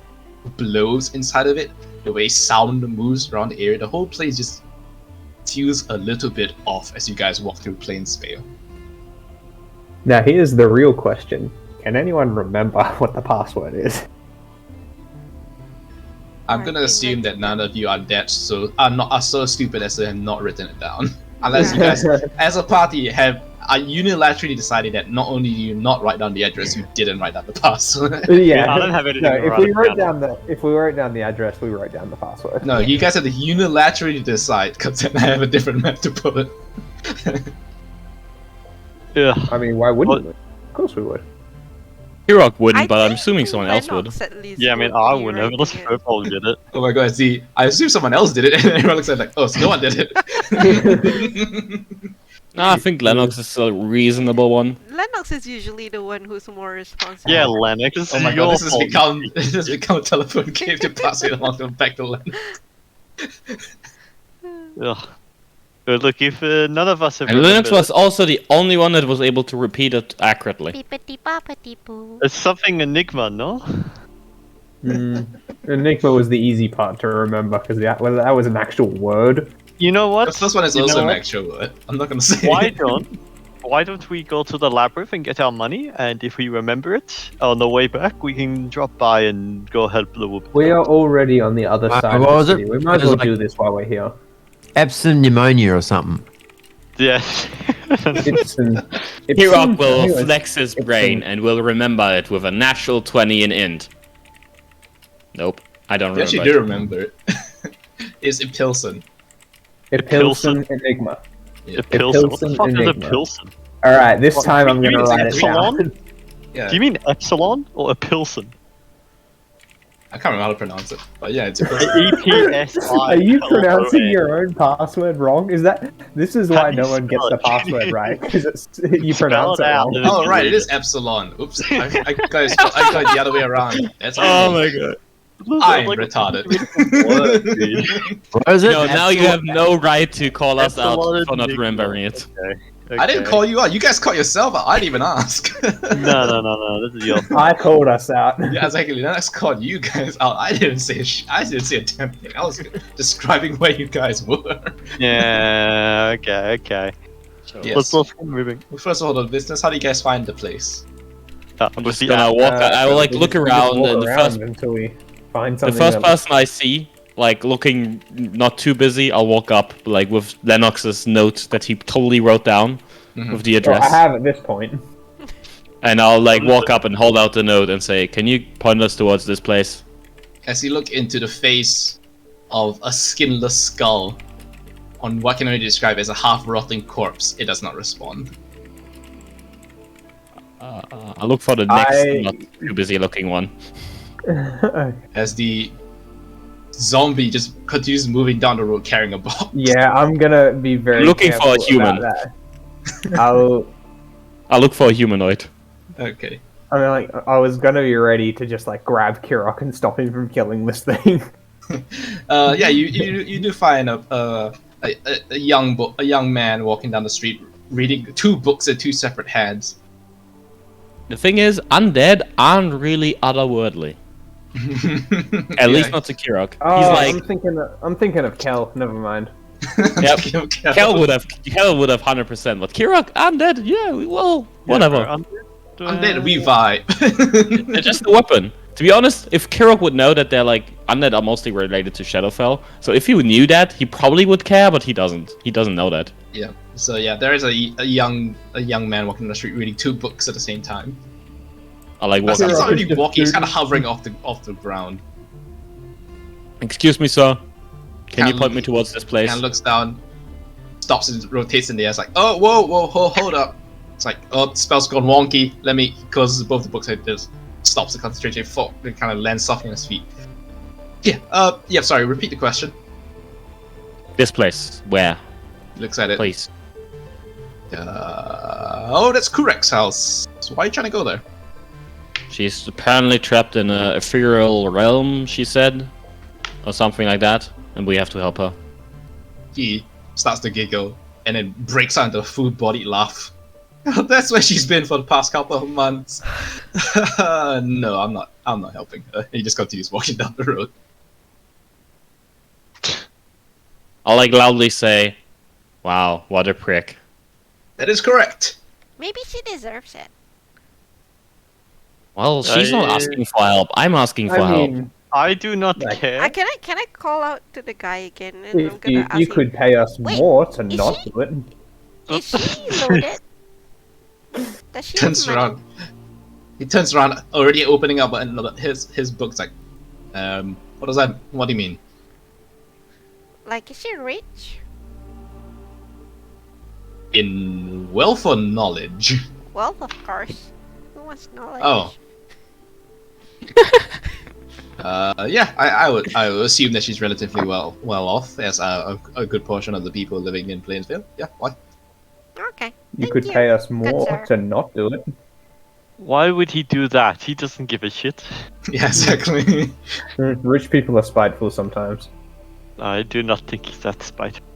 blows inside of it, the way sound moves around the area, the whole place just feels a little bit off as you guys walk through Plainsvale.
Now here's the real question. Can anyone remember what the password is?
I'm
Right,
gonna
in
assume
like-
that none of you are so stupid as to have not written it down. Unless you guys, as a party, are unilaterally decided that not only do you not write down the address, you didn't write down the password.
Yeah.
I don't have anything
No,
to
if
write
we
it
wrote
down.
down the address, we wrote down the password.
No, you guys had to unilaterally decide, because then I have a different map to put.
Yeah.
I mean, why wouldn't we? Of course we would.
Hirok
I
wouldn't, but I'm
think
assuming someone else would.
Lennox at least
Yeah, I mean,
would
I
be
wouldn't have. Unless
writing it.
Purple did it.
Oh my god, see, I assume someone else did it, and then everyone looks at it like, oh, so no one did it.
No, I think Lennox is a reasonable one.
Lennox is usually the one who's more responsible.
Yeah, Lennox. This
Oh
is
my
your
god, this
fault.
has become a telephone game to pass it along back to Len.
Ugh. But look, if none of us have
And Linux
remembered-
was also the only one that was able to repeat it accurately.
Beepity boppity boo.
It's something Enigma, no?
Enigma was the easy part to remember because that was an actual word.
You know what?
The first one is
You
also
know
an
what?
actual word. I'm not gonna say
Why
it.
don't we go to the labyrinth and get our money, and if we remember it, on the way back, we can drop by and go help the woman.
We are already on the other side
what
of
was
the
it?
city. We might as
It was
well
like-
do this while we're here.
Epsom pneumonia or something.
Yeah.
Hirok will
Anyway,
flex his brain and will remember it with a natural 20 in int. Nope, I don't
You actually
remember.
do remember it. It's Impilson.
Epilson Enigma.
A Pilsen. What the
Pilsen
fuck is a
Enigma.
Pilsen?
All right, this
What,
time I'm
you
gonna
mean
write it
Epsilon?
down.
Yeah,
Do you mean Epsilon or a Pilsen?
I can't remember how to pronounce it, but yeah, it's
E
Impilson.
E-P-S-I.
Are you pronouncing your own password wrong? This is why
How do
no
you
one gets
spell
the
it?
password right because you
Spell
pronounce
it
it
out,
wrong.
then
Oh right, it
delete
is Epsilon. Oops, I got it the other way around. That's
Oh my god.
I'm
Like,
retarded.
word, dude.
What is it?
No, now you have no right to call us out
Epsilon
for not
Enigma.
remembering it.
Okay.
I didn't call you out. You guys called yourself out. I didn't even ask.
No. This is your.
I called us out.
Yeah, exactly. Then I called you guys out. I didn't say I didn't say a damn thing. I was describing where you guys were.
Yeah. Okay. So
Yes.
let's keep moving.
Well, first order of business, how do you guys find the place?
I'm
With
just
the
gonna walk. I will like
we
look
just
around,
walk
and
around until we find
the
something.
first
that-
person I see, like looking not too busy, I'll walk up like with Lennox's note that he totally wrote down
Mhm.
with the
Well,
address,
I have at this point.
and I'll like walk up and hold out the note and say, "Can you point us towards this place?"
As you look into the face of a skinless skull on what can only be described as a half-rotting corpse, it does not respond.
I'll look for the next
I-
not too busy looking one.
As the zombie just continues moving down the road carrying a box.
Yeah, I'm gonna be very
Looking for a
careful
human.
about that.
I'll look for a humanoid.
Okay.
I mean, like, I was gonna be ready to just like grab Kirok and stop him from killing this thing.
Yeah, you do find a young man walking down the street reading 2 books in 2 separate hands.
The thing is, undead aren't really otherworldly. At least not to Kirok.
Oh,
He's like,
I'm thinking of Kel. Never mind.
yep. Kel would have 100%, but Kirok, undead, yeah, well, whatever.
Undead, we vibe.
They're just a weapon. To be honest, if Kirok would know that they're like undead are mostly related to Shadowfell, so if he knew that, he probably would care, but he doesn't. He doesn't know that.
Yeah. So yeah, there is a young man walking down the street reading 2 books at the same time.
I like walk
He's
up.
not really walking; he's kind of hovering off the ground.
Excuse me, sir. Can you
Can-
point me towards this place?
And looks down, stops and rotates in the air. It's like, oh, whoa, hold up. It's like, oh, the spell's gone wonky. Let me close both the books. It just stops the concentration. It kind of lands softly on his feet. Yeah. Sorry. Repeat the question.
This place. Where?
Looks at it.
Please.
Oh, that's Kurek's house. So why are you trying to go there?
She's apparently trapped in a ethereal realm, she said. Or something like that. And we have to help her.
He starts to giggle and then breaks out into a full-bodied laugh. That's where she's been for the past couple of months. No, I'm not helping her. He just continues walking down the road.
I'll like loudly say, wow, what a prick.
That is correct.
Maybe she deserves it.
Well, she's not asking for help. I'm asking for
I
help.
mean,
I do not
Like-
care.
Can I call out to the guy again? And I'm
if
gonna
you,
ask
you
him,
could pay us
Wait,
more to
is
not
she-
do it.
is she loaded? Does she
Turns
have money?
around. He turns around, already opening up his book's like, what does that? What do you mean?
Like, is she rich?
In wealth or knowledge?
Well, of course. Who wants knowledge?
Oh. Yeah, I would assume that she's relatively well off, as a good portion of the people living in Plainsville. Yeah, why?
Okay.
You
Thank
could
you.
pay us more
sir.
to not do it.
Why would he do that? He doesn't give a shit.
Yeah, exactly.
Rich people are spiteful sometimes.
I do not think he's that spiteful.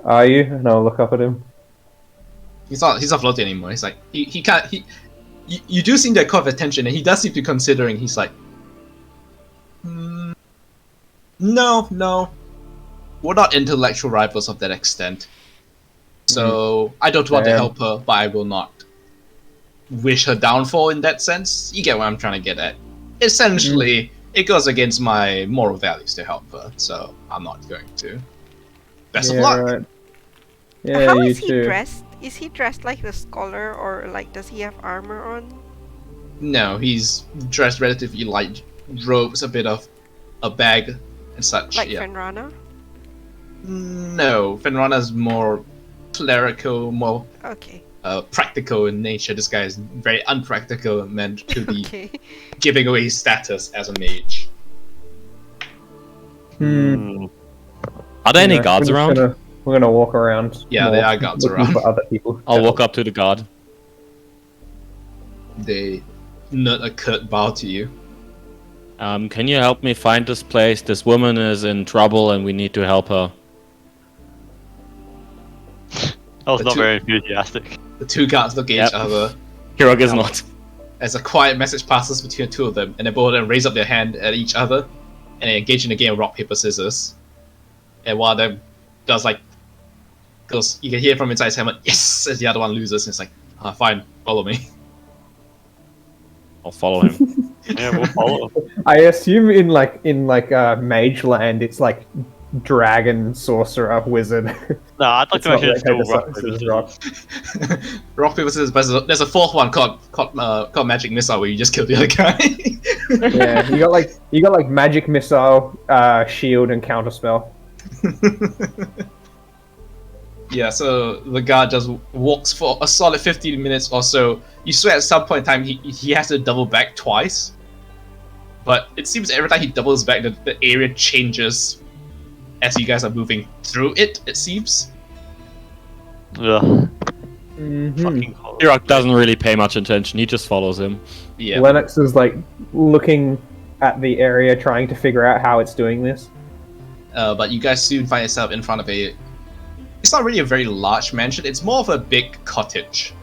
Are you? And I'll look up at him.
He's not floating anymore. He's like he can't you do seem to have caught attention, and he does seem to be considering. He's like, no, we're not intellectual rivals of that extent. So I don't want to
Damn.
help her, but I will not wish her downfall in that sense. You get what I'm trying to get at. Essentially, it goes against my moral values to help her, so I'm not going to. Best of luck.
Right. Yeah,
How
you
is he
too.
dressed? Is he dressed like the scholar, or like does he have armor on?
No, he's dressed relatively light robes, a bit of a bag and such.
Like
yeah.
Fenrana?
No, Fenrana's more clerical, more
Okay.
practical in nature. This guy is very unpractical and meant to be
Okay.
giving away his status as a mage.
Are there any
Yeah,
guards
we're just
around?
We're gonna walk around.
Yeah,
more,
there are guards
looking
around.
for other people.
I'll walk up to the guard.
They nod a curt bow to you.
Can you help me find this place? This woman is in trouble and we need to help her.
I was
The
not
two-
very enthusiastic.
The 2 guards look at
Yep.
each other
Kirok is not.
as a quiet message passes between the 2 of them, and they both then raise up their hand at each other and they engage in a game of rock, paper, scissors. And one of them does like goes. You can hear from inside his helmet, yes, as the other one loses. And it's like, fine, follow me.
I'll follow him.
Yeah, we'll follow.
I assume in Mage Land, it's like dragon, sorcerer, wizard.
No, I'd like
It's
to
not
actually
rock,
still
paper,
rock,
scissors,
paper,
rock.
scissors.
Rock paper scissors. But there's a fourth one called Magic Missile where you just kill the other guy.
Yeah, you got like magic missile, shield, and counterspell.
Yeah, so the guard just walks for a solid 15 minutes or so. You swear at some point in time he has to double back twice. But it seems every time he doubles back, the area changes as you guys are moving through it, it seems.
Ugh.
Mhm.
Fucking horrible.
Kirok doesn't really pay much attention. He just follows him.
Yeah.
Lennox is like looking at the area, trying to figure out how it's doing this.
But you guys soon find yourself in front of it's not really a very large mansion, it's more of a big cottage.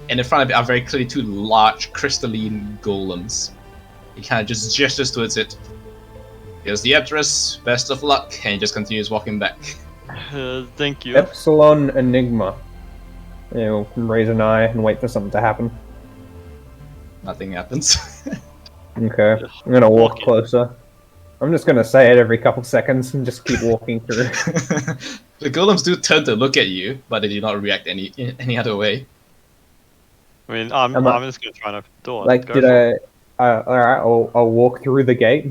And in front of it are very clearly two large crystalline golems. He kind of just gestures towards it. Here's the address, best of luck, and he just continues walking back.
Thank you.
Epsilon Enigma. You raise an eye and wait for something to happen.
Nothing happens.
Okay, I'm gonna walk
Walk in.
closer. I'm just gonna say it every couple seconds and just keep walking through.
The golems do turn to look at you, but they do not react any other way.
I mean, I'm just gonna try and open the door.
Like,
Go
did
for it.
alright, I'll walk through the gate.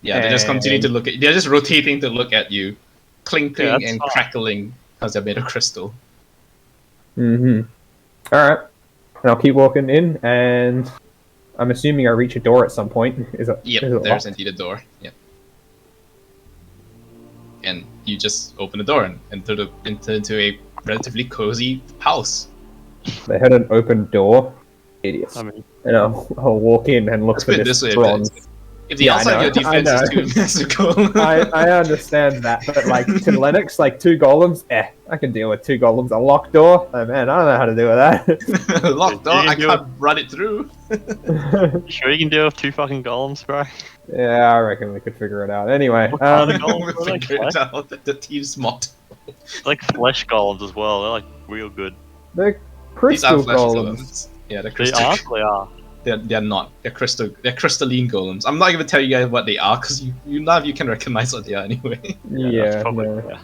Yeah, they just continue to look at you. They're just rotating to look at you, clinking
that's
and
fine.
crackling because they're made of crystal.
Mm-hmm. Alright. And I'll keep walking in, and I'm assuming I reach a door at some point. Is it?
Yep,
is it
there's
locked?
indeed a door. Yep. And you just open the door and enter into a relatively cozy house.
They had an open door. Idiots.
I mean,
And I'll walk in and look
Let's
for
put it
this
this way,
bronze.
if the
Yeah, I
outside of your
know, I
defense is
know.
too mystical,
I understand that, but like to Lennox, like two golems, I can deal with two golems. A locked door, oh man, I don't know how to deal with that.
locked door, I can't run it through.
you sure you can deal with two fucking golems, bro?
Yeah, I reckon we could figure it out. Anyway,
kind of
We'll
golems are like
figure it
flesh?
out. The team's mocked.
Like flesh golems as well. They're like real good.
they're
These
crystal
are flesh
golems.
golems. Yeah, they're
They
crystal.
are. They are.
They're not. They're crystalline golems. I'm not even telling you guys what they are because you none of you can recognize what they are anyway.
Yeah,
that's probably,
no.
yeah.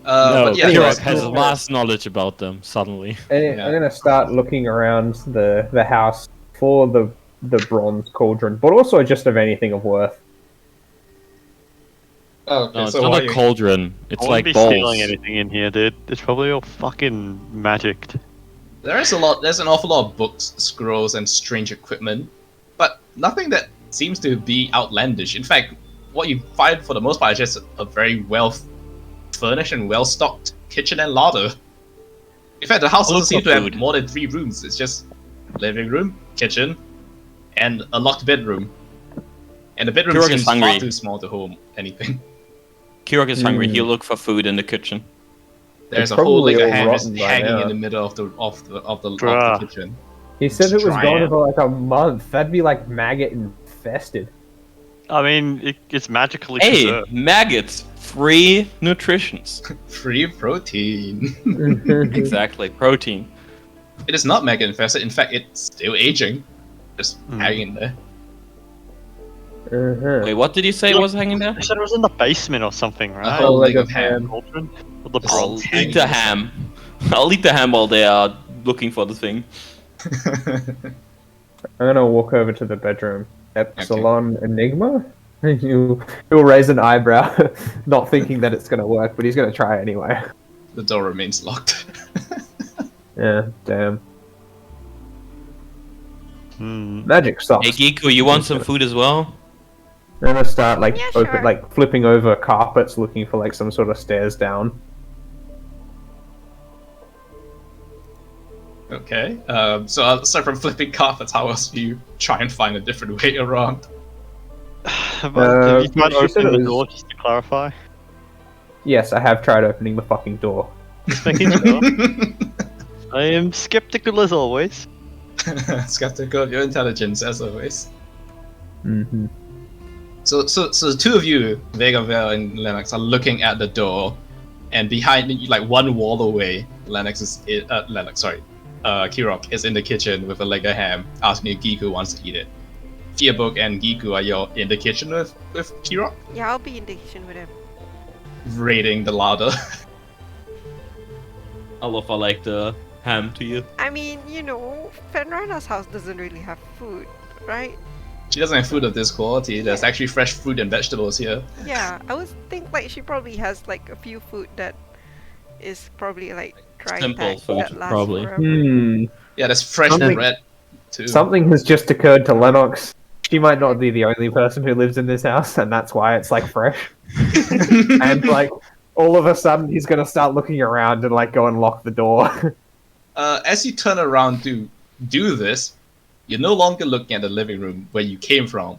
No,
But yeah,
Kirok
guys,
has
cool.
vast knowledge about them, suddenly.
And
Yeah.
I'm gonna start looking around the house for the bronze cauldron, but also just of anything of worth.
Oh, okay,
No, it's
so
not
why
a cauldron. It's
I
like
wouldn't be
balls.
stealing anything in here, dude. It's probably all fucking magicked.
There's an awful lot of books, scrolls, and strange equipment, but nothing that seems to be outlandish. In fact, what you find for the most part is just a very well furnished and well stocked kitchen and larder. In fact, the house
Look
doesn't seem
for
to have
food.
more than 3 rooms. It's just living room, kitchen, and a locked bedroom. And the bedroom
Kirok is
seems far
hungry.
too small to hold anything.
Kirok is hungry.
Hmm.
He'll look for food in the kitchen.
There's
It's
a whole leg
probably
of
all
ham just
rotten by
hanging
now.
in the middle of the
Bruh.
kitchen.
He said it was
Try
gone
it.
for like a month. That'd be like maggot infested.
I mean, it's magically
Hey,
preserved.
maggots! Free nutritions.
Free protein.
Exactly, protein.
It is not mega infested. In fact, it's still aging, just
Hmm.
hanging there.
Uh-huh.
Wait, what did you say was hanging there?
I said it was in the basement or something,
A
right?
whole
leg
leg
of
of ham.
ham.
Cauldron? Or the
Just
I'll
bronze?
hanging
eat the
there.
ham. I'll eat the ham while they are looking for the thing.
I'm gonna walk over to the bedroom. Epsilon Enigma? He'll raise an eyebrow, not thinking that it's gonna work, but he's gonna try anyway.
The door remains locked.
Yeah, damn.
Hmm.
Magic sucks.
Hey, Giku, you want some food as well?
I'm gonna start like
Yeah,
open,
sure.
like flipping over carpets, looking for like some sort of stairs down.
Okay. So aside from flipping carpets, how else do you try and find a different way around?
Have you tried
she said
opening
it
the
was-
door just to clarify?
Yes, I have tried opening the fucking door.
Just making sure. I am skeptical as always.
Skeptical of your intelligence, as always.
Mm-hmm.
So the two of you, Vegavel and Lennox, are looking at the door, and behind, like one wall away, Kirok is in the kitchen with a leg of ham, asking if Giku wants to eat it. Fierbok and Giku, are you in the kitchen with Kirok?
Yeah, I'll be in the kitchen with him.
Raiding the larder.
I'll offer like the ham to you.
I mean, you know, Fenrana's house doesn't really have food, right?
She doesn't have food of this quality. There's actually fresh fruit and vegetables here.
Yeah, I would think like she probably has like a few food that is probably like dry
Simple
packed
food,
that lasts
probably.
forever.
Yeah, there's fresh
Something-
bread too.
Something has just occurred to Lennox. She might not be the only person who lives in this house, and that's why it's like fresh. And like all of a sudden, he's gonna start looking around and like go and lock the door.
As you turn around to do this, you're no longer looking at the living room where you came from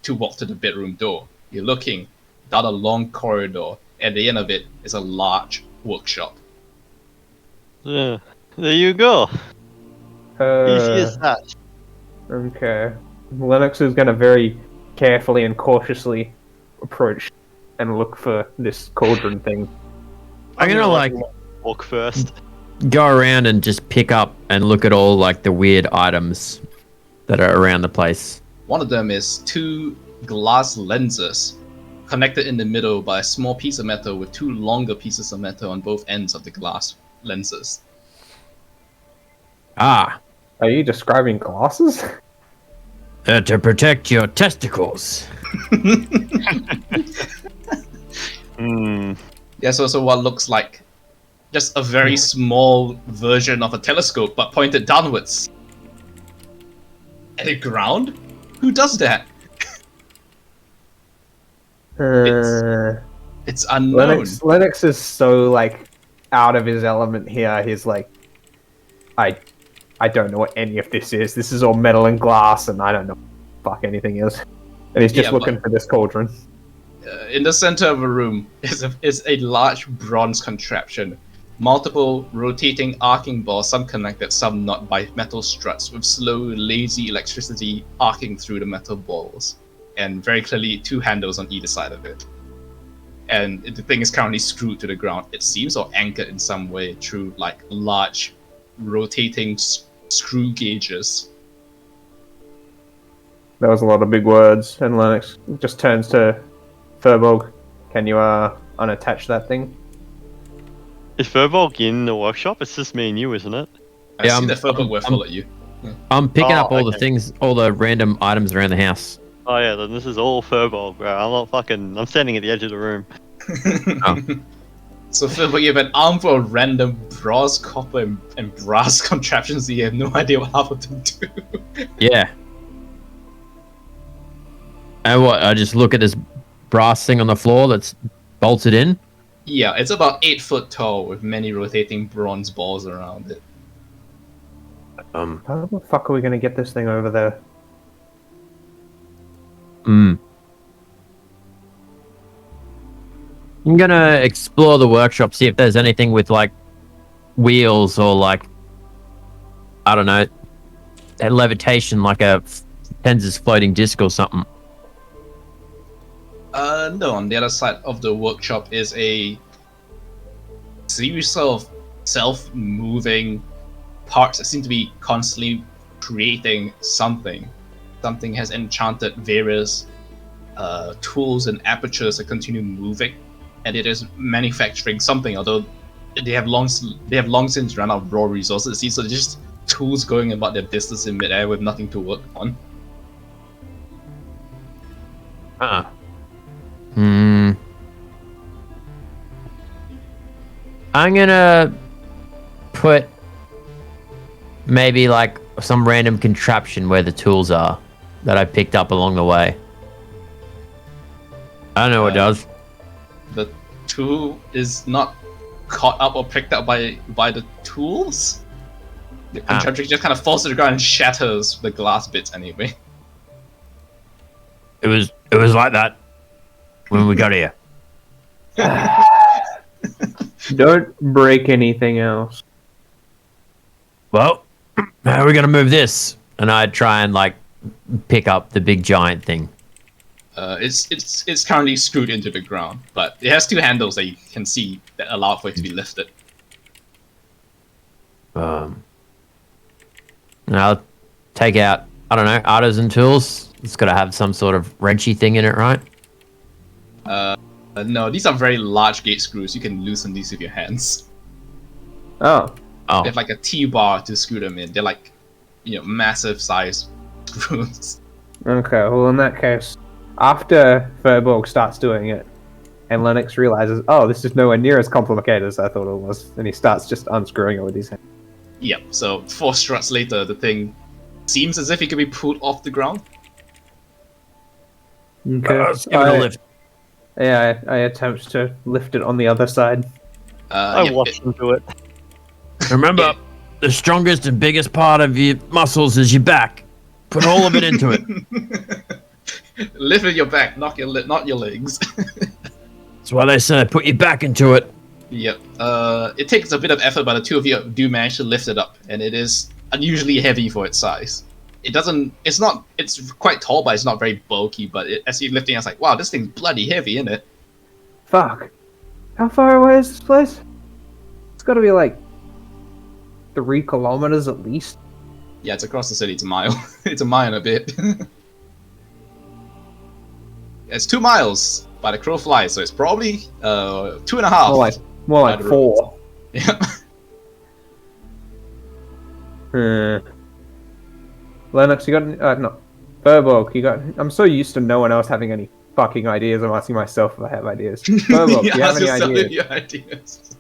to walk to the bedroom door. You're looking down a long corridor. At the end of it is a large workshop.
Yeah. There you go. Easy as that.
Okay. Lennox is gonna very carefully and cautiously approach and look for this cauldron thing.
I'm gonna like
Walk first.
go around and just pick up and look at all like the weird items that are around the place.
One of them is two glass lenses connected in the middle by a small piece of metal with two longer pieces of metal on both ends of the glass lenses.
Ah,
Are you describing glasses?
to protect your testicles.
Hmm.
Yeah, so what looks like just a very small version of a telescope, but pointed downwards. At the ground? Who does that? It's unknown.
Lennox is so like out of his element here. He's like, I don't know what any of this is. This is all metal and glass, and I don't know what the fuck anything is. And he's just
Yeah,
looking for this cauldron.
In the center of the room is a large bronze contraption. Multiple rotating arcing balls, some connected, some not, by metal struts, with slow, lazy electricity arcing through the metal balls. And very clearly, two handles on either side of it. And the thing is currently screwed to the ground, it seems, or anchored in some way through like large rotating screw gauges.
That was a lot of big words, and Lennox just turns to Furbolg. Can you unattach that thing?
Is Furbolg in the workshop? It's just me and you, isn't it?
I
Yeah,
see that Furbolg will follow you.
I'm picking
Oh,
up all the
okay.
things, all the random items around the house.
Oh yeah, then this is all Furbolg, bro. I'm standing at the edge of the room.
So Furbolg, you have an armful of random brass, copper, and brass contraptions that you have no idea what half of them do.
Yeah. And what? I just look at this brass thing on the floor that's bolted in.
Yeah, it's about 8 foot tall with many rotating bronze balls around it.
How the fuck are we gonna get this thing over there?
I'm gonna explore the workshop, see if there's anything with like wheels or like, I don't know, a levitation, like a Tenz's floating disc or something.
No, on the other side of the workshop is a series of self-moving parts that seem to be constantly creating something. Something has enchanted various tools and apertures that continue moving, and it is manufacturing something. Although they have long since run out of raw resources, these are just tools going about their business in midair with nothing to work on.
I'm gonna put maybe like some random contraption where the tools are that I picked up along the way. I don't know what it does.
The tool is not caught up or picked up by the tools. The contraption just kind of falls to the ground and shatters the glass bits anyway.
It was like that when we got here.
Don't break anything else.
Well, how are we gonna move this? And I'd try and like pick up the big giant thing.
It's currently screwed into the ground, but it has two handles that you can see that allow for it to be lifted.
And I'll take out, I don't know, artisan tools. It's got to have some sort of wrenchy thing in it, right?
No, these are very large gate screws. You can loosen these with your hands.
Oh.
Oh,
They have like a T-bar to screw them in. They're like, massive size screws.
Okay, well in that case, after Furborg starts doing it, and Lennox realizes, oh, this is nowhere near as complicated as I thought it was, and he starts just unscrewing it with his hand.
Yep, so 4 struts later, the thing seems as if it could be pulled off the ground.
Okay.
let's give it a lift.
Yeah, I attempt to lift it on the other side.
I
Yep,
watched them do it.
Remember, the strongest and biggest part of your muscles is your back. Put all of it into it.
lift with your back, not your legs.
That's why they say put your back into it.
Yep. It takes a bit of effort, but the two of you do manage to lift it up, and it is unusually heavy for its size. It's quite tall, but it's not very bulky, but as you're lifting, it's like, wow, this thing's bloody heavy, isn't it?
Fuck. How far away is this place? It's gotta be like 3 kilometers at least.
Yeah, it's across the city, it's a mile. It's a mile and a bit. It's 2 miles by the crow flies, so it's probably 2.5.
More like
By the
4.
Yeah.
Lennox, you got no. Furborg, you got. I'm so used to no one else having any fucking ideas. I'm asking myself if I have ideas. Furborg, do you have any
ask yourself
ideas?
if you have ideas.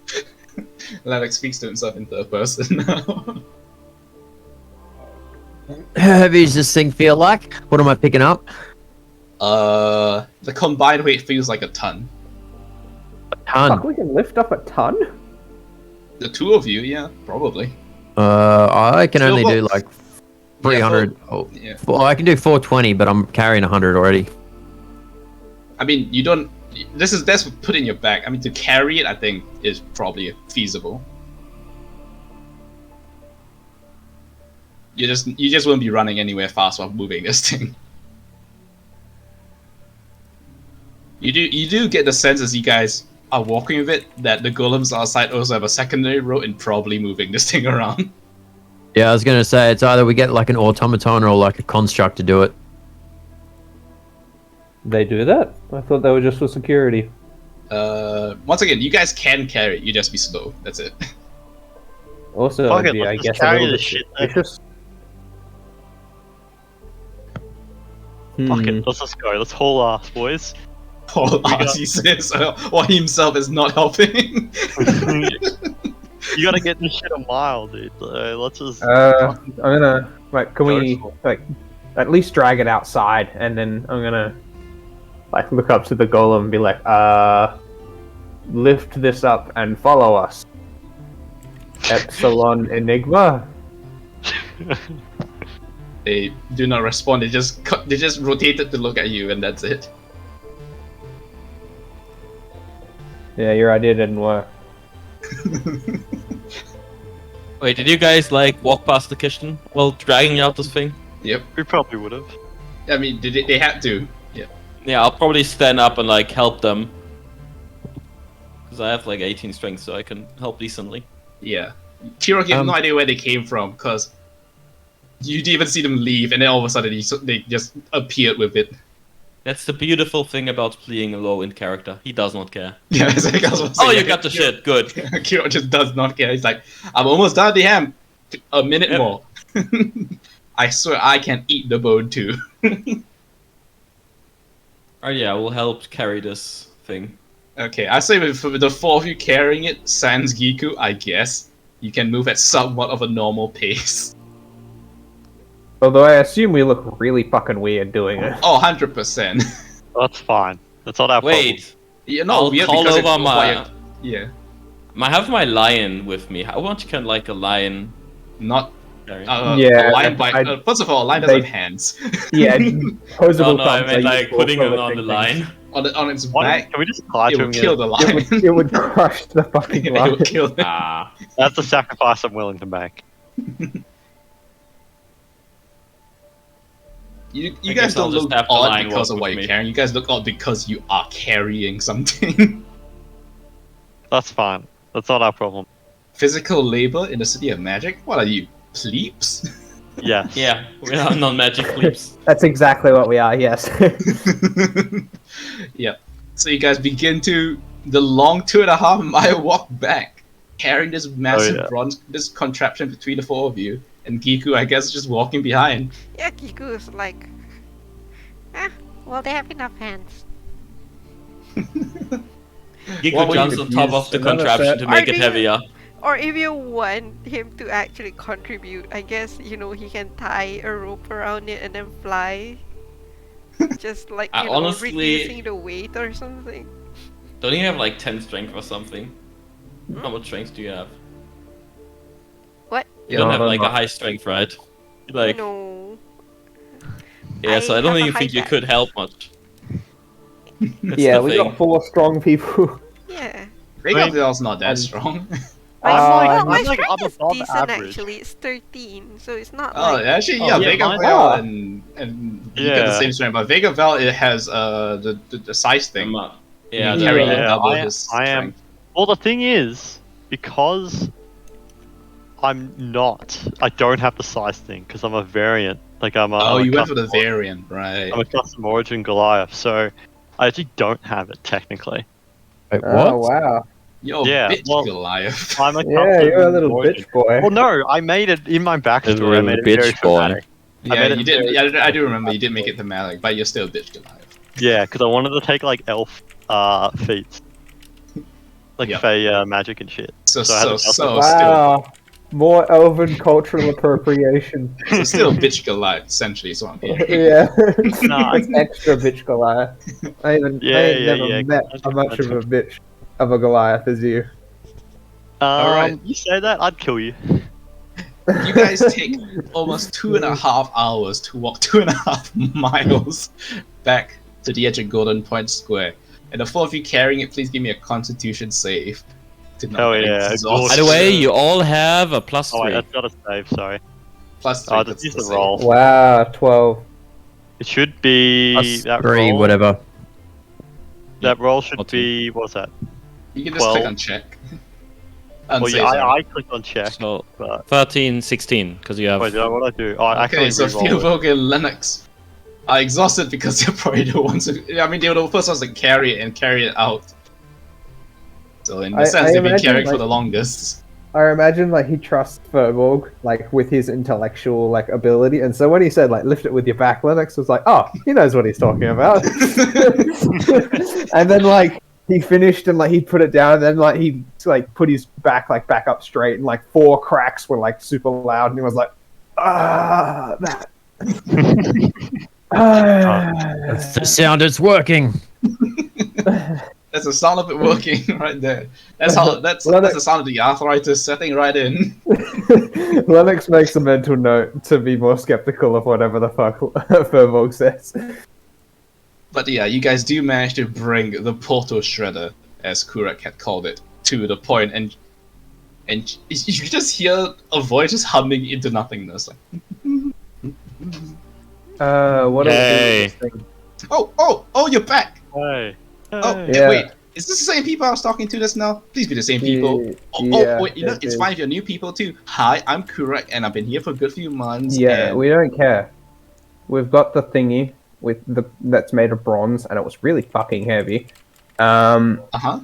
Lennox speaks to himself in third person now.
How heavy does this thing feel like? What am I picking up?
The combined weight feels like a ton.
A ton.
Fuck, we can lift up a ton?
The two of you, yeah, probably.
I can only do
both.
like 300.
Yeah.
Well, I can do 420, but I'm carrying 100 already.
I mean, you don't. That's put in your back. I mean, to carry it, I think is probably feasible. You just won't be running anywhere fast while moving this thing. You do get the sense as you guys are walking with it that the golems outside also have a secondary role in probably moving this thing around.
Yeah, I was gonna say it's either we get like an automaton or like a construct to do it.
They do that? I thought they were just for security.
Once again, you guys can carry it. You just be slow. That's it.
Also,
Fuck it,
it'd be, I
let's just
guess, a
carry
little
this
bit
shit then.
suspicious.
Fuck
Hmm.
it, let's just go. Let's haul ass, boys.
Paul
got-
he says, while he himself is not helping.
You gotta get this shit a mile, dude. Let's just.
I'm gonna can we
Go.
at least drag it outside, and then I'm gonna look up to the golem and be like, lift this up and follow us. Epsilon Enigma.
They do not respond. They just rotated to look at you, and that's it.
Yeah, your idea didn't work.
Wait, did you guys walk past the kitchen while dragging out this thing?
Yep.
We probably would have.
I mean, they had to. Yeah.
Yeah, I'll probably stand up and help them. Because I have 18 strength, so I can help decently.
Yeah. Kirok, you have no idea where they came from, because you didn't even see them leave, and then all of a sudden they just appeared with it.
That's the beautiful thing about playing a low in character. He does not care.
Yeah, it's like I was
Oh,
saying,
you got the shit. Good.
Kirok just does not care. He's like, I'm almost done the ham. A minute
Yep.
more. I swear I can eat the bone too.
Oh yeah, we'll help carry this thing.
Okay, I say with the 4 of you carrying it, sans Giku, I guess, you can move at somewhat of a normal pace.
Although I assume we look really fucking weird doing it.
Oh, 100%.
That's fine. That's not our
Wait,
You're not
I'll
weird
call
because
over
it's
my...
quiet. Yeah.
I have my lion with me. How much can a lion
Not
carry?
Yeah,
a lion bite.
I-
First of all, a lion doesn't have hands.
Yeah,
no,
posable
no, I
thumbs
meant
are useful
putting
for
it on the
lifting
line.
on its
Why
back,
don't- Can we just tie
it
to him?
would kill the
things.
lion.
It would crush the fucking
It
lion.
would kill it.
Ah.
That's a sacrifice I'm willing to make.
You
I
guys
guess I'll
don't
just
look
have to
odd
line
because
walk
of what
with
you're
me.
carrying. You guys look odd because you are carrying something.
That's fine. That's not our problem.
Physical labor in the city of magic? What are you, plebes?
Yes.
Yeah, we're not non-magic leaps.
That's exactly what we are. Yes.
Yep. So you guys begin to the long 2.5 mile walk back, carrying this massive
yeah.
bronze, this contraption between the four of you, and Giku, I guess, just walking behind.
Yeah, Kiku's like, well, they have enough hands.
Giku
What would
jumps
you
on top
use?
of the
Another
contraption
set?
to make
Or
it
do you-
heavier.
Or if you want him to actually contribute, I guess, he can tie a rope around it and then fly. Just like,
I honestly-
reducing the weight or something.
Don't you have like 10 strength or something? How much strength do you have?
What?
You don't
No,
have
I'm
like a
not.
high strength, right? Like,
No.
yeah, so I don't
have a
even think
high
you
back.
could help much. That's
Yeah,
the
we
thing.
got 4 strong people.
Yeah.
Vegavil's not that strong.
My,
I'm
my
like
strength
up
is
above
decent
average.
actually. It's 13, so it's not
Oh,
like...
actually,
Oh,
yeah,
yeah,
Vegavil
mine-
and you get the
Yeah.
same strength, but Vegavil it has the size thing.
Yeah,
You
Yeah.
carry
Yeah.
double
I-
his
I am-
strength.
Well, the thing is, because I don't have the size thing because I'm a variant. Like I'm a.
Oh,
I'm a
you went for the
custom-
variant, right?
I'm a custom origin Goliath, so I actually don't have it technically.
Wait,
Oh
what?
wow.
Yo,
Yeah,
bitch,
well-
Goliath.
I'm a
Yeah,
custom
you're a little
origin.
bitch boy.
Well, no, I made it in my backstory. I
little
made it very
bitch boy.
thematic. I
Yeah,
made it
you did.
very-
Yeah, I do remember you did make it thematic, but you're still a bitch Goliath.
Yeah, because I wanted to take like elf feats, like
Yep.
Fey magic and shit.
So
So I had to
still
Wow. More elven cultural appropriation.
still bitch Goliath essentially is what I'm hearing.
Yeah.
Nah,
Extra bitch Goliath. I ain't never met a much of a bitch of a Goliath as you.
Alright.
You say that, I'd kill you.
You guys take almost 2.5 hours to walk 2.5 miles back to the edge of Golden Point Square. And the four of you carrying it, please give me a Constitution save. To not
Hell
get
yeah,
exhausted.
By the way, you all have a plus
Oh, wait,
3.
that's not a save, sorry.
Plus 3.
Oh,
that's
just use
the
the
save.
roll.
Wow, 12.
It should be
Plus
that
3,
roll.
whatever.
That roll should
14.
be what's that?
You can just click
12.
on check.
Well,
Unsave,
yeah,
sorry.
I clicked on check,
So
but
13, 16, because you have.
wait, what I do? Oh, I
Okay, so
actually
Theovoke and Lennox are exhausted because they're probably the ones who, I mean, they were the first ones to carry it and carry it out. So in the
I
sense, they've been
imagine,
carrying for
like-
the longest.
I imagine like he trusts Furborg like with his intellectual like ability, and so when he said like lift it with your back, Lennox was like, oh, he knows what he's talking about. And then like he finished and like he put it down, and then like he like put his back up straight, and like 4 cracks were like super loud, and he was like, that.
That's the sound it's working.
That's the sound of it working right there. That's that's the sound of the arthritis setting right in.
Lennox makes a mental note to be more skeptical of whatever the fuck Furborg says.
But yeah, you guys do manage to bring the Porto Shredder, as Kurak had called it, to the point, and you just hear a voice just humming into nothingness. Like,
What do we do
Yay.
with this thing?
oh, you're back!
Hey.
Oh,
Yeah.
wait, is this the same people I was talking to just now? Please be the same people.
Yeah,
Wait, you know,
it
it's
is.
fine if you're new people too. Hi, I'm Kurak, and I've been here for a good few months.
Yeah,
and
we don't care. We've got the thingy with that's made of bronze, and it was really fucking heavy.
uh-huh.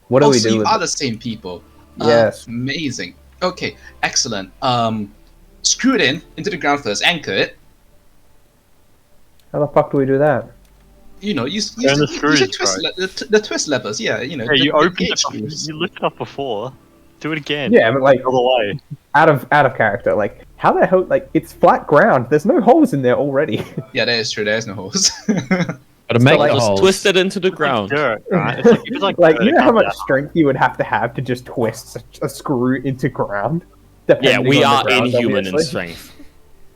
What do we
so
do
you
with
are
it?
the same people.
Yes.
Amazing. Okay, excellent. Screw it into the ground first. Anchor it.
How the fuck do we do that?
You know, you
Turn the screws,
should twist the twist levers. Yeah, you know.
Hey, you
the
opened
gauge
it.
screws.
You looked it up before. Do it again.
Yeah, but like
All the way.
out of character. Like how the hell? Like it's flat ground. There's no holes in there already.
Yeah, that is true. There's no holes.
Gotta make
like,
the
Just
holes.
twist it into the ground.
Dirt, right? It's like, it's like,
Like
dirt,
you
it
know how
comes
much
out.
strength you would have to just twist a screw into ground.
Yeah,
depending
we
on
are
the ground,
inhuman in
obviously.
strength.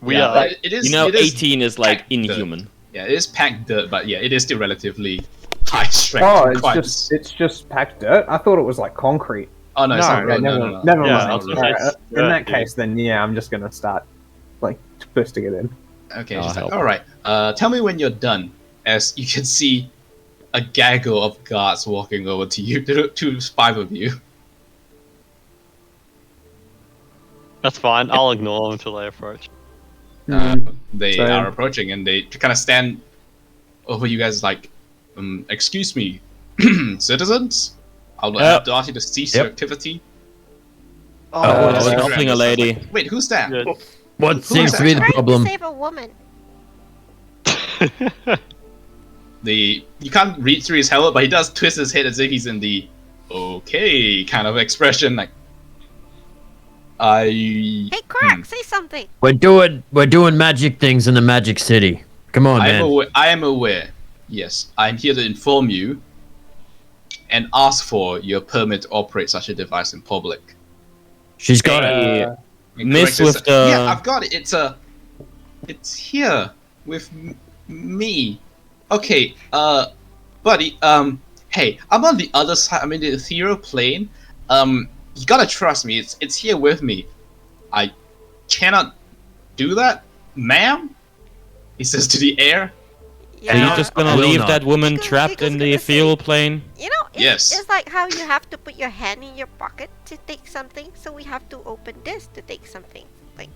We
Yeah,
are.
but it is.
You know,
it is
18 is like
packed dirt.
inhuman.
Yeah, it is packed dirt, but yeah, it is still relatively high strength.
Oh,
requirements.
it's just packed dirt. I thought it was like concrete.
Oh no, it's
No,
not.
Okay,
No,
never
Yeah,
mind.
I was gonna
Alright,
say it's
in
dirt,
that
dude.
case, then yeah, I'm just gonna start like twisting it in.
Okay,
I'll
she's like,
help.
all right. Tell me when you're done. As you can see, a gaggle of guards walking over to you, to 5 of you.
That's fine. I'll ignore them until they approach.
They
Same.
are approaching, and they kind of stand over you guys like, excuse me, citizens. I'll have to ask you to cease your activity.
Oh,
I was
Zestria
helping a
just
lady.
like, wait, who's that?
Yeah.
What
Who
seems
is
to be the
Trying
problem?
to save a woman.
You can't read through his helmet, but he does twist his head as if he's in the okay kind of expression, like
Hey, Crack, say something.
We're doing magic things in the Magic City. Come on, man.
I am aware. Yes, I'm here to inform you and ask for your permit to operate such a device in public.
She's got it.
Hey,
And
Miss
correct
with
this-
the-
Yeah, I've got it. It's here with me. Okay, buddy. Hey, I'm on the other side. I'm in the ethereal plane. You gotta trust me. It's here with me. I cannot do that, ma'am. He says to the air.
Are you
Yeah.
just gonna
Will
leave
not.
that woman
Because-
trapped
because
in the
gonna say-
ethereal plane?
You know,
Yes.
it's like how you have to put your hand in your pocket to take something, so we have to open this to take something. Like,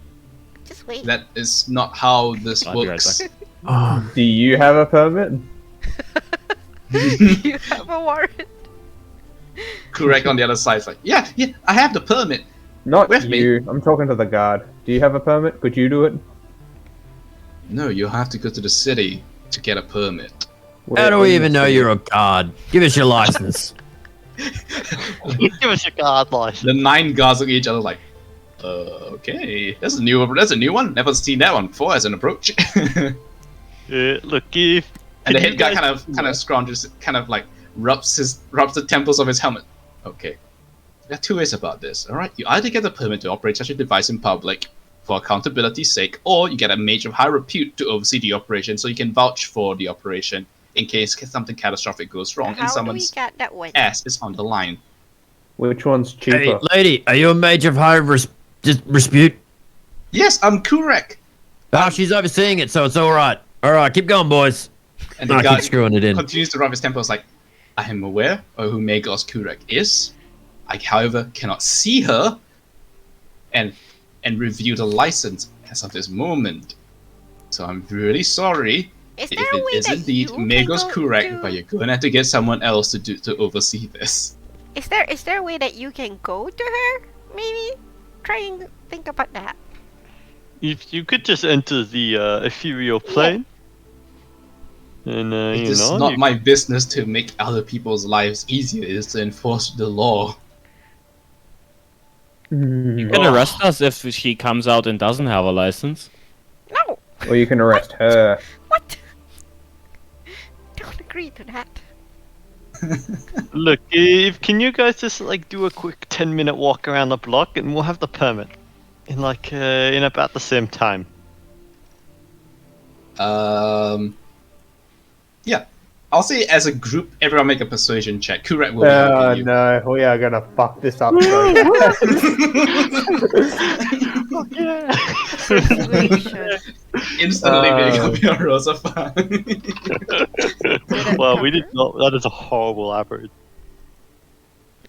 just wait.
That is not how this
I'll be right
works.
back.
Do you have a permit?
You have a warrant.
Correct on the other side. It's like, yeah, I have the permit.
Not
With me.
you. I'm talking to the guard. Do you have a permit? Could you do it?
No, you have to go to the city to get a permit.
How do we even know you're a guard? Give us your license.
Give us your card license.
The 9 guards look at each other like, okay, that's a new one. Never seen that one before as an approach.
Look, if
And the
Can
head
you
guy
guys-
kind of scrounges, kind of like rubs the temples of his helmet. Okay, there are 2 ways about this. All right, you either get a permit to operate such a device in public for accountability's sake, or you get a mage of high repute to oversee the operation, so you can vouch for the operation in case something catastrophic goes wrong and
How do we
someone's
get that one?
ass is on the line.
Which one's cheaper?
Hey, lady, are you a mage of high dispute?
Yes, I'm correct.
Oh, she's overseeing it, so it's all right. All right, keep going, boys.
And the
I
guy
keep screwing it in.
continues to rub his temples like, I am aware of who Magos Kurek is. I, however, cannot see her and review the license as of this moment. So I'm really sorry
Is
if
there a way
it is
that
indeed
you can
Magos
go
Kurek,
to-
but you're gonna have to get someone else to oversee this.
Is there a way that you can go to her? Maybe try and think about that.
if you could just enter the ethereal plane, and
It
you
is
know,
not
you-
my business to make other people's lives easier. It is to enforce the law.
Hmm.
You can arrest us if she comes out and doesn't have a license.
No.
Or you can arrest her.
What? Don't agree to that.
Look, if can you guys just like do a quick 10-minute walk around the block, and we'll have the permit in like in about the same time.
Yeah. I'll say as a group, everyone make a persuasion check. Kurek will be helping you.
No, we are gonna fuck this up. so bad.
Yeah.
Persuasion.
Instantly being up your Rosa
Well, we did not. That is a horrible average.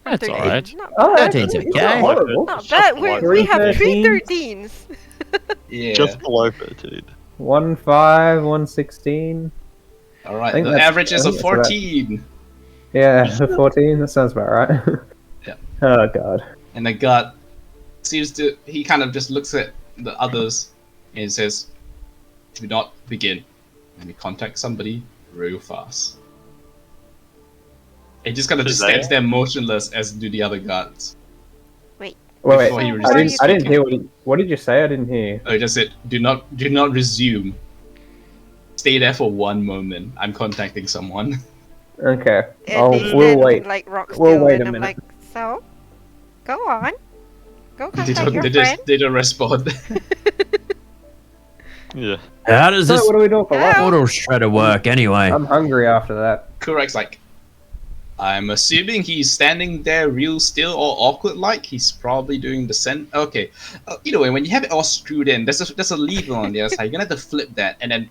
That's
13.
alright.
Not,
Oh,
That's
that's
okay.
not horrible.
not bad. We have 3 13s.
Yeah.
Just below 13.
1 5, 1 16.
All right.
I think
The
that's-
average is
I
a
think that's about-
14.
Yeah, 14. That sounds about right.
Yeah.
Oh god.
And the guard seems to. He kind of just looks at the others and says, "Do not begin. Let me contact somebody real fast." And just kind of
Is
just
that
stands
it?
there motionless, as do the other guards.
Wait,
Before he
I
resumes
didn't
speaking.
hear what did you say? I didn't hear.
Oh, he just said, "Do not resume. Stay there for 1 moment. I'm contacting someone."
Okay.
And they
We'll
stand,
wait.
like rock
We'll
still,
wait
and
a
I'm
minute.
like, so, go on, go
They
contact your
don't,
friend.
they don't respond.
Yeah.
How does
So
this
what are we doing for lunch?
Ah.
auto shredder work anyway?
I'm hungry after that.
Kurek's like, I'm assuming he's standing there real still or awkward like. He's probably doing the send. Okay. Either way, when you have it all screwed in, there's a lever on the other side. You're gonna have to flip that, and then,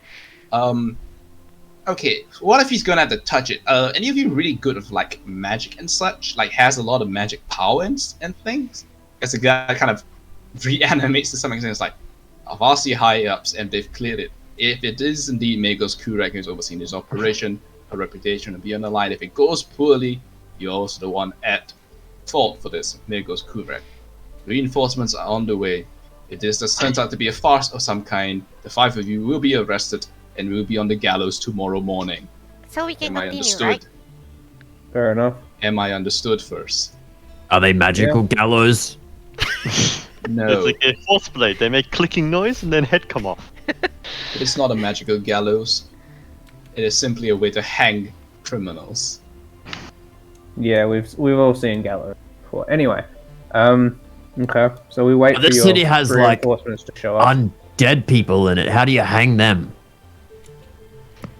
okay. What if he's gonna have to touch it? Any of you really good with like magic and such? Like has a lot of magic power and things? As the guy kind of reanimates to some extent, it's like, I've asked the high ups and they've cleared it. If it is indeed Magos Kurek who's overseeing this operation, her reputation will be on the line. If it goes poorly, you're also the one at fault for this. Magos Kurek. Reinforcements are on the way. If this just turns out to be a farce of some kind, the 5 of you will be arrested and will be on the gallows tomorrow morning.
So we can
Am I
continue,
understood?
right?
Fair enough.
Am I understood first?
Are they magical gallows?
No,
It's like a force blade. They make clicking noise and then head come off.
it's not a magical gallows. It is simply a way to hang criminals.
Yeah, we've all seen gallows before. Anyway, okay. So we wait
But
for
this
your
city has, like,
reinforcements to show up.
Undead people in it. How do you hang them?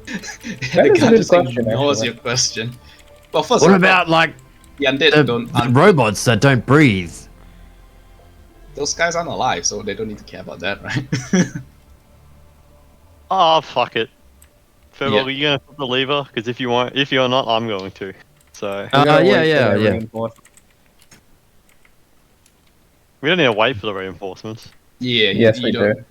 The
is a
guy
good
just
question,
ignores
actually.
your question. Well, first
What
of all,
about like
the undead
the,
don't.
the robots that don't breathe?
Those guys aren't alive, so they don't need to care about that, right?
Oh, fuck it. Farewell,
Yeah.
are you gonna put the lever? Because if you're not, I'm going to. So
We gotta
yeah,
wait for
yeah,
their
yeah.
reinforcements.
we don't need to wait for the reinforcements.
Yeah,
Yes,
you
we
don't.
do.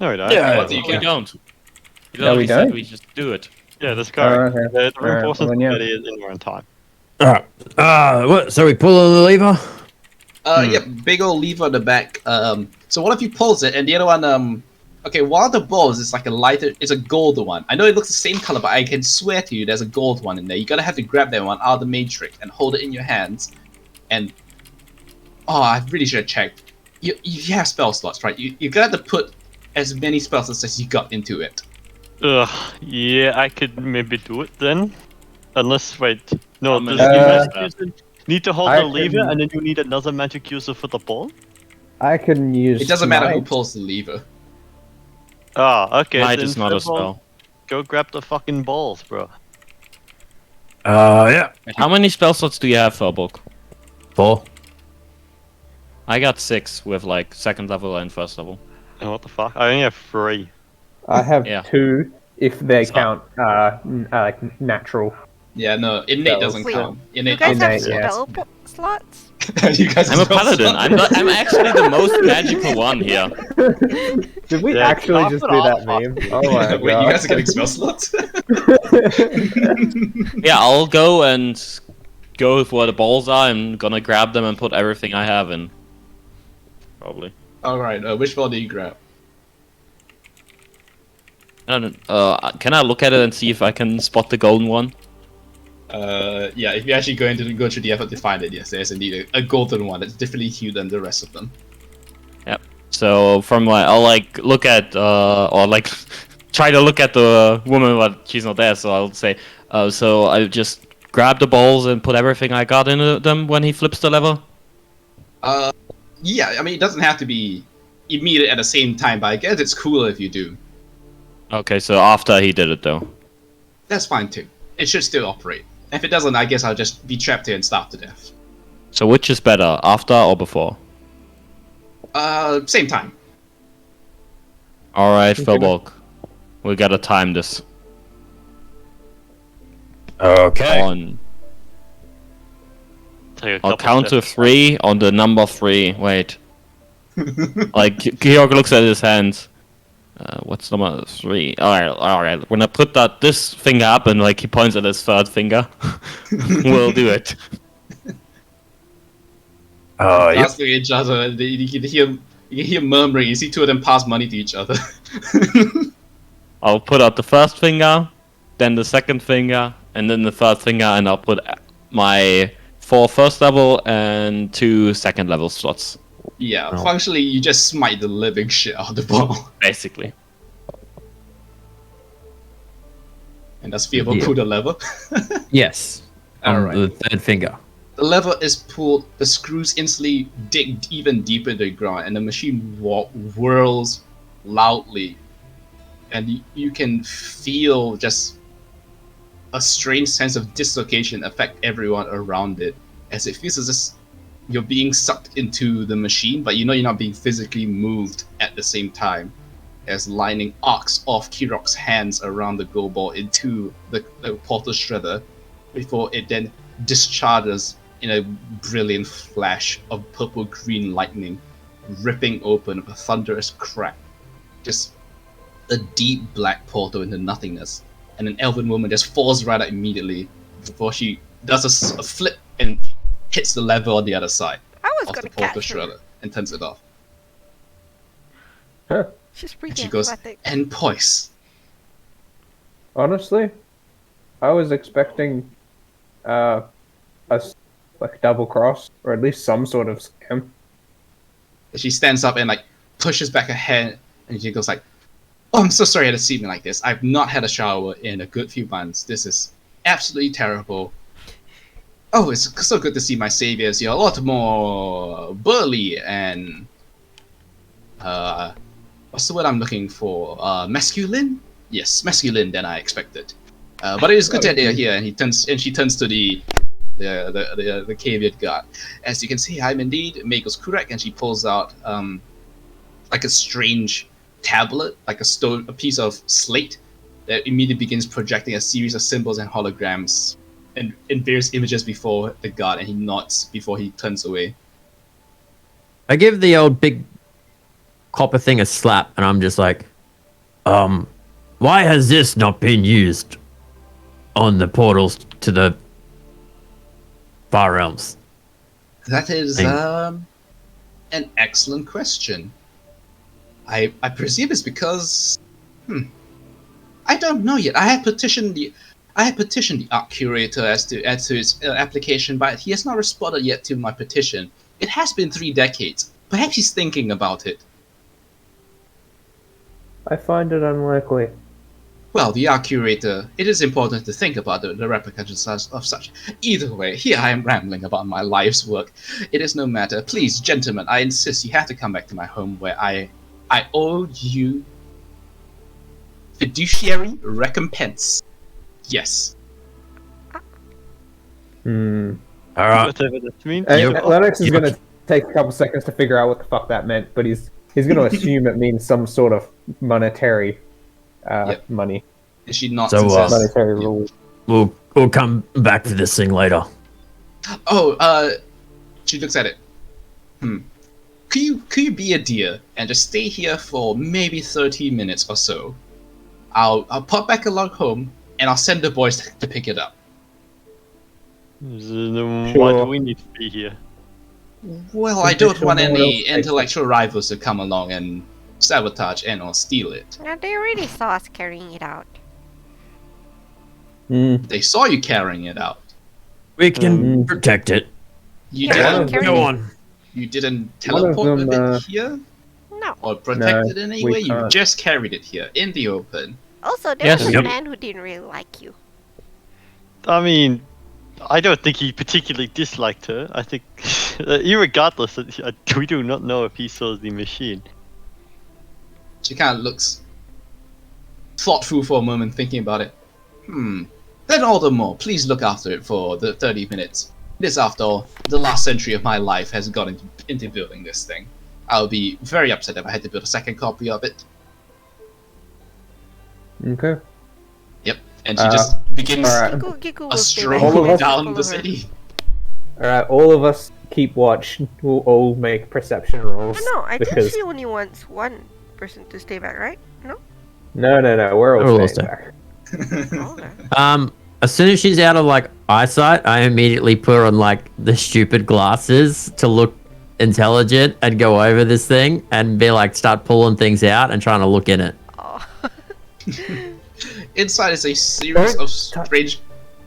No, we don't.
Yeah,
What do you
we
get?
don't. You
No, we
already said
don't?
we just do it.
Yeah, that's
Oh,
correct.
okay.
The
Alright,
reinforcements
well, then, yeah.
are ready in their own time.
Alright. What? So we pull the lever?
Yep, big old lever on the back. So one of you pulls it, and the other one, okay, one of the balls is like a lighter, it's a gold one. I know it looks the same color, but I can swear to you there's a gold one in there. You're gonna have to grab that one out of the matrix and hold it in your hands. And, oh, I really should have checked. You have spell slots, right? You're gonna have to put as many spell slots as you got into it.
Ugh, yeah, I could maybe do it then. Unless, wait, no,
I'm
does
gonna
the
do
magic
that.
user need to hold
I
the lever
can-
and then you need another magic user for the ball?
I can use.
It doesn't matter who
smite.
pulls the lever.
Ah, okay.
Might
then
is not a
Farewell,
spell.
Go grab the fucking balls, bro.
Yeah.
How many spell slots do you have, Felbok?
4.
I got 6 with like second level and first level.
And what the fuck? I only have 3.
I have
Yeah.
2 if they
So-
count like natural.
Yeah, no, innate
Spells.
doesn't
Wait,
count.
You
Innate
guys have
Innate, yes.
spell slots?
you guys
I'm a
have spell
paladin.
slots.
I'm actually the most magical one here.
Did we
Yeah,
actually
laugh
just
it
do
off,
that meme? Oh my god!
Wait, you guys are getting spell slots?
Yeah, I'll go and go with where the balls are. I'm gonna grab them and put everything I have in. Probably.
Alright, which ball do you grab?
I don't, can I look at it and see if I can spot the golden one?
Yeah, if you're actually going to go through the effort to find it, yes, there's indeed a golden one that's differently hued than the rest of them.
Yep. So from my, I'll like look at or like try to look at the woman, but she's not there. So I'll say, so I just grab the balls and put everything I got into them when he flips the lever.
Yeah, I mean, it doesn't have to be immediate at the same time, but I guess it's cooler if you do.
Okay, so after he did it though.
That's fine too. It should still operate. If it doesn't, I guess I'll just be trapped here and starve to death.
So which is better, after or before?
Same time.
All right, Felbok, we gotta time this.
Okay.
On,
Take a
I'll
couple
count to
steps.
3 on the number 3. Wait. Like Georg looks at his hands. What's number 3? All right. When I put this finger up and like he points at his third finger, we'll do it.
Oh, yep.
Asking each other, and you can hear murmuring. You see two of them pass money to each other.
I'll put out the first finger, then the second finger, and then the third finger, and I'll put my 4 first level and 2 second level slots,
Yeah,
Oh.
functionally, you just smite the living shit out of the ball.
basically.
And does Feeble
Yeah.
pull the lever?
Yes. On
Alright.
the third finger.
The lever is pulled, the screws instantly dig even deeper into the ground, and the machine whirls loudly. And you can feel just a strange sense of dislocation affect everyone around it, as it feels as if you're being sucked into the machine, but you know you're not being physically moved at the same time, as lightning arcs off Kirok's hands around the go ball into the portal shredder, before it then discharges in a brilliant flash of purple-green lightning, ripping open with a thunderous crack. Just a deep black portal into nothingness, and an elven woman just falls right out immediately before she does a flip and hits the lever on the other side
I was
of the
gonna
portal
catch her.
shredder and turns it off.
Huh.
She's
And
pretty
she goes,
athletic.
and poise.
Honestly, I was expecting us like double cross or at least some sort of scam.
She stands up and like pushes back her head, and she goes like, "Oh, I'm so sorry you had to see me like this. I've not had a shower in a good few months. This is absolutely terrible. Oh, it's so good to see my saviors. You're a lot more burly and what's the word I'm looking for? Masculine? Yes, masculine than I expected. But it is good that they're here." And she turns to the caveat guard. As you can see, I'm indeed Mako's correct, and she pulls out like a strange tablet, like a piece of slate that immediately begins projecting a series of symbols and holograms and in various images before the guard, and he nods before he turns away.
I give the old big copper thing a slap, and I'm just like, why has this not been used on the portals to the Far Realms?
That is
Thank-
an excellent question. I presume it's because I don't know yet. I had petitioned the art curator as to its application, but he has not responded yet to my petition. It has been 3 decades. Perhaps he's thinking about it.
I find it unlikely.
Well, the art curator, it is important to think about the repercussions of such. Either way, here I am rambling about my life's work. It is no matter. Please, gentlemen, I insist you have to come back to my home where I owe you fiduciary recompense. Yes.
All right.
Whatever that means.
Lennox is
you-
gonna take a couple seconds to figure out what the fuck that meant, but he's gonna assume it means some sort of monetary
Yep.
money.
And she nods
So,
and says,
Monetary rule.
We'll come back for this thing later.
"Oh, she looks at it. Could you be a dear and just stay here for maybe 30 minutes or so? I'll pop back along home and I'll send the boys to pick it up."
Why
Sure.
do we need to be here?
Well, I don't want
Conditional
any
model station.
intellectual rivals to come along and sabotage and or steal it.
Now, they already saw us carrying it out.
They saw you carrying it out.
We can protect it.
You
Yeah,
didn't.
carry
Go
it.
on.
You didn't
One of
teleport
them,
with it here
No.
or protect
No,
it in any
we
way. You
can't.
just carried it here in the open.
Also, there
Yes.
was a
Yep.
man who didn't really like you.
I mean, I don't think he particularly disliked her. I think, irregardless, we do not know if he saw the machine.
She kind of looks thoughtful for a moment, thinking about it. Then all the more, please look after it for the 30 minutes. This, after all, the last century of my life has gone into building this thing. I would be very upset if I had to build a second copy of it.
Okay.
Yep. And she just begins
alright.
Giku
a
will stay
stroll
back here and
down
follow
the
her.
city.
Alright, all of us keep watch. We'll all make perception rolls.
No, I think
because
she only wants one person to stay back, right? No?
no, we're all
We're all
staying
staying.
back.
Okay.
As soon as she's out of like eyesight, I immediately put on like the stupid glasses to look intelligent and go over this thing and be like start pulling things out and trying to look in it.
Oh.
Inside is a series
Don't
of
touch-
strange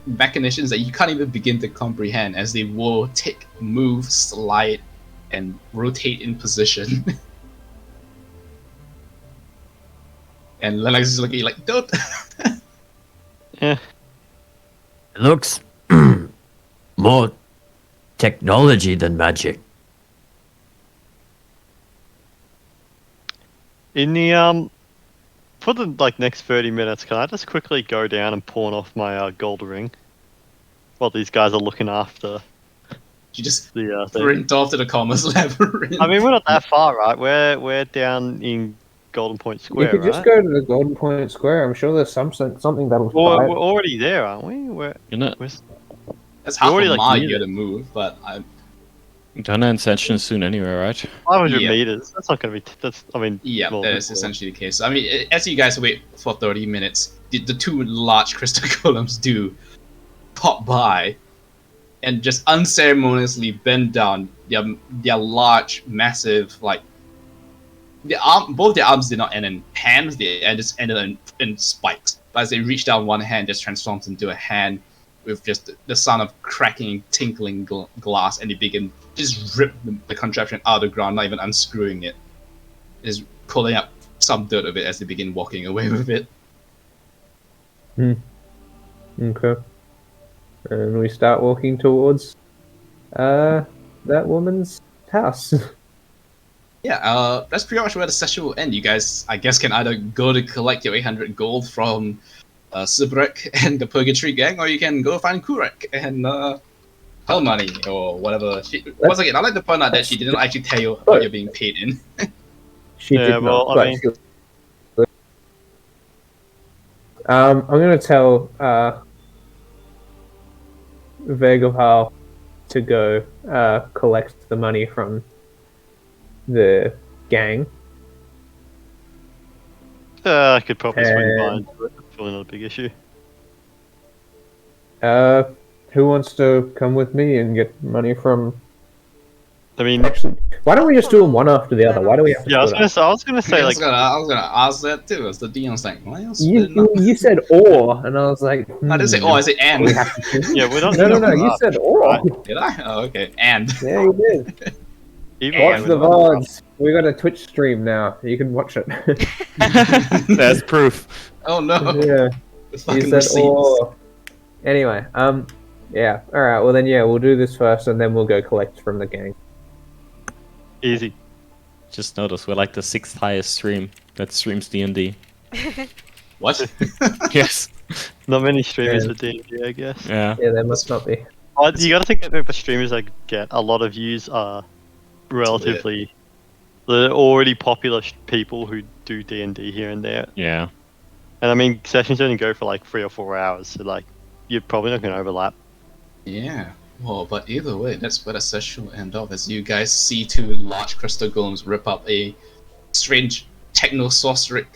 mechanisms that you can't even begin to comprehend as they will tick, move, slide, and rotate in position. And Lennox is looking like, don't.
Yeah.
It looks more technology than magic.
In the for the next 30 minutes, can I just quickly go down and pawn off my gold ring while these guys are looking after
You just
the thing?
sprint off to the Commerce Labyrinth.
I mean, we're not that far, right? We're down in Golden Point
You
Square,
could
right?
just go to the Golden Point Square. I'm sure there's something that'll
Well,
buy
we're
it.
already there, aren't we? We're
You're not
That's half
already,
a
like,
mile
near
you
it.
to move, but I'm
gonna end session soon anyway, right?
500
Yeah.
meters. That's not going to be. That's. I mean.
yeah,
well,
that is
well,
essentially the case. I mean, as you guys wait for 30 minutes, the two large crystal golems do pop by and just unceremoniously bend down their large, massive, like both their arms did not end in hands; they just ended in spikes. But as they reach down, one hand just transforms into a hand with just the sound of cracking, tinkling glass, and they begin just rip the contraption out of the ground, not even unscrewing it. Just pulling up some dirt of it as they begin walking away with it.
Okay. And we start walking towards that woman's house.
Yeah, that's pretty much where the session will end. You guys, I guess, can either go to collect your 800 gold from Sibrek and the Purgatory Gang, or you can go find Kurek and Hell Money, or whatever. Once again, I'd like to point out that she didn't actually tell you what you're being paid in.
She
Yeah,
did
well,
not.
I
But I'm gonna tell Vegapal to go collect the money from the gang.
I could probably swing by
And-
and do it. That's really not a big issue.
Who wants to come with me and get money from?
I mean,
Actually, why don't we just do them one after the other? Why do we have to?
yeah, I was
split
gonna
up?
say,
I
like,
was gonna ask that too. As the DM's like, why else?
You said or, and I was like,
I didn't say, oh, I said and.
We have to choose.
yeah, we're not.
No. You said or.
Did I? Oh, okay. And.
Yeah, you did.
Either
Yeah,
way,
Watch
we're
the
not-
VODs. We got a Twitch stream now. You can watch it.
There's proof.
Oh no.
Yeah.
The
You
fucking
said
receipts.
or. Anyway, yeah. All right. Well, then, yeah, we'll do this first, and then we'll go collect from the gang.
Easy.
Just notice we're like the 6th highest stream that streams D&D.
What?
Yes.
Not many streamers
Yeah.
for D&D, I guess.
Yeah.
Yeah, there must not be.
You gotta think that the streamers I get, a lot of views are relatively the already popular people who do D&D here and there.
Yeah.
And I mean, sessions only go for like 3 or 4 hours, so like, you're probably not gonna overlap.
Yeah. Well, but either way, that's where the session will end off as you guys see two large crystal golems rip up a strange techno-sorceric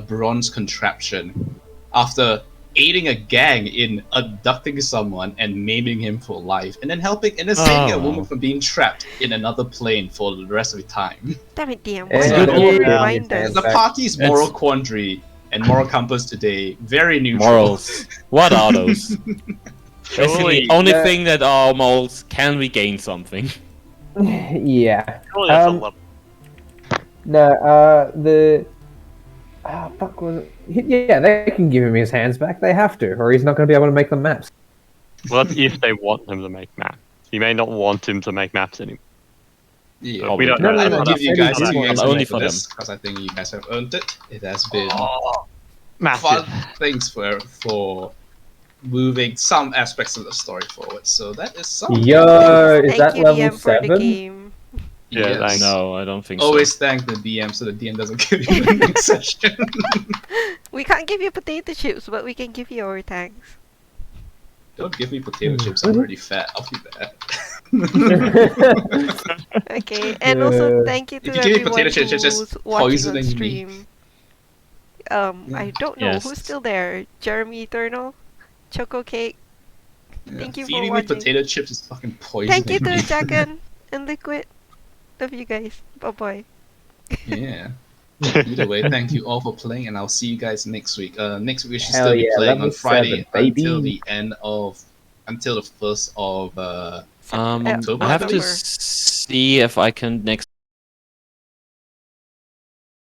bronze contraption after aiding a gang in abducting someone and maiming him for life, and then saving a woman from being trapped in another plane for the rest of the time.
Damn it, DM.
Yeah,
Why
good
don't you
order.
remind
Yeah.
us?
The party's moral quandary and moral compass today, very neutral.
Morals. What are those? Basically,
Surely,
only
Yeah.
thing that are morals, can we gain something?
Yeah.
surely that's a
Um,
lot.
No, the. Ah, fuck was it? Yeah, they can give him his hands back. They have to, or he's not going to be able to make the maps.
Well, that's if they want him to make maps. You may not want him to make maps anymore.
Yeah.
Oh,
we don't
No,
know.
no,
I
no,
will
no,
give you
no,
guys
no,
two
no,
games
only
for
for
this because I think you guys have earned it. It has been
Massive.
fun things for moving some aspects of the story forward. So that is some.
Yo, is
Thank
that
you,
level
DM, for the
7?
game.
Yeah,
Yes.
thanks.
No, I don't think so.
Always thank the DM so the DM doesn't kill you in the next session.
We can't give you potato chips, but we can give you our thanks.
Don't give me potato chips. I'm already fat. I'll be bad.
Okay, and also
Yeah.
thank you to
If you give me
everyone
potato chips, you're
who's
just
watching on
poisoning me.
stream. I don't know
Yes.
who's still there. Jeremy Eternal, Choco Cake. Thank you for
Feeding me
watching.
potato chips is fucking poisoning
Thank you to
me.
Jacken and Liquid. Love you guys. Bye bye.
Yeah. Either way, thank you all for playing, and I'll see you guys next week. Next week we should
Hell
still be
yeah,
playing
level
on Friday
7, baby.
until the 1st of
I have to
October.
see if I can next